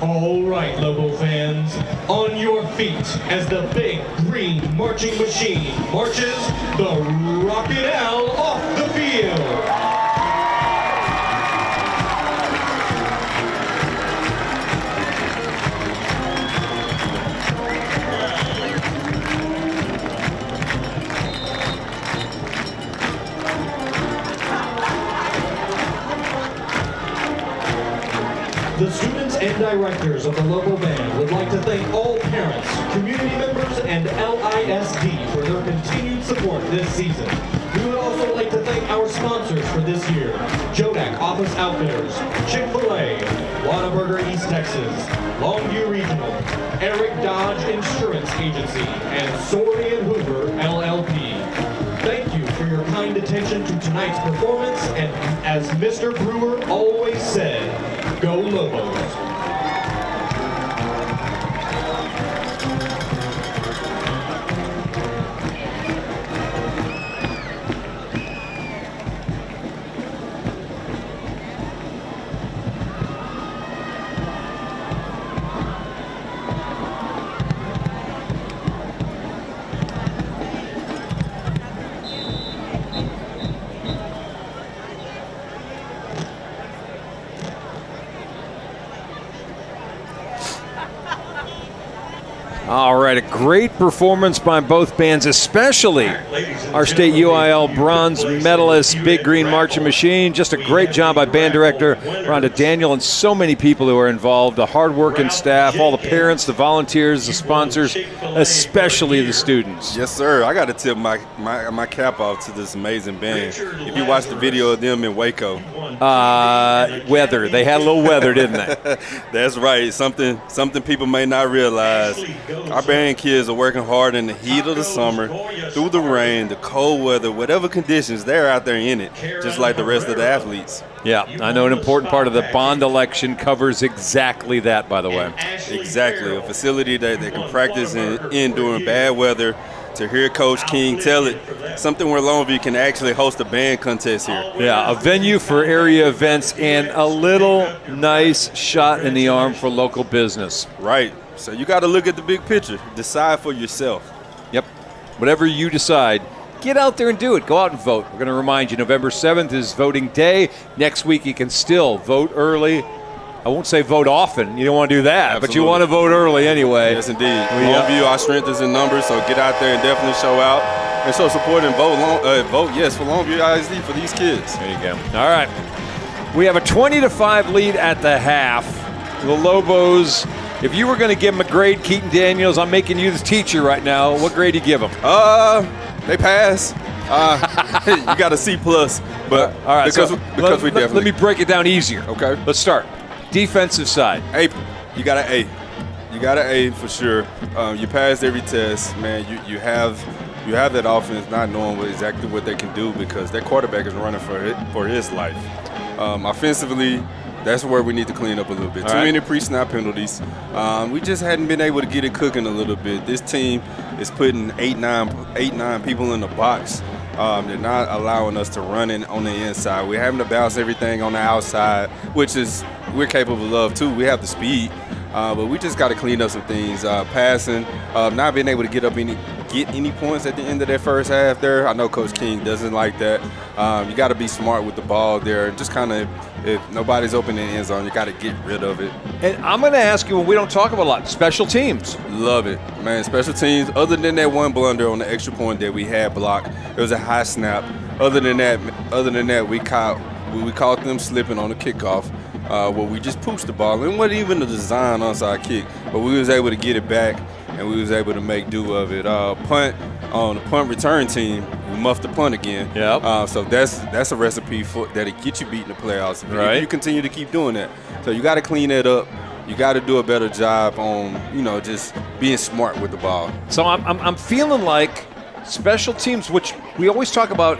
All right, Lobo fans, on your feet as the big green marching machine marches the Rocket L off the field. The students and directors of the Lobo Band would like to thank all parents, community members, and LISD for their continued support this season. We would also like to thank our sponsors for this year: Jodak Office Outfitters, Chick-fil-A, Whataburger East Texas, Longview Regional, Eric Dodge Insurance Agency, and Sorey and Hoover LLP. Thank you for your kind attention to tonight's performance, and as Mr. Brewer always said, go Lobos. All right, a great performance by both bands, especially our state UIL bronze medalist, Big Green Marching Machine. Just a great job by band director Rhonda Daniel and so many people who are involved, the hard-working staff, all the parents, the volunteers, the sponsors, especially the students. Yes, sir. I got to tip my cap off to this amazing band. If you watch the video of them in Waco. Weather. They had a little weather, didn't they? That's right. Something people may not realize. Our band kids are working hard in the heat of the summer, through the rain, the cold weather, whatever conditions, they're out there in it, just like the rest of the athletes. Yeah, I know an important part of the bond election covers exactly that, by the way. Exactly. A facility that they can practice in during bad weather. To hear Coach King tell it, something where Longview can actually host a band contest here. Yeah, a venue for area events and a little nice shot in the arm for local business. Right. So you got to look at the big picture. Decide for yourself. Yep. Whatever you decide, get out there and do it. Go out and vote. We're going to remind you, November 7th is voting day. Next week you can still vote early. I won't say vote often. You don't want to do that, Absolutely. But you want to vote early anyway. Yes, indeed. Longview, our strength is in numbers, so get out there and definitely show out and show support and vote yes for Longview ISD for these kids. There you go. All right. We have a 20-5 lead at the half. The Lobos, if you were going to give them a grade, Keaton Daniels, I'm making you the teacher right now. What grade do you give them? They pass. You got a C+, but all right, because we definitely. Let me break it down easier. Okay. Let's start. Defensive side. A. You got an A. You got an A for sure. You passed every test, man. You have that offense not knowing exactly what they can do because their quarterback is running for his life. Offensively, that's where we need to clean up a little bit. Too many pre-snap penalties. We just hadn't been able to get it cooking a little bit. This team is putting 8-9 people in the box. They're not allowing us to run in on the inside. We're having to bounce everything on the outside, which is we're capable of too. We have the speed, but we just got to clean up some things. Passing, not being able to get any points at the end of that first half there. I know Coach King doesn't like that. You got to be smart with the ball there. Just kind of, if nobody's open in the end zone, you got to get rid of it. And I'm going to ask you, when we don't talk about a lot, special teams. Love it, man. Special teams, other than that one blunder on the extra point that we had blocked, it was a high snap. Other than that, we caught them slipping on the kickoff. Where we just pushed the ball. It wasn't even a design onside kick, but we was able to get it back, and we was able to make do of it. Punt on the punt return team, we muffed the punt again. Yep. So that's a recipe for that'll get you beat in the playoffs. Right. If you continue to keep doing that. So you got to clean that up. You got to do a better job on just being smart with the ball. So I'm feeling like special teams, which we always talk about,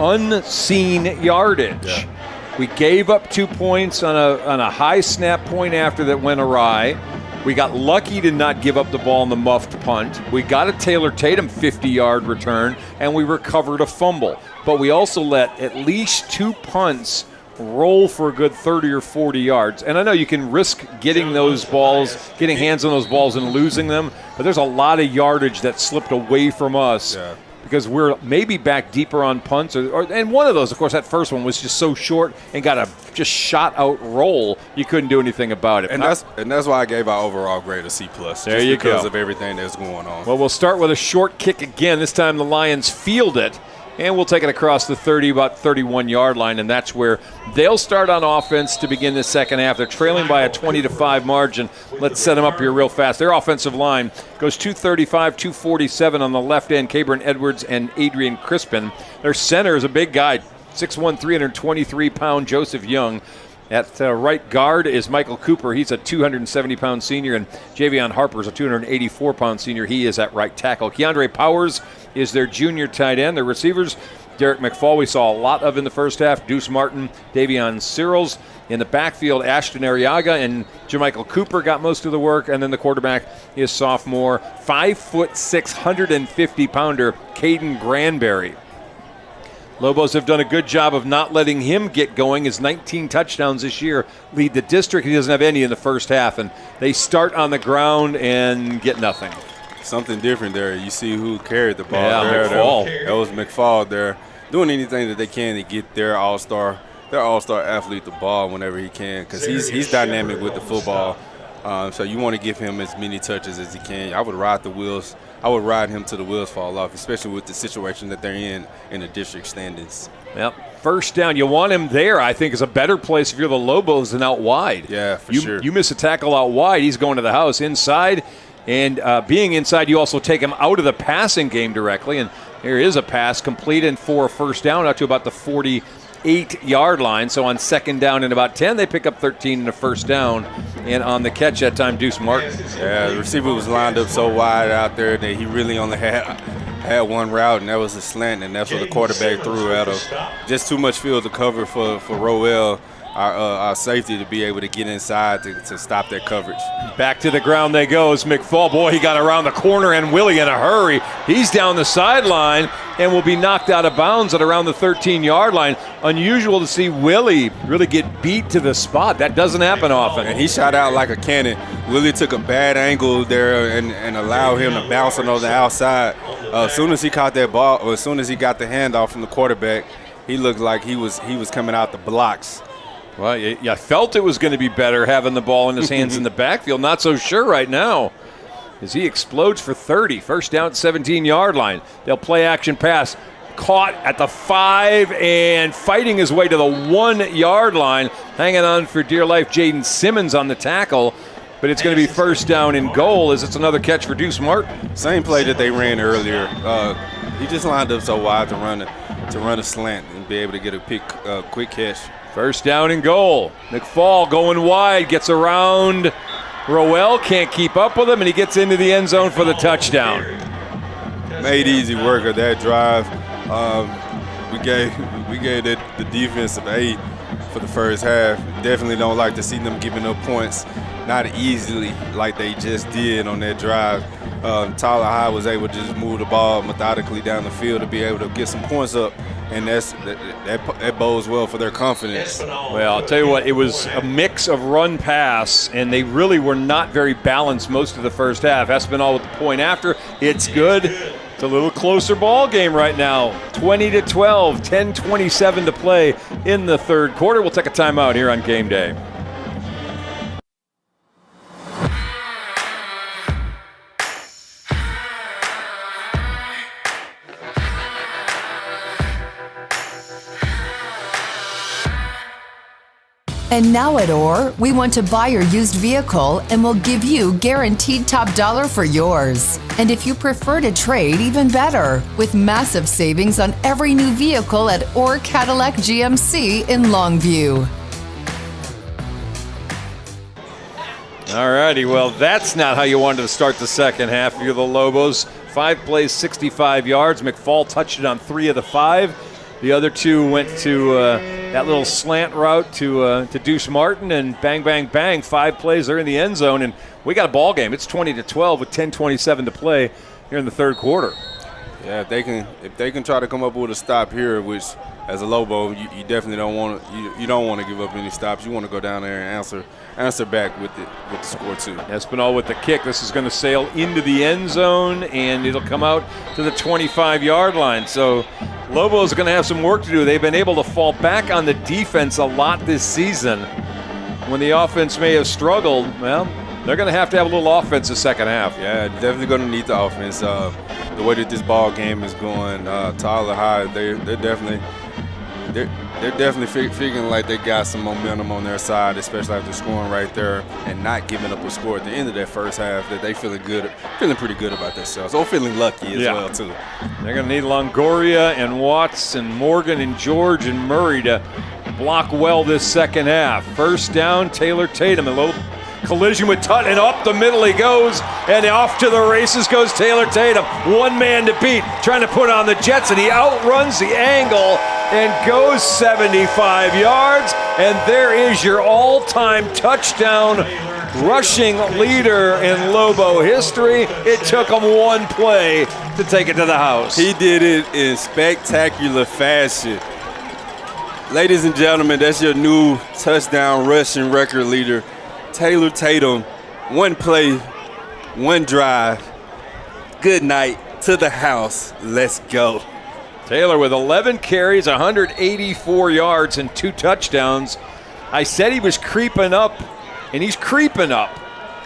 unseen yardage. Yeah. We gave up 2 points on a high snap point after that went awry. We got lucky to not give up the ball in the muffed punt. We got a Taylor Tatum 50-yard return, and we recovered a fumble. But we also let at least 2 punts roll for a good 30 or 40 yards. And I know you can risk getting those balls, getting hands on those balls and losing them, but there's a lot of yardage that slipped away from us because we're maybe back deeper on punts. And one of those, of course, that first one was just so short and got a just shot out roll. You couldn't do anything about it. And that's why I gave our overall grade a C+. There you go. Because of everything that's going on. Well, we'll start with a short kick again. This time the Lions field it. And we'll take it across the 30, about 31-yard line, and that's where they'll start on offense to begin the second half. They're trailing by a 20-5 margin. Let's set them up here real fast. Their offensive line goes 235, 247 on the left end, Cabron Edwards and Adrian Crispin. Their center is a big guy, 6'1", 323-pound Joseph Young. At right guard is Michael Cooper. He's a 270-pound senior, and Javion Harper's a 284-pound senior. He is at right tackle. Keandre Powers is their junior tight end. Their receivers, Derek McFall, we saw a lot of in the first half. Deuce Martin, Davion Cyrils. In the backfield, Ashton Arriaga and Jermichael Cooper got most of the work, and then the quarterback is sophomore, 5'6", 150-pounder Caden Granberry. Lobos have done a good job of not letting him get going. His 19 touchdowns this year lead the district. He doesn't have any in the first half, and they start on the ground and get nothing. Something different there. You see who carried the ball. Yeah, McFall. That was McFall there, doing anything that they can to get their all-star athlete the ball whenever he can, because he's dynamic with the football. So you want to give him as many touches as he can. I would ride the wheels. I would ride him till the wheels fall off, especially with the situation that they're in the district standings. Yep. First down, you want him there, I think, is a better place if you're the Lobos than out wide. Yeah, for sure. You miss a tackle out wide, he's going to the house. Inside, and being inside, you also take him out of the passing game directly. And here is a pass complete and for a first down out to about the 48-yard line. So on second down and about 10, they pick up 13 and a first down. And on the catch that time, Deuce Martin. Yeah, the receiver was lined up so wide out there that he really only had one route, and that was a slant, and that's what the quarterback threw at him. Just too much field to cover for Roel, our safety, to be able to get inside to stop that coverage. Back to the ground they go as McFall. Boy, he got around the corner, and Willie in a hurry. He's down the sideline and will be knocked out of bounds at around the 13-yard line. Unusual to see Willie really get beat to the spot. That doesn't happen often. And he shot out like a cannon. Willie took a bad angle there and allowed him to bounce on the outside. As soon as he caught that ball, or as soon as he got the handoff from the quarterback, he looked like he was coming out the blocks. Well, I felt it was going to be better having the ball in his hands in the backfield. Not so sure right now as he explodes for 30. First down, 17-yard line. They'll play action pass. Caught at the 5 and fighting his way to the 1-yard line. Hanging on for dear life, Jaden Simmons on the tackle. But it's going to be first down and goal as it's another catch for Deuce Martin. Same play that they ran earlier. He just lined up so wide to run a slant and be able to get a quick catch. First down and goal. McFall going wide, gets around Roel, can't keep up with him, and he gets into the end zone for the touchdown. Made easy work of that drive. We gave the defense an 8 for the first half. Definitely don't like to see them giving up points, not easily like they just did on that drive. Tyler High was able to just move the ball methodically down the field to be able to get some points up, and that bodes well for their confidence. Well, I'll tell you what, it was a mix of run-pass, and they really were not very balanced most of the first half. Espinal with the point after. It's good. It's a little closer ball game right now. 20-12, 10:27 to play in the third quarter. We'll take a timeout here on Game Day. And now at OR, we want to buy your used vehicle and we'll give you guaranteed top dollar for yours. And if you prefer to trade, even better, with massive savings on every new vehicle at OR Cadillac GMC in Longview. All righty, well, that's not how you wanted to start the second half. You're the Lobos. 5 plays, 65 yards. McFall touched it on 3 of the 5. The other 2 went to that little slant route to Deuce Martin, and bang, bang, bang, 5 plays. They're in the end zone, and we got a ball game. It's 20-12 with 10:27 to play here in the third quarter. Yeah, if they can try to come up with a stop here, which as a Lobo, you definitely don't want to. You don't want to give up any stops. You want to go down there and answer back with the score too. Espinal with the kick. This is going to sail into the end zone, and it'll come out to the 25-yard line. So Lobos are going to have some work to do. They've been able to fall back on the defense a lot this season. When the offense may have struggled, well, they're going to have a little offense the second half. Yeah, definitely going to need the offense. The way that this ball game is going, Tyler High, they're definitely figuring like they got some momentum on their side, especially after scoring right there and not giving up a score at the end of that first half. That they feeling pretty good about themselves, or feeling lucky as well too. They're going to need Longoria and Watts and Morgan and George and Murray to block well this second half. First down, Taylor Tatum, a little collision with Tut, and up the middle he goes, and off to the races goes Taylor Tatum. One man to beat, trying to put on the Jets, and he outruns the angle and goes 75 yards, and there is your all-time touchdown rushing leader in Lobo history. It took him one play to take it to the house. He did it in spectacular fashion. Ladies and gentlemen, that's your new touchdown rushing record leader, Taylor Tatum. One play, one drive. Good night to the house. Let's go. Taylor with 11 carries, 184 yards, and 2 touchdowns. I said he was creeping up, and he's creeping up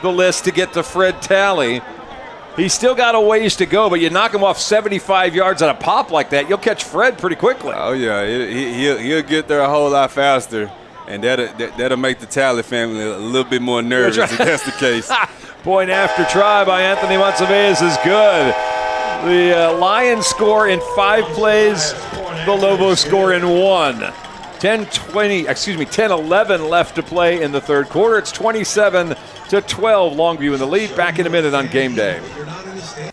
the list to get to Fred Talley. He's still got a ways to go, but you knock him off 75 yards on a pop like that, you'll catch Fred pretty quickly. Oh, yeah. He'll get there a whole lot faster, and that'll make the Talley family a little bit more nervous if that's the case. Point after try by Anthony Monsalveas is good. The Lions score in 5 plays. The Lobos score in 1. 10-11 left to play in the third quarter. It's 27-12. Longview in the lead. Back in a minute on game day.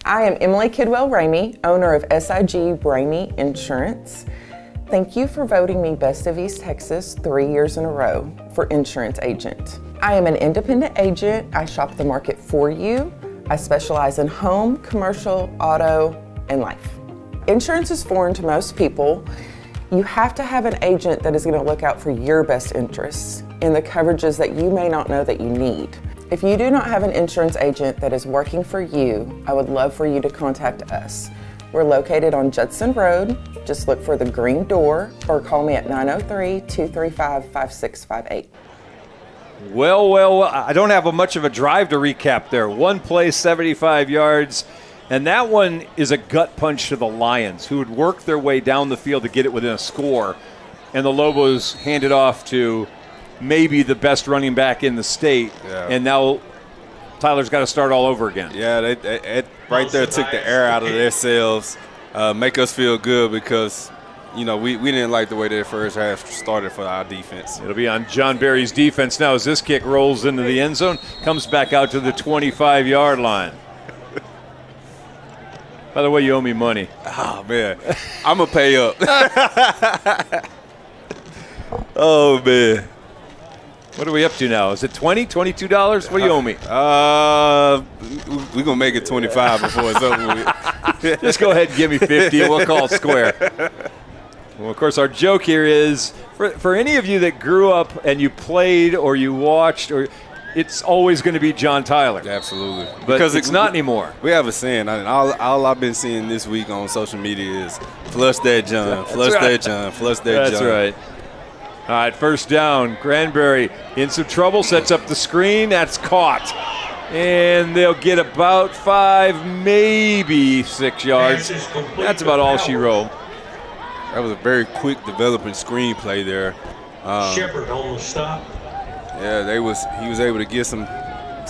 I am Emily Kidwell Ramey, owner of SIG Ramey Insurance. Thank you for voting me Best of East Texas 3 years in a row for insurance agent. I am an independent agent. I shop the market for you. I specialize in home, commercial, auto, and life. Insurance is foreign to most people. You have to have an agent that is going to look out for your best interests in the coverages that you may not know that you need. If you do not have an insurance agent that is working for you, I would love for you to contact us. We're located on Judson Road. Just look for the green door or call me at 903-235-5658. Well, I don't have much of a drive to recap there. One play, 75 yards, and that one is a gut punch to the Lions, who would work their way down the field to get it within a score, and the Lobos hand it off to maybe the best running back in the state, and now Tyler's got to start all over again. Yeah, they right there took the air out of their sails, make us feel good because we didn't like the way that first half started for our defense. It'll be on John Barry's defense now as this kick rolls into the end zone, comes back out to the 25-yard line. By the way, you owe me money. Oh, man. I'm going to pay up. Oh, man. What are we up to now? Is it $20, $22? What do you owe me? We're going to make it 25 before it's over with. Just go ahead and give me 50 and we'll call square. Well, of course, our joke here is, for any of you that grew up and you played or you watched, it's always going to be John Tyler. Absolutely. But because it's not anymore. We have a saying. All I've been seeing this week on social media is flush that John, flush that John, flush that John. That's right. All right, first down. Granberry in some trouble, sets up the screen. That's caught. And they'll get about 5, maybe 6 yards. That's about all she wrote. That was a very quick developing screenplay there. Shepard on the stop. Yeah, he was able to get some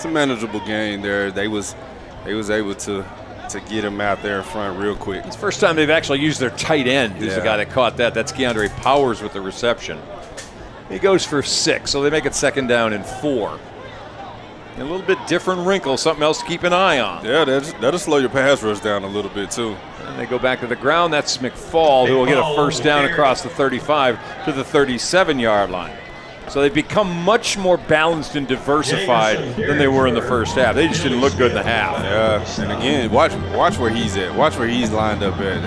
manageable gain there. They was able to get him out there in front real quick. It's the first time they've actually used their tight end, who's the guy that caught that. That's Keandre Powers with the reception. He goes for 6, so they make it second down and 4. A little bit different wrinkle, something else to keep an eye on. Yeah, that'll slow your pass rush down a little bit too. And they go back to the ground. That's McFall, who will get a first down across the 35 to the 37-yard line. So they've become much more balanced and diversified than they were in the first half. They just didn't look good in the half. Yeah, and again, watch where he's at. Watch where he's lined up at.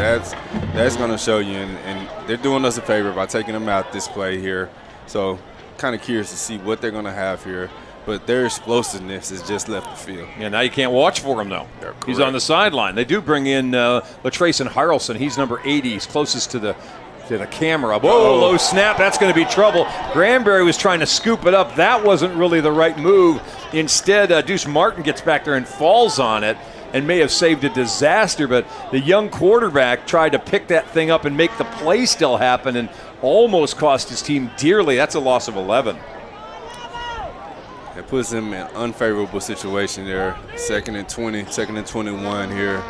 That's going to show you, and they're doing us a favor by taking him out this play here. So kind of curious to see what they're going to have here. But their explosiveness has just left the field. Yeah, now you can't watch for him, though. He's on the sideline. They do bring in Latrayson Harrelson. He's number 80. He's closest to the camera. Whoa, low snap. That's going to be trouble. Granberry was trying to scoop it up. That wasn't really the right move. Instead, Deuce Martin gets back there and falls on it and may have saved a disaster, but the young quarterback tried to pick that thing up and make the play still happen and almost cost his team dearly. That's a loss of 11. It puts him in an unfavorable situation there. 2nd and 20, 2nd and 21 here.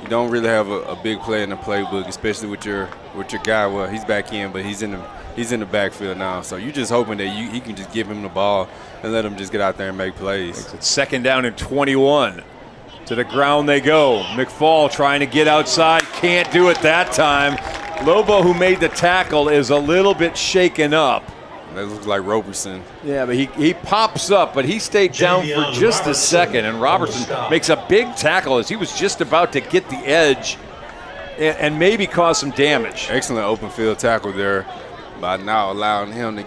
You don't really have a big play in the playbook, especially with your guy. Well, he's back in, but he's in the backfield now. So you're just hoping that he can just give him the ball and let him just get out there and make plays. It's 2nd down and 21. To the ground they go. McFall trying to get outside. Can't do it that time. Lobo, who made the tackle, is a little bit shaken up. That looks like Robertson. Yeah, but he pops up, but he stayed down for just a second, and Robertson makes a big tackle as he was just about to get the edge and maybe cause some damage. Excellent open field tackle there by now allowing him to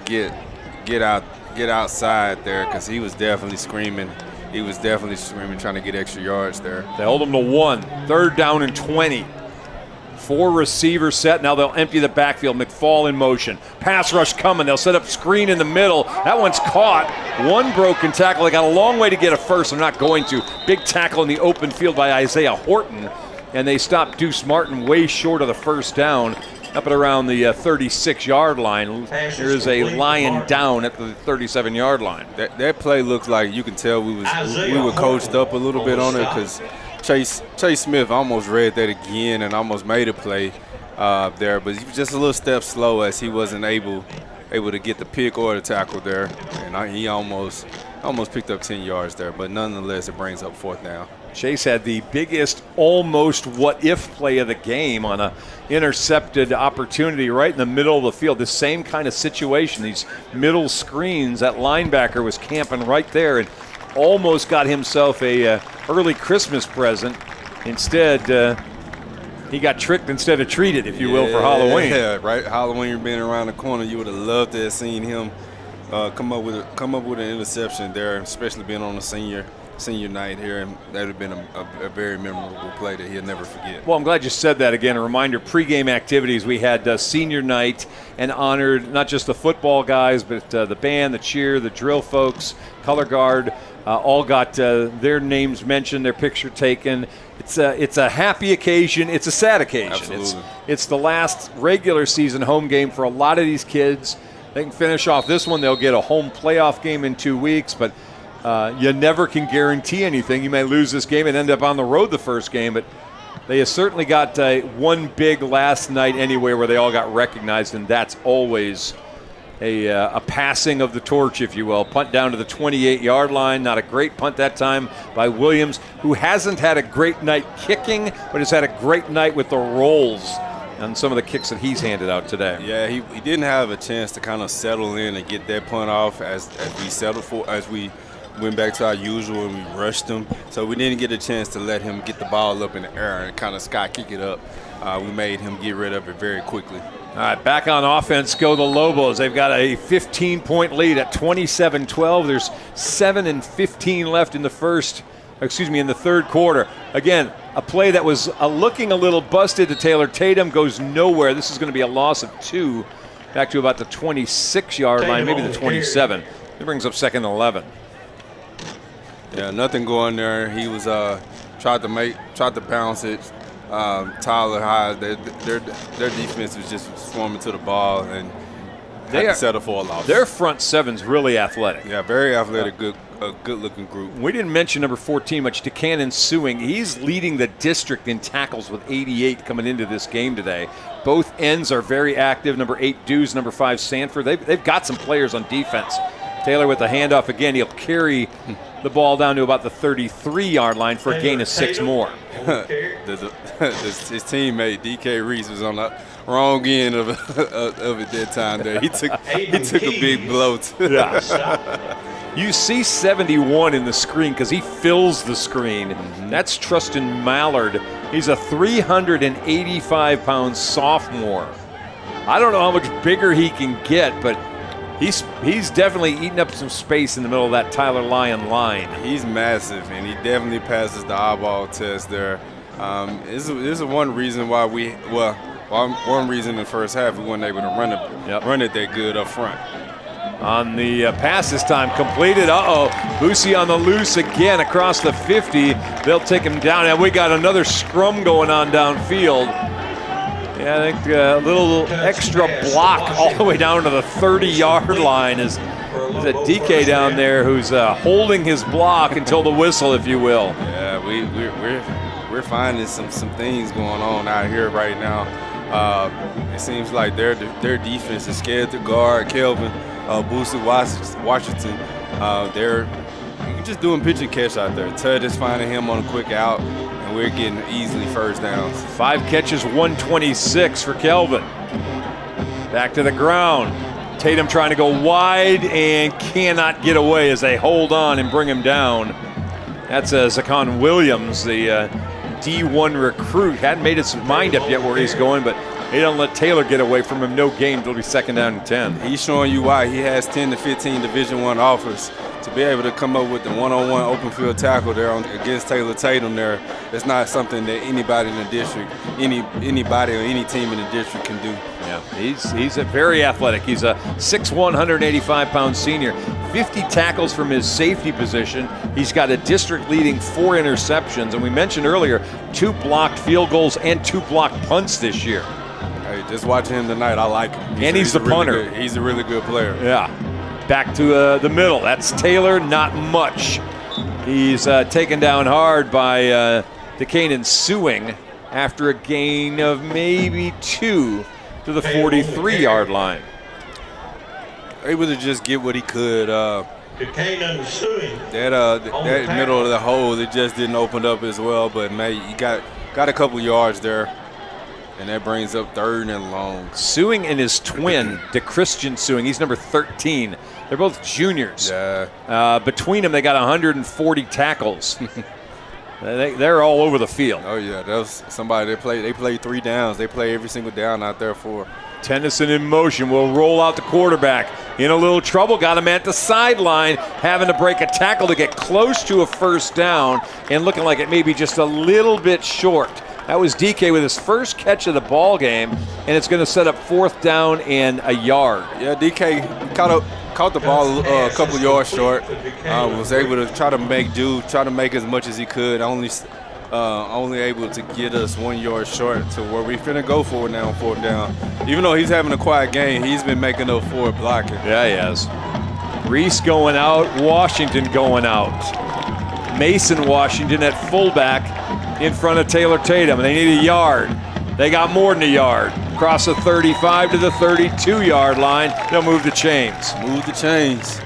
get outside there because he was definitely screaming. He was definitely screaming, trying to get extra yards there. They hold him to 1. 3rd down and 20. 4 receivers set. Now they'll empty the backfield. McFall in motion. Pass rush coming. They'll set up screen in the middle. That one's caught. 1 broken tackle. They got a long way to get a first. They're not going to. Big tackle in the open field by Isaiah Horton. And they stopped Deuce Martin way short of the first down. Up at around the 36-yard line. There is a Lion down at the 37-yard line. That play looks like you can tell we were coached up a little bit on it because Chase Smith almost read that again and almost made a play there, but he was just a little step slow as he wasn't able to get the pick or the tackle there, and he almost picked up 10 yards there, but nonetheless it brings up 4th down. Chase had the biggest almost what-if play of the game on a intercepted opportunity right in the middle of the field. The same kind of situation, these middle screens. That linebacker was camping right there and almost got himself a early Christmas present. Instead, he got tricked instead of treated, if you will, for Halloween. Yeah, right. Halloween being around the corner, you would have loved to have seen him come up with an interception there, especially being on a senior night here, and that would have been a very memorable play that he'll never forget. Well, I'm glad you said that again. A reminder, pregame activities. We had senior night and honored not just the football guys, but the band, the cheer, the drill folks, color guard, all got their names mentioned, their picture taken. It's a happy occasion. It's a sad occasion. Absolutely. It's the last regular season home game for a lot of these kids. They can finish off this one. They'll get a home playoff game in 2 weeks, but you never can guarantee anything. You may lose this game and end up on the road the first game, but they have certainly got one big last night anyway where they all got recognized, and that's always a passing of the torch, if you will. Punt down to the 28-yard line. Not a great punt that time by Williams, who hasn't had a great night kicking, but has had a great night with the rolls on some of the kicks that he's handed out today. Yeah, he didn't have a chance to kind of settle in and get that punt off as we went back to our usual and we rushed him. So we didn't get a chance to let him get the ball up in the air and kind of sky kick it up. We made him get rid of it very quickly. All right, back on offense go the Lobos. They've got a 15-point lead at 27-12. There's 7:15 left in the third quarter. Again, a play that was looking a little busted to Taylor Tatum goes nowhere. This is going to be a loss of 2, back to about the 26-yard line, maybe the 27. It brings up 2nd and 11. Yeah, nothing going there. He was tried to bounce it. Tyler High, their defense was just swarming to the ball and had to settle for a loss. Their front seven's really athletic. Yeah, very athletic, good-looking group. We didn't mention number 14 much, DeCannon Sewing. He's leading the district in tackles with 88 coming into this game today. Both ends are very active. Number 8, Dews, number 5, Sanford. They've got some players on defense. Taylor with the handoff again. He'll carry the ball down to about the 33-yard line for a gain of 6 more. His teammate, D.K. Reese, was on wrong end of it that time. There, he took a big blow. You see 71 in the screen because he fills the screen. That's Trustin Mallard. He's a 385-pound sophomore. I don't know how much bigger he can get, but he's definitely eating up some space in the middle of that Tyler Lyon line. He's massive, and he definitely passes the eyeball test there. This is one reason why one reason in the first half we weren't able to run it that good up front. On the pass this time, completed. Boosie on the loose again across the 50. They'll take him down, and we got another scrum going on downfield. Yeah, I think a little extra block all the way down to the 30-yard line is a DK down there who's holding his block until the whistle, if you will. Yeah, we're finding some things going on out here right now. It seems like their defense is scared to guard Kelvin, Boosie Washington. They're just doing pitch and catch out there. Tud is finding him on a quick out, and we're getting easily first downs. 5 catches, 126 for Kelvin. Back to the ground. Tatum trying to go wide and cannot get away as they hold on and bring him down. That's Zakan Williams, the D1 recruit. Hadn't made his mind up yet where he's going, but they don't let Taylor get away from him. No gain until he's 2nd down and 10. He's showing you why he has 10 to 15 Division I offers. To be able to come up with the one-on-one open field tackle there against Taylor Tatum there, it's not something that anybody in the district, anybody or any team in the district can do. Yeah, he's a very athletic. He's a 6'1", 185-pound senior. 50 tackles from his safety position. He's got a district-leading 4 interceptions, and we mentioned earlier 2 blocked field goals and 2 blocked punts this year. Hey, just watching him tonight, I like him. He's the punter. He's a really good player. Yeah. Back to the middle. That's Taylor, not much. He's taken down hard by DeCanan Sewing after a gain of maybe 2 to the 43-yard line. Able to just get what he could. DeCanan Sewing. That middle of the hole, it just didn't open up as well, but man, you got a couple yards there. And that brings up 3rd and long. Sewing and his twin, DeChristian Sewing, he's number 13. They're both juniors. Yeah. Between them, they got 140 tackles. They're all over the field. Oh yeah, that was somebody they play 3 downs. They play every single down out there for. Tennyson in motion will roll out the quarterback. In a little trouble, got him at the sideline, having to break a tackle to get close to a 1st down, and looking like it may be just a little bit short. That was DK with his first catch of the ball game, and it's going to set up 4th down and a yard. Yeah, DK caught the ball a couple yards short. Was able to try to make as much as he could. Only able to get us 1 yard short to where we finna go for it now on 4th down. Even though he's having a quiet game, he's been making up for it blocking. Yeah, he has. Reese going out, Washington going out. Mason Washington at fullback in front of Taylor Tatum. They need a yard. They got more than a yard. Across the 35 to the 32-yard line. They'll move the chains. Move the chains.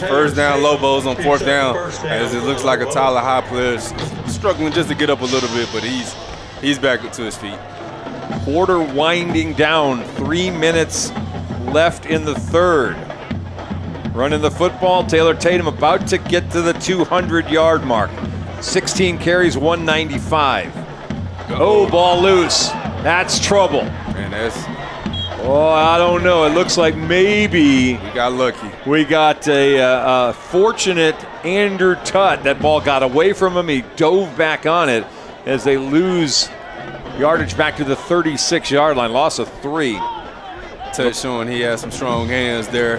1st down, Lobos on 4th down. As it looks like a Tyler High player is struggling just to get up a little bit, but he's back to his feet. Quarter winding down. 3 minutes left in the 3rd. Running the football, Taylor Tatum about to get to the 200-yard mark. 16 carries, 195. Oh, ball loose. That's trouble. Man, I don't know. It looks like maybe we got lucky. We got a fortunate Andrew Tutt. That ball got away from him. He dove back on it as they lose yardage back to the 36-yard line. Loss of 3. Tutt showing he has some strong hands there,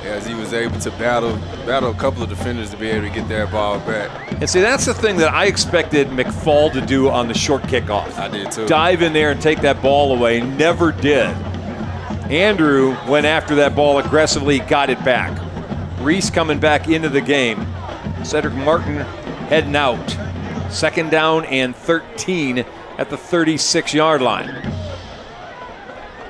as he was able to battle a couple of defenders to be able to get that ball back. And see, that's the thing that I expected McFall to do on the short kickoff. I did too. Dive in there and take that ball away. Never did. Andrew went after that ball aggressively, got it back. Reese coming back into the game. Cedric Martin heading out. 2nd down and 13 at the 36-yard line.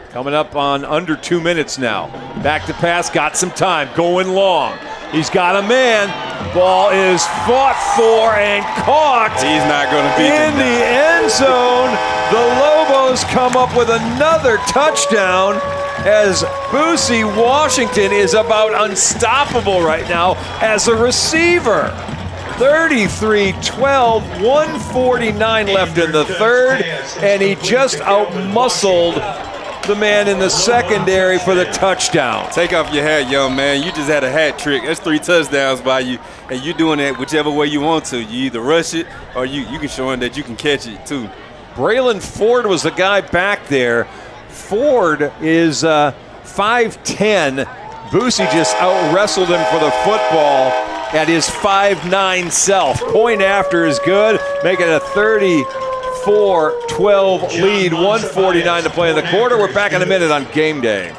Coming up on under 2 minutes now. Back to pass, got some time, going long. He's got a man. Ball is fought for and caught. He's not going to be in the end zone. The Lobos come up with another touchdown as Boosie Washington is about unstoppable right now as a receiver. 33-12, 149 left in the third, and he just outmuscled the man in the secondary for the touchdown. Take off your hat, young man. You just had a hat trick. That's 3 touchdowns by you, and you're doing that whichever way you want to. You either rush it or you can show him that you can catch it too. Braylon Ford was the guy back there. Ford is 5'10". Boosie just out-wrestled him for the football at his 5'9" self. Point after is good, making it a 34-12 lead, 149 to play in the quarter. We're back in a minute on Game Day.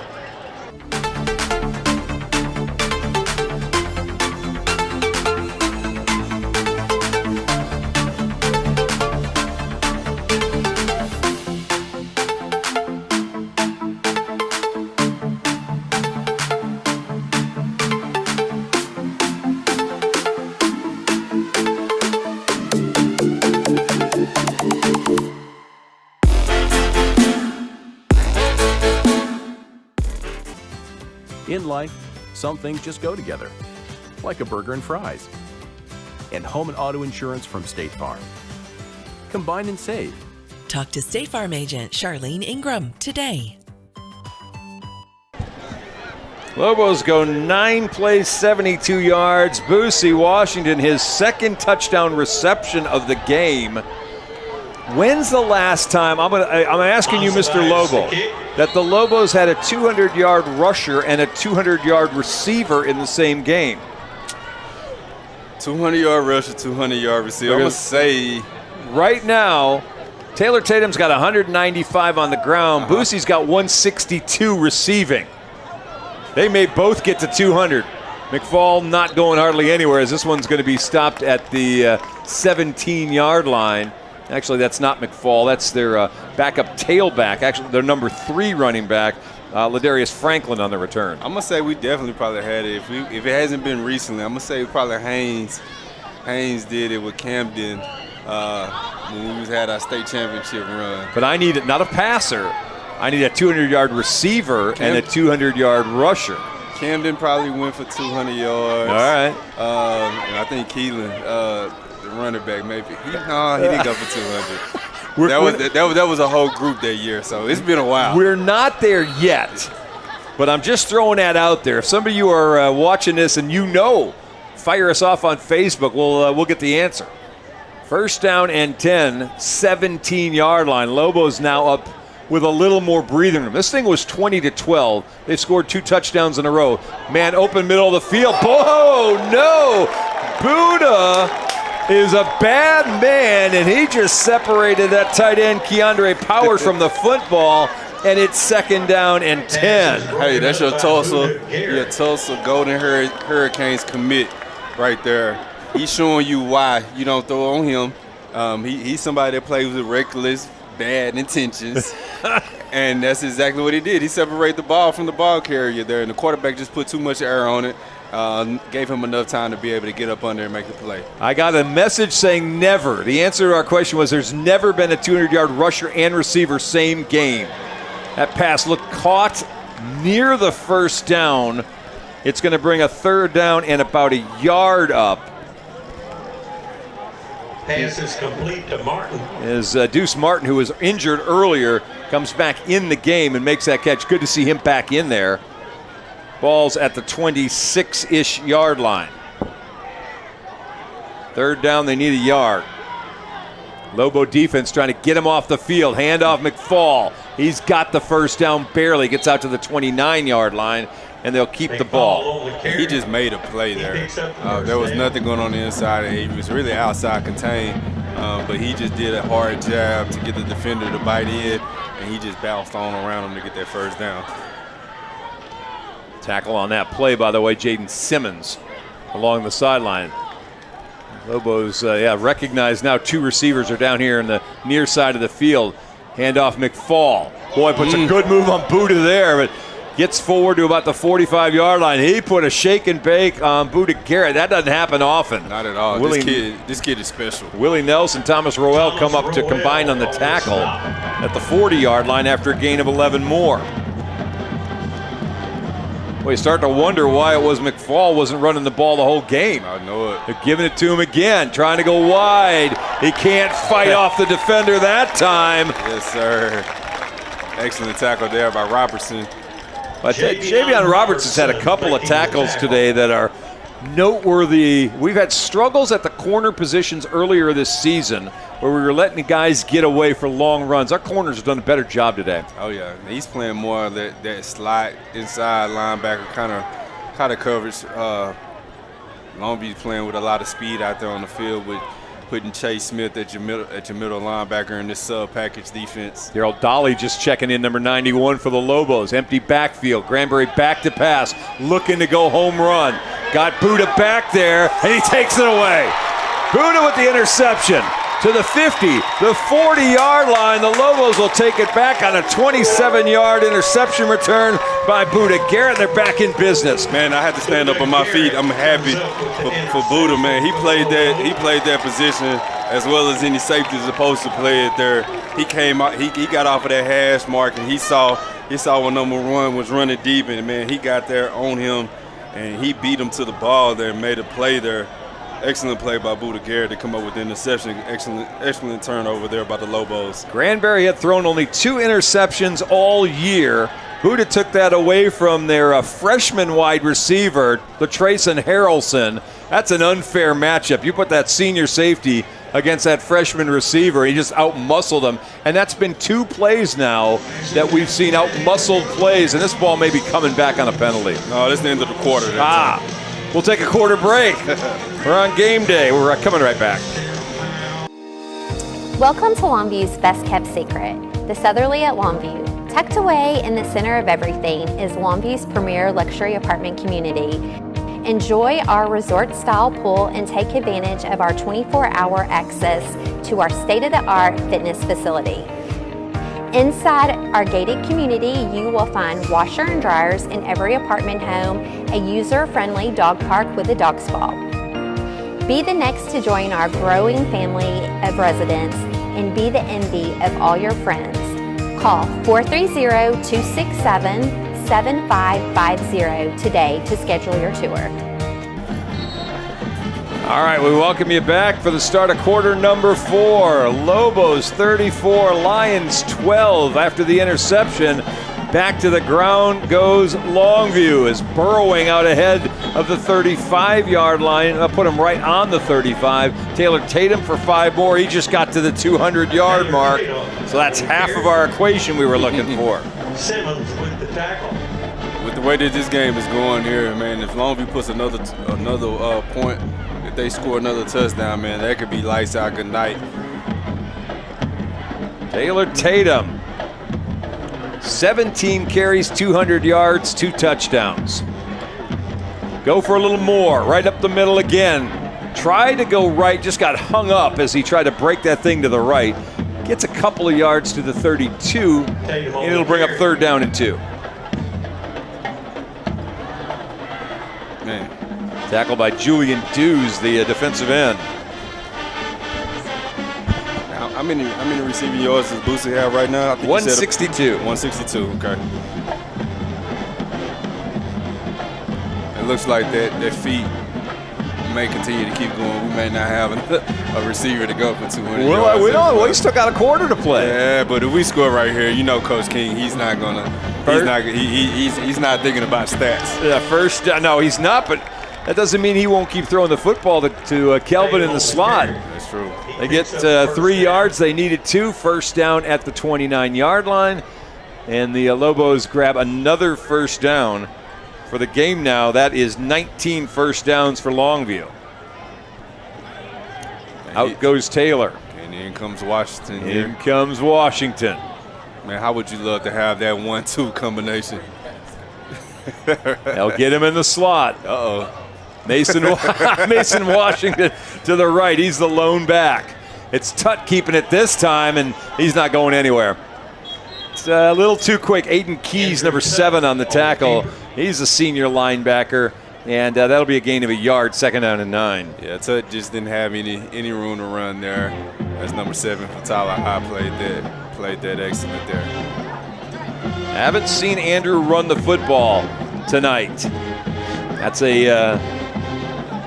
In life, some things just go together, like a burger and fries. And home and auto insurance from State Farm. Combine and save. Talk to State Farm agent Charlene Ingram today. Lobos go 9 plays, 72 yards. Boosie Washington, his second touchdown reception of the game. When's the last time, I'm asking you, Mr. Lobo, that the Lobos had a 200-yard rusher and a 200-yard receiver in the same game? 200-yard rusher, 200-yard receiver. I'm going to say right now, Taylor Tatum's got 195 on the ground. Boosie's got 162 receiving. They may both get to 200. McFall not going hardly anywhere, as this one's going to be stopped at the 17-yard line. Actually, that's not McFall. That's their backup tailback. Actually, their number 3 running back, Ladarius Franklin, on the return. I'm going to say we definitely probably had it. If it hasn't been recently, I'm going to say probably Haynes. Haynes did it with Camden when we had our state championship run. But I need not a passer. I need a 200-yard receiver and a 200-yard rusher. Camden probably went for 200 yards. All right. And I think Keelan, the running back, maybe. He didn't go for 200. That was a whole group that year, so it's been a while. We're not there yet, but I'm just throwing that out there. If some of you are watching this and fire us off on Facebook. We'll get the answer. First down and 10, 17-yard line. Lobos now up with a little more breathing room. This thing was 20-12. They've scored 2 touchdowns in a row. Man, open middle of the field. Oh, no! Buddha is a bad man, and he just separated that tight end, Keandre Powers, from the football, and it's second down and 10. Hey, that's your Tulsa Golden Hurricanes commit right there. He's showing you why you don't throw on him. He's somebody that plays with reckless, bad intentions, and that's exactly what he did. He separated the ball from the ball carrier there, and the quarterback just put too much air on it. Gave him enough time to be able to get up under and make the play. I got a message saying never. The answer to our question was there's never been a 200-yard rusher and receiver same game. That pass looked caught near the first down. It's going to bring a third down and about a yard up. Pass is complete to Martin. As Deuce Martin, who was injured earlier, comes back in the game and makes that catch. Good to see him back in there. Ball's at the 26-ish yard line. Third down, they need a yard. Lobo defense trying to get him off the field. Handoff McFall. He's got the first down barely. Gets out to the 29-yard line, and they'll keep the ball. He just made a play there. There was nothing going on the inside. He was really outside contained, but he just did a hard jab to get the defender to bite in, and he just bounced on around him to get that first down. Tackle on that play, by the way, Jaden Simmons along the sideline. Lobos, recognize now 2 receivers are down here in the near side of the field. Handoff McFall. Boy, puts a good move on Buddha there, but Gets forward to about the 45-yard line. He put a shake and bake on Buda Garrett. That doesn't happen often. Not at all. This kid is special. Willie Nelson, Thomas Roel come up to combine on the tackle at the 40-yard line after a gain of 11 more. Well, you start to wonder why it was McFall wasn't running the ball the whole game. I know it. They're giving it to him again, trying to go wide. He can't fight off the defender that time. Yes, sir. Excellent tackle there by Robertson. But Javion Robertson's had a couple of tackles today that are noteworthy. We've had struggles at the corner positions earlier this season where we were letting the guys get away for long runs. Our corners have done a better job today. Oh, yeah. He's playing more of that slide inside linebacker kind of coverage. Longview's playing with a lot of speed out there on the field with putting Chase Smith at your middle linebacker in this sub-package defense. Daryl Dolly just checking in, number 91 for the Lobos. Empty backfield. Granberry back to pass, looking to go home run. Got Buda back there, and he takes it away. Buda with the interception. To the 50, the 40-yard line. The Lobos will take it back on a 27-yard interception return by Buda Garrett. They're back in business. Man, I had to stand up on my feet. I'm happy for Buda, man. He played that position as well as any safety is supposed to play it there. He came out, he got off of that hash mark, and he saw when number 1 was running deep, and man, he got there on him, and he beat him to the ball there and made a play there. Excellent play by Buda Garrett to come up with the interception. Excellent turnover there by the Lobos. Granberry had thrown only 2 interceptions all year. Buda took that away from their freshman wide receiver, LaTrayson Harrelson. That's an unfair matchup. You put that senior safety against that freshman receiver, he just out-muscled him. And that's been 2 plays now that we've seen out-muscled plays, and this ball may be coming back on a penalty. No, this is the end of the quarter. We'll take a quarter break. We're on game day. We're coming right back. Welcome to Longview's Best Kept Secret, the Southerly at Longview. Tucked away in the center of everything is Longview's premier luxury apartment community. Enjoy our resort-style pool and take advantage of our 24-hour access to our state-of-the-art fitness facility. Inside our gated community, you will find washer and dryers in every apartment home, a user-friendly dog park with a dog spa. Be the next to join our growing family of residents and be the envy of all your friends. Call 430-267-7550 today to schedule your tour. All right, we welcome you back for the start of quarter number 4. Lobos 34, Lions 12 after the interception. Back to the ground goes Longview, is burrowing out ahead of the 35-yard line. I'll put him right on the 35. Taylor Tatum for 5 more. He just got to the 200-yard mark. So that's half of our equation we were looking for. Simmons with the tackle. With the way that this game is going here, man, if Longview puts another point, if they score another touchdown, man, that could be lights out good night. Taylor Tatum, 17 carries, 200 yards, 2 touchdowns. Go for a little more, right up the middle again. Tried to go right, just got hung up as he tried to break that thing to the right. Gets a couple of yards to the 32, and it'll bring up 3rd down and 2. Man. Tackled by Julian Dews, the defensive end. How many receiving yards does Boosie have right now? I think 162. 162, okay. It looks like that feet may continue to keep going. We may not have a receiver to go for 200 yards. We still got a quarter to play. Yeah, but if we score right here, you know Coach King, he's not gonna. He's not thinking about stats. Yeah, no, he's not, but that doesn't mean he won't keep throwing the football to Kelvin in the slot. That's true. They get 3 yards. They needed 2. 1st down at the 29-yard line. And the Lobos grab another 1st down for the game now. That is 19 1st downs for Longview. Out goes Taylor. And in comes Washington. In comes Washington. Man, how would you love to have that 1-2 combination? They'll get him in the slot. Uh-oh. Mason Washington to the right. He's the lone back. It's Tutt keeping it this time, and he's not going anywhere. It's a little too quick. Aiden Keys, number 7 on the tackle. He's a senior linebacker, and that'll be a gain of a yard, 2nd down and 9. Yeah, Tut just didn't have any room to run there. As number 7 for Tyler High played that excellent there. Haven't seen Andrew run the football tonight. That's a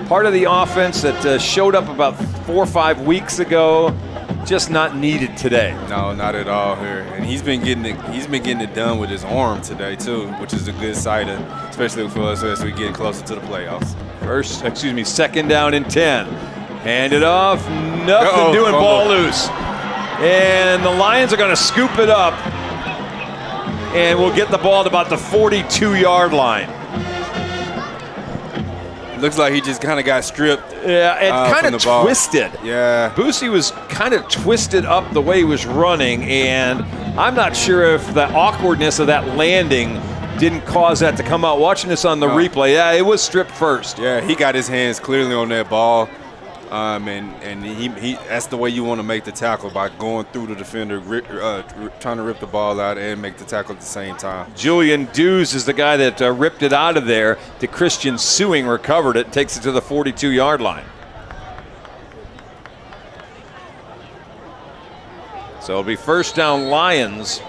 part of the offense that showed up about 4 or 5 weeks ago. Just not needed today. No, not at all here. And he's been getting it done with his arm today too, which is a good sight, especially for us as we get closer to the playoffs. 2nd down and 10. Hand it off. Nothing doing. Ball loose. And the Lions are going to scoop it up, and we'll get the ball at about the 42-yard line. Looks like he just kind of got stripped. Yeah, and kind of twisted. Yeah. Boosie was kind of twisted up the way he was running, and I'm not sure if the awkwardness of that landing didn't cause that to come out. Watching this on the replay, yeah, it was stripped first. Yeah, he got his hands clearly on that ball. And he that's the way you want to make the tackle, by going through the defender, trying to rip the ball out and make the tackle at the same time. Julian Dews is the guy that ripped it out of there. DeChristian Sewing recovered it, takes it to the 42-yard line. So it'll be 1st down Lions.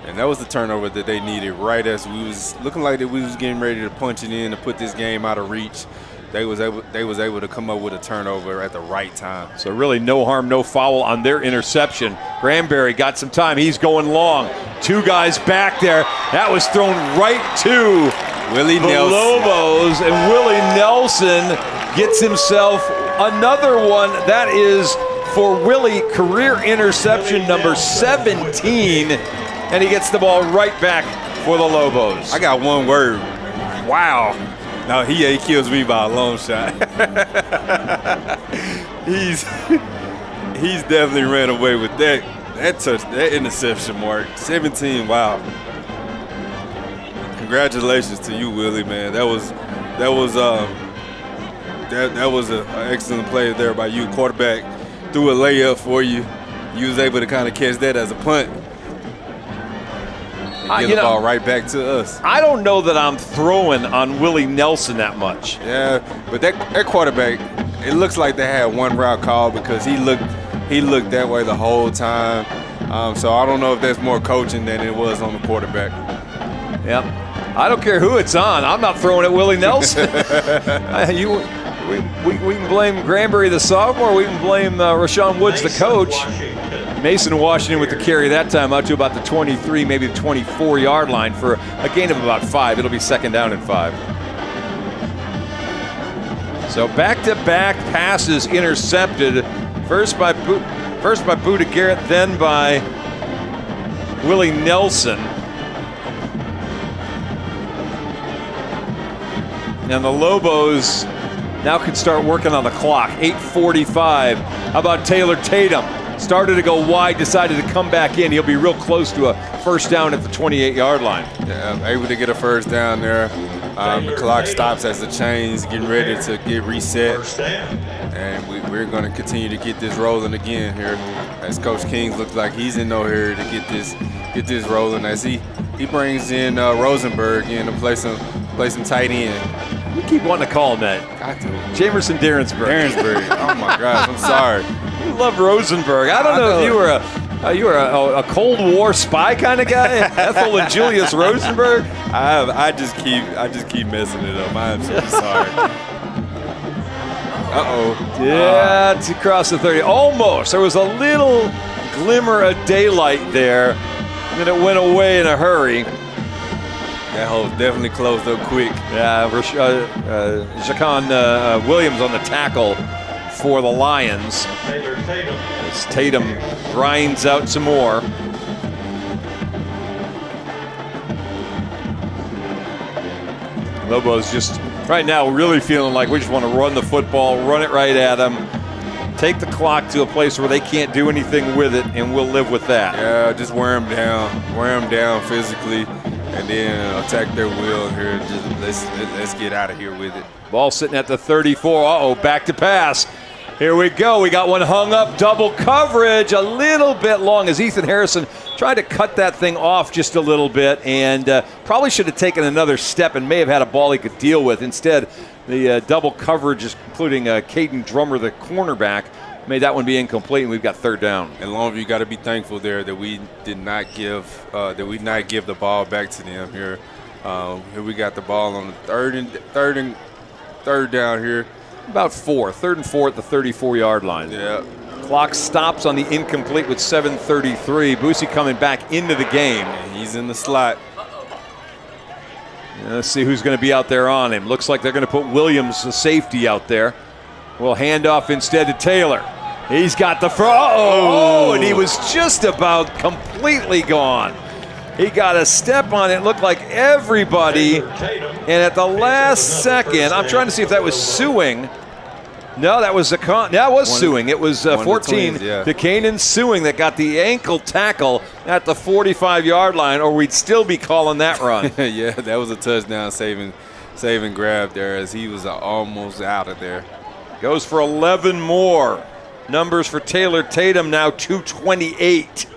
And that was the turnover that they needed right as we was looking like that we was getting ready to punch it in to put this game out of reach. They was able to come up with a turnover at the right time. So really no harm, no foul on their interception. Granberry got some time. He's going long. 2 guys back there. That was thrown right to Willie Nelson. Lobos, and Willie Nelson gets himself another one. That is for Willie, career interception number 17, and he gets the ball right back for the Lobos. I got one word. Wow. No, he kills me by a long shot. he's definitely ran away with that interception mark. 17, wow. Congratulations to you, Willie, man. That was an excellent play there by you. Quarterback threw a layup for you. You was able to kind of catch that as a punt. Get the ball right back to us. I don't know that I'm throwing on Willie Nelson that much. Yeah, but that quarterback, it looks like they had one route called because he looked that way the whole time. So I don't know if that's more coaching than it was on the quarterback. Yep. I don't care who it's on. I'm not throwing at Willie Nelson. We can blame Granberry the sophomore. We can blame Rashawn Woods the coach. Mason Washington with the carry that time out to about the 23, maybe the 24-yard line for a gain of about 5. It'll be 2nd down and 5. So back-to-back passes intercepted. First by Buda Garrett, then by Willie Nelson. And the Lobos now can start working on the clock. 8:45. How about Taylor Tatum? Started to go wide, decided to come back in. He'll be real close to a 1st down at the 28-yard line. Yeah, able to get a 1st down there. The clock stops as the chains getting ready to get reset. And we're going to continue to get this rolling again here, as Coach King looks like he's in no hurry to get this rolling, as he brings in Rosenberg in to play some tight end. We keep wanting to call him that. Got to. Jamerson Derensburg. Oh my gosh, I'm sorry. You love Rosenberg. I don't know if you were a Cold War spy kind of guy. Ethel and Julius Rosenberg. I just keep messing it up. I am so sorry. Yeah, to cross the 30. Almost. There was a little glimmer of daylight there, and then it went away in a hurry. That hole definitely closed up quick. Yeah, Jaquan Williams on the tackle for the Lions. As Tatum grinds out some more. Lobos just right now really feeling like we just want to run the football, run it right at them, take the clock to a place where they can't do anything with it, and we'll live with that. Yeah, just wear them down physically, and then attack their will here. Just let's get out of here with it. Ball sitting at the 34. Back to pass. Here we go. We got one hung up, double coverage, a little bit long as Ethan Harrison tried to cut that thing off just a little bit and probably should have taken another step and may have had a ball he could deal with. Instead, the double coverage, including Caden Drummer, the cornerback, made that one be incomplete, and we've got third down. And Longview got to be thankful there that we did not give the ball back to them here. Here we got the ball on the third down here. About third and four at the 34-yard line. Yeah. Clock stops on the incomplete with 7:33. Boosie coming back into the game. And he's in the slot. Let's see who's going to be out there on him. Looks like they're going to put Williams, the safety, out there. We'll hand off instead to Taylor. He's got the and he was just about completely gone. He got a step on it, looked like everybody, and at the last second, I'm trying to see if that was suing. No, that was suing. It was 14 to Kanan Suing that got the ankle tackle at the 45-yard line, or we'd still be calling that run. Yeah, that was a touchdown saving grab there as he was almost out of there. Goes for 11 more. Numbers for Taylor Tatum now 228.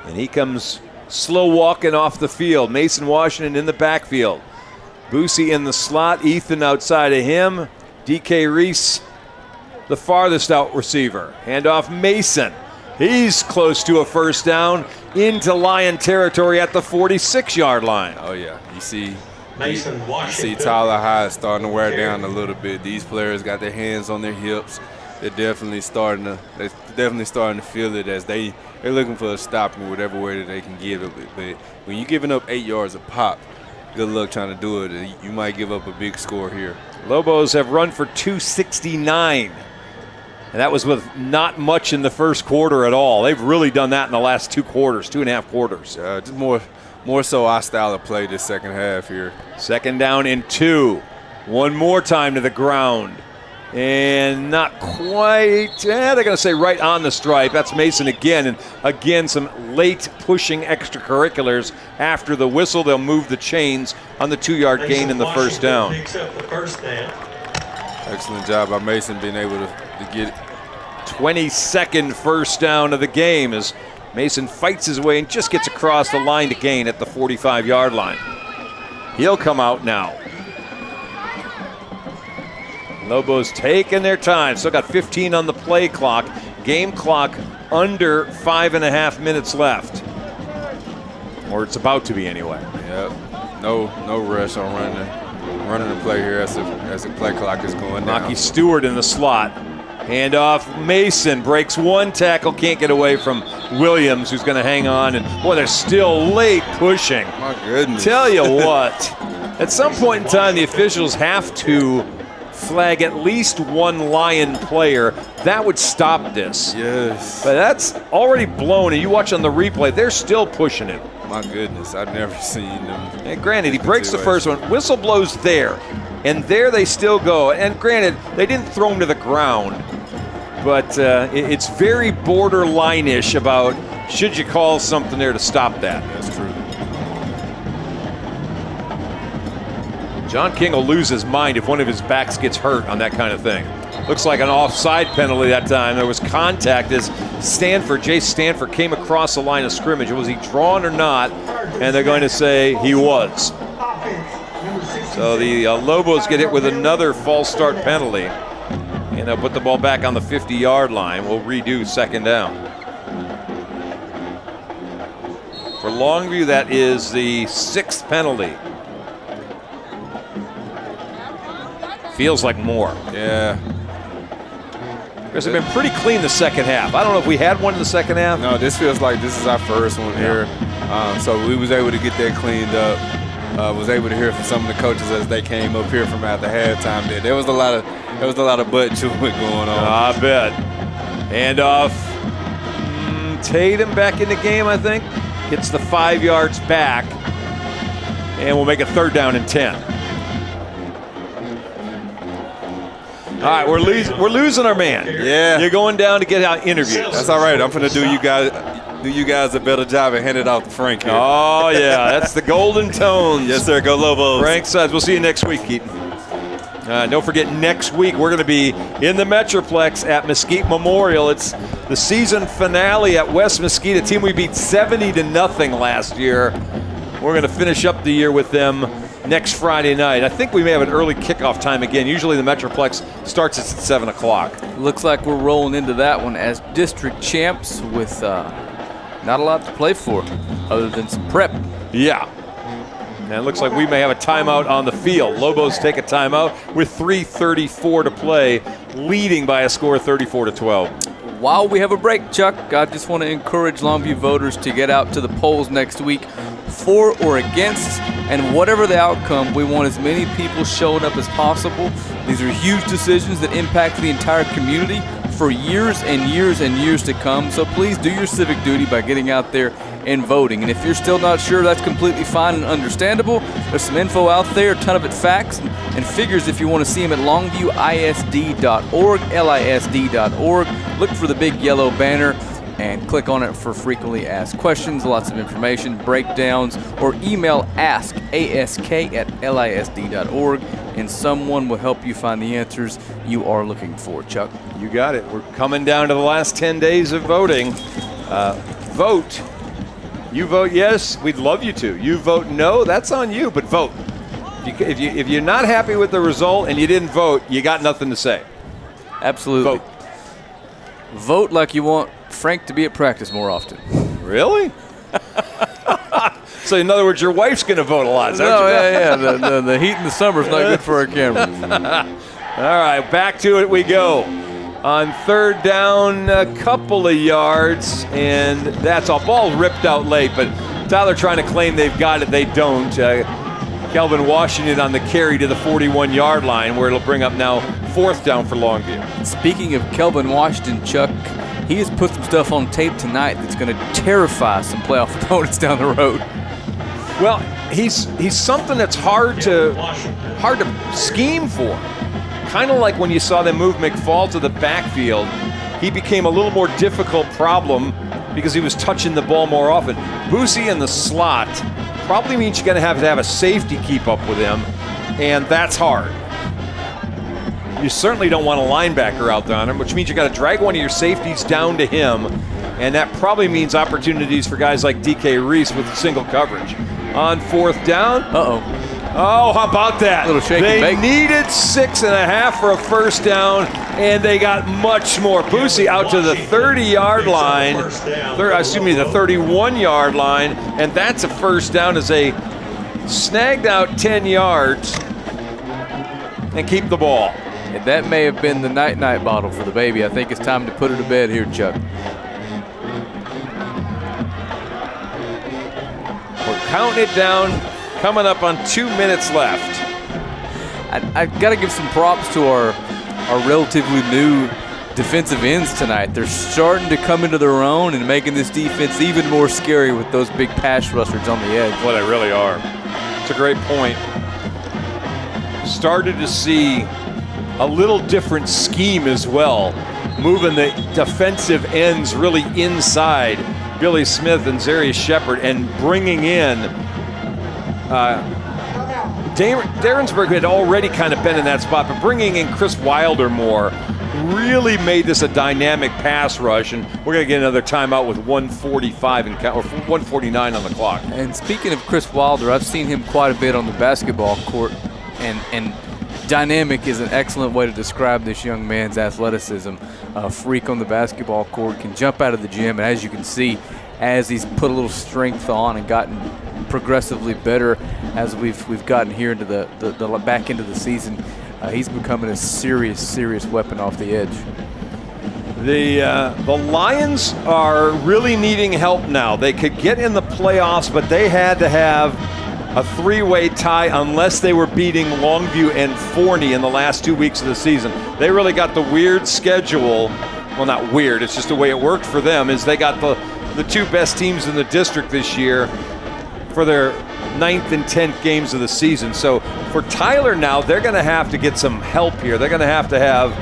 And he comes slow walking off the field. Mason Washington in the backfield. Boosie in the slot. Ethan outside of him. DK Reese, the farthest out receiver. Handoff Mason. He's close to a first down into Lion territory at the 46-yard line. Oh, yeah. You see Tyler Hyde starting to wear down a little bit. These players got their hands on their hips. They're definitely starting to feel it as they're looking for a stop in whatever way that they can give it. But when you're giving up 8 yards a pop, good luck trying to do it. You might give up a big score here. Lobos have run for 269. And that was with not much in the first quarter at all. They've really done that in the last 2 quarters, 2.5 quarters. Just more so our style of play this second half here. Second down and 2. One more time to the ground. And not quite. They're going to say right on the stripe. That's Mason again. And again, some late pushing extracurriculars. After the whistle, they'll move the chains on the 2-yard gain in the first down. Excellent job by Mason being able to get it. 22nd first down of the game as Mason fights his way and just gets across the line to gain at the 45-yard line. He'll come out now. Lobos taking their time. Still got 15 on the play clock. Game clock under 5.5 minutes left. Or it's about to be anyway. Yep. No rush on running the play here as the play clock is going down. Rocky Stewart in the slot. Handoff Mason. Breaks one tackle. Can't get away from Williams, who's going to hang on. And boy, they're still late pushing. My goodness. Tell you what. At some point in time, the officials have to flag at least one Lion player. That would stop this. Yes. But that's already blown, and you watch on the replay, they're still pushing it. My goodness, I've never seen them. And granted, he breaks the first one. Whistle blows there, and there they still go. And granted, they didn't throw him to the ground, but it's very borderline-ish about should you call something there to stop that. That's true. John King will lose his mind if one of his backs gets hurt on that kind of thing. Looks like an offside penalty that time. There was contact as Jace Stanford came across the line of scrimmage. Was he drawn or not? And they're going to say he was. So the Lobos get hit with another false start penalty. And they'll put the ball back on the 50-yard line. We'll redo second down. For Longview, that is the 6th penalty. Feels like more. Yeah. Because they've been pretty clean the second half. I don't know if we had one in the second half. No, this feels like this is our first one here. So we was able to get that cleaned up. Was able to hear from some of the coaches as they came up here from after halftime. There was a lot of butt chewing going on. I bet. And Tatum back in the game, I think. Gets the 5 yards back. And we'll make a third down and 10. All right, we're losing our man. Yeah. You're going down to get out interviews. That's all right. I'm going to do you guys a better job and hand it off to Frank here. Oh, yeah. That's the golden tones. Yes, sir. Go Lobos. Frank Sides. We'll see you next week, Keaton. Don't forget, next week we're going to be in the Metroplex at Mesquite Memorial. It's the season finale at West Mesquite, a team we beat 70-0 last year. We're going to finish up the year with them next Friday night. I think we may have an early kickoff time again. Usually the Metroplex starts at 7 o'clock. Looks like we're rolling into that one as district champs with not a lot to play for other than some prep. Yeah. And it looks like we may have a timeout on the field. Lobos take a timeout with 3:34 to play, leading by a score of 34-12. While we have a break, Chuck, I just want to encourage Longview voters to get out to the polls next week, for or against, and whatever the outcome, we want as many people showing up as possible. These are huge decisions that impact the entire community for years and years and years to come. So please do your civic duty by getting out there and voting. And if you're still not sure, that's completely fine and understandable. There's some info out there, a ton of it facts and figures if you want to see them at longviewisd.org, lisd.org. Look for the big yellow banner and click on it for frequently asked questions, lots of information, breakdowns, or email ask@lisd.org, and someone will help you find the answers you are looking for. Chuck? You got it. We're coming down to the last 10 days of voting. Vote. You vote yes, we'd love you to. You vote no, that's on you, but vote. If you're not happy with the result and you didn't vote, you got nothing to say. Absolutely. Vote. Vote like you want Frank to be at practice more often. Really? So in other words, your wife's going to vote a lot. Is that No, what yeah. The heat in the summer is not good for our cameras. All right, back to it we go. On third down, a couple of yards, and that's all. Ball ripped out late, but Tyler trying to claim they've got it. They don't. Kelvin Washington on the carry to the 41-yard line, where it'll bring up now fourth down for Longview. Speaking of Kelvin Washington, Chuck, he has put some stuff on tape tonight that's going to terrify some playoff opponents down the road. Well, he's something that's hard to scheme for. Kind of like when you saw them move McFall to the backfield, he became a little more difficult problem because he was touching the ball more often. Boosie in the slot probably means you're going to have a safety keep up with him, and that's hard. You certainly don't want a linebacker out there on him, which means you got to drag one of your safeties down to him, and that probably means opportunities for guys like DK Reese with single coverage. On fourth down. Oh, how about that? Little shake and They bake. needed 6.5 for a first down, and they got much more. Boosie out to the 30-yard line, the 31-yard line, and that's a first down as they snagged out 10 yards and keep the ball. And that may have been the night-night bottle for the baby. I think it's time to put her to bed here, Chuck. We're counting it down, coming up on 2 minutes left. I've got to give some props to our relatively new defensive ends tonight. They're starting to come into their own and making this defense even more scary with those big pass rushers on the edge. Well, they really are. It's a great point. Started to see a little different scheme as well, moving the defensive ends really inside Billy Smith and Zarius Shepard and bringing in Darrensburg had already kind of been in that spot, but bringing in Chris Wilder more really made this a dynamic pass rush, and we're going to get another timeout with 1:49 on the clock. And speaking of Chris Wilder, I've seen him quite a bit on the basketball court, and dynamic is an excellent way to describe this young man's athleticism. A freak on the basketball court, can jump out of the gym, and as you can see, as he's put a little strength on and gotten progressively better as we've gotten here into the back end of the season, he's becoming a serious weapon off the edge. The Lions are really needing help now. They could get in the playoffs, but they had to have a three-way tie unless they were beating Longview and Forney in the last 2 weeks of the season. They really got the weird schedule. Well, not weird, it's just the way it worked for them, is they got the two best teams in the district this year for their 9th and 10th games of the season. So for Tyler now, they're going to have to get some help here. They're going to have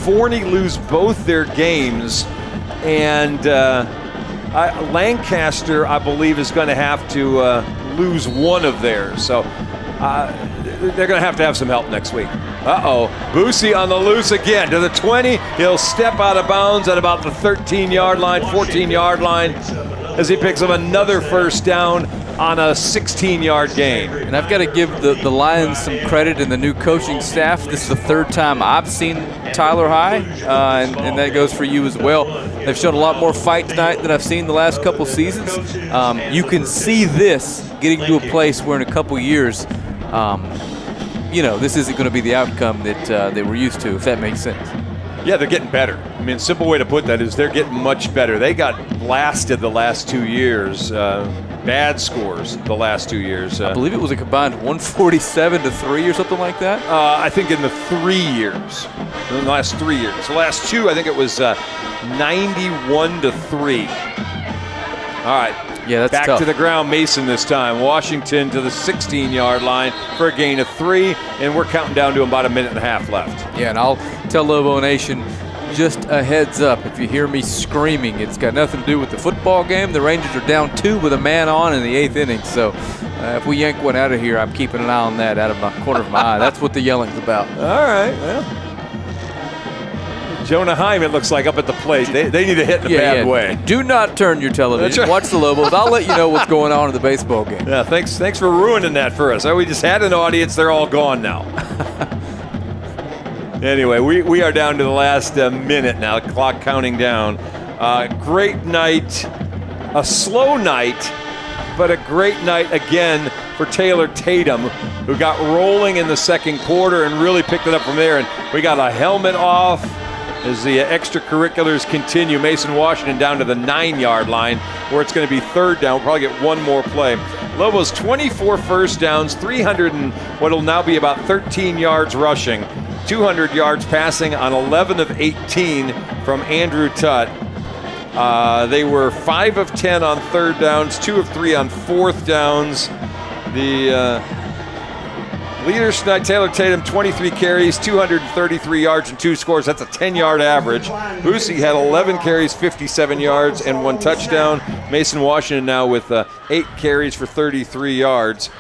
Forney lose both their games, and Lancaster, I believe, is going to have to lose one of theirs. So they're going to have some help next week. Uh-oh. Boosie on the loose again to the 20. He'll step out of bounds at about the 13-yard line, 14-yard line as he picks up another first down on a 16-yard gain. And I've got to give the Lions some credit and the new coaching staff. This is the third time I've seen Tyler High, and that goes for you as well. They've shown a lot more fight tonight than I've seen the last couple seasons. You can see this getting to a place where in a couple years, this isn't going to be the outcome that they were used to, if that makes sense. Yeah, they're getting better. I mean, a simple way to put that is they're getting much better. They got blasted the last 2 years. Bad scores the last 2 years. I believe it was a combined 147-3 or something like that. I think in the 3 years. In the last 3 years. The last two, I think it was 91-3. All right. Yeah, that's back tough. to the ground, Mason this time. Washington to the 16-yard line for a gain of 3, and we're counting down to about a minute and a half left. Yeah, and I'll tell Lobo Nation, just a heads up, if you hear me screaming, it's got nothing to do with the football game. The Rangers are down 2 with a man on in the 8th inning, so if we yank one out of here, I'm keeping an eye on that out of my corner of my eye. That's what the yelling's about. All right, well. Jonah Heim, it looks like, up at the plate. They need to hit in a bad way. Do not turn your television. Right. Watch the Lobos. I'll let you know what's going on in the baseball game. Yeah, thanks for ruining that for us. We just had an audience. They're all gone now. Anyway, we are down to the last minute now. Clock counting down. Great night. A slow night, but a great night again for Taylor Tatum, who got rolling in the second quarter and really picked it up from there. And we got a helmet off as the extracurriculars continue. Mason Washington down to the 9-yard line where it's going to be third down. We'll probably get one more play. Lobos 24 first downs, 300 and what will now be about 13 yards rushing, 200 yards passing on 11 of 18 from Andrew Tutt. They were 5 of 10 on third downs, 2 of 3 on fourth downs. The leaders tonight, Taylor Tatum, 23 carries, 233 yards and 2 scores. That's a 10-yard average. Boosie had 11 carries, 57 yards, and 1 touchdown. Mason Washington now with 8 carries for 33 yards.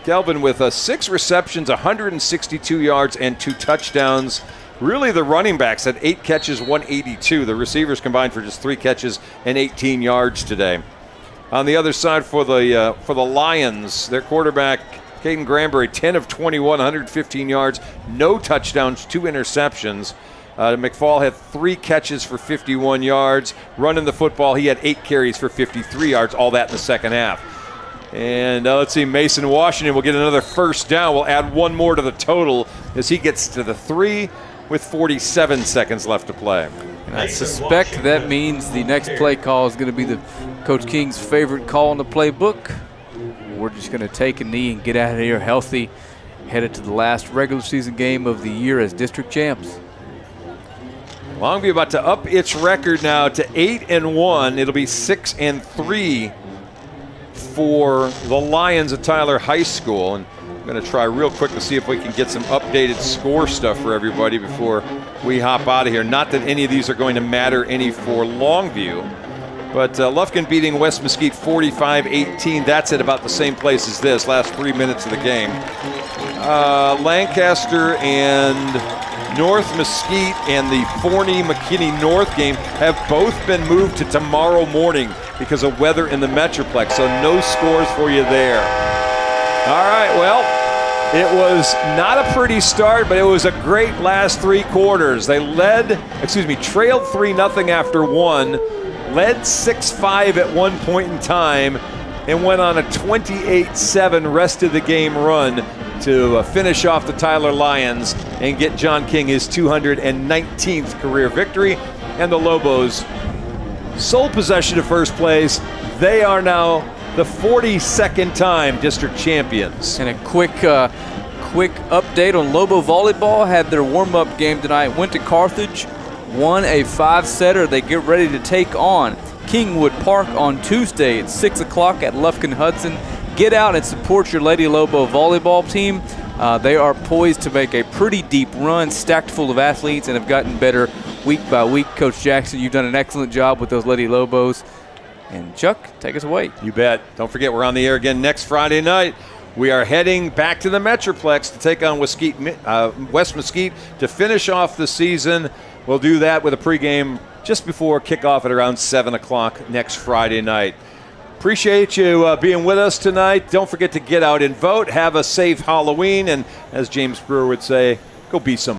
Kelvin with 6 receptions, 162 yards, and 2 touchdowns. Really, the running backs had 8 catches, 182. The receivers combined for just 3 catches and 18 yards today. On the other side for the Lions, their quarterback, Caden Granberry, 10 of 21, 115 yards, no touchdowns, 2 interceptions. McFall had 3 catches for 51 yards. Running the football, he had 8 carries for 53 yards, all that in the second half. And let's see, Mason Washington will get another first down. We'll add 1 more to the total as he gets to the 3 with 47 seconds left to play. And I suspect that means the next play call is going to be the Coach King's favorite call in the playbook. We're just going to take a knee and get out of here healthy, headed to the last regular season game of the year as district champs. Longview about to up its record now to 8-1. It'll be 6-3 for the Lions at Tyler High School. And I'm going to try real quick to see if we can get some updated score stuff for everybody before we hop out of here. Not that any of these are going to matter any for Longview. But Lufkin beating West Mesquite 45-18. That's at about the same place as this, last 3 minutes of the game. Lancaster and North Mesquite and the Forney-McKinney North game have both been moved to tomorrow morning because of weather in the Metroplex, so no scores for you there. All right, well, it was not a pretty start, but it was a great last 3 quarters. They trailed 3-0 after 1, led 6-5 at one point in time, and went on a 28-7 rest of the game run to finish off the Tyler Lions and get John King his 219th career victory. And the Lobos, sole possession of first place. They are now the 42nd time district champions. And a quick update on Lobo Volleyball. Had their warm-up game tonight. Went to Carthage, won a 5-setter. They get ready to take on Kingwood Park on Tuesday at 6 o'clock at Lufkin Hudson. Get out and support your Lady Lobo volleyball team. They are poised to make a pretty deep run, stacked full of athletes, and have gotten better week by week. Coach Jackson, you've done an excellent job with those Lady Lobos. And Chuck, take us away. You bet. Don't forget, we're on the air again next Friday night We are heading back to the Metroplex to take on West Mesquite to finish off the season. We'll do that with a pregame just before kickoff at around 7 o'clock next Friday night. Appreciate you being with us tonight. Don't forget to get out and vote. Have a safe Halloween. And as James Brewer would say, go be some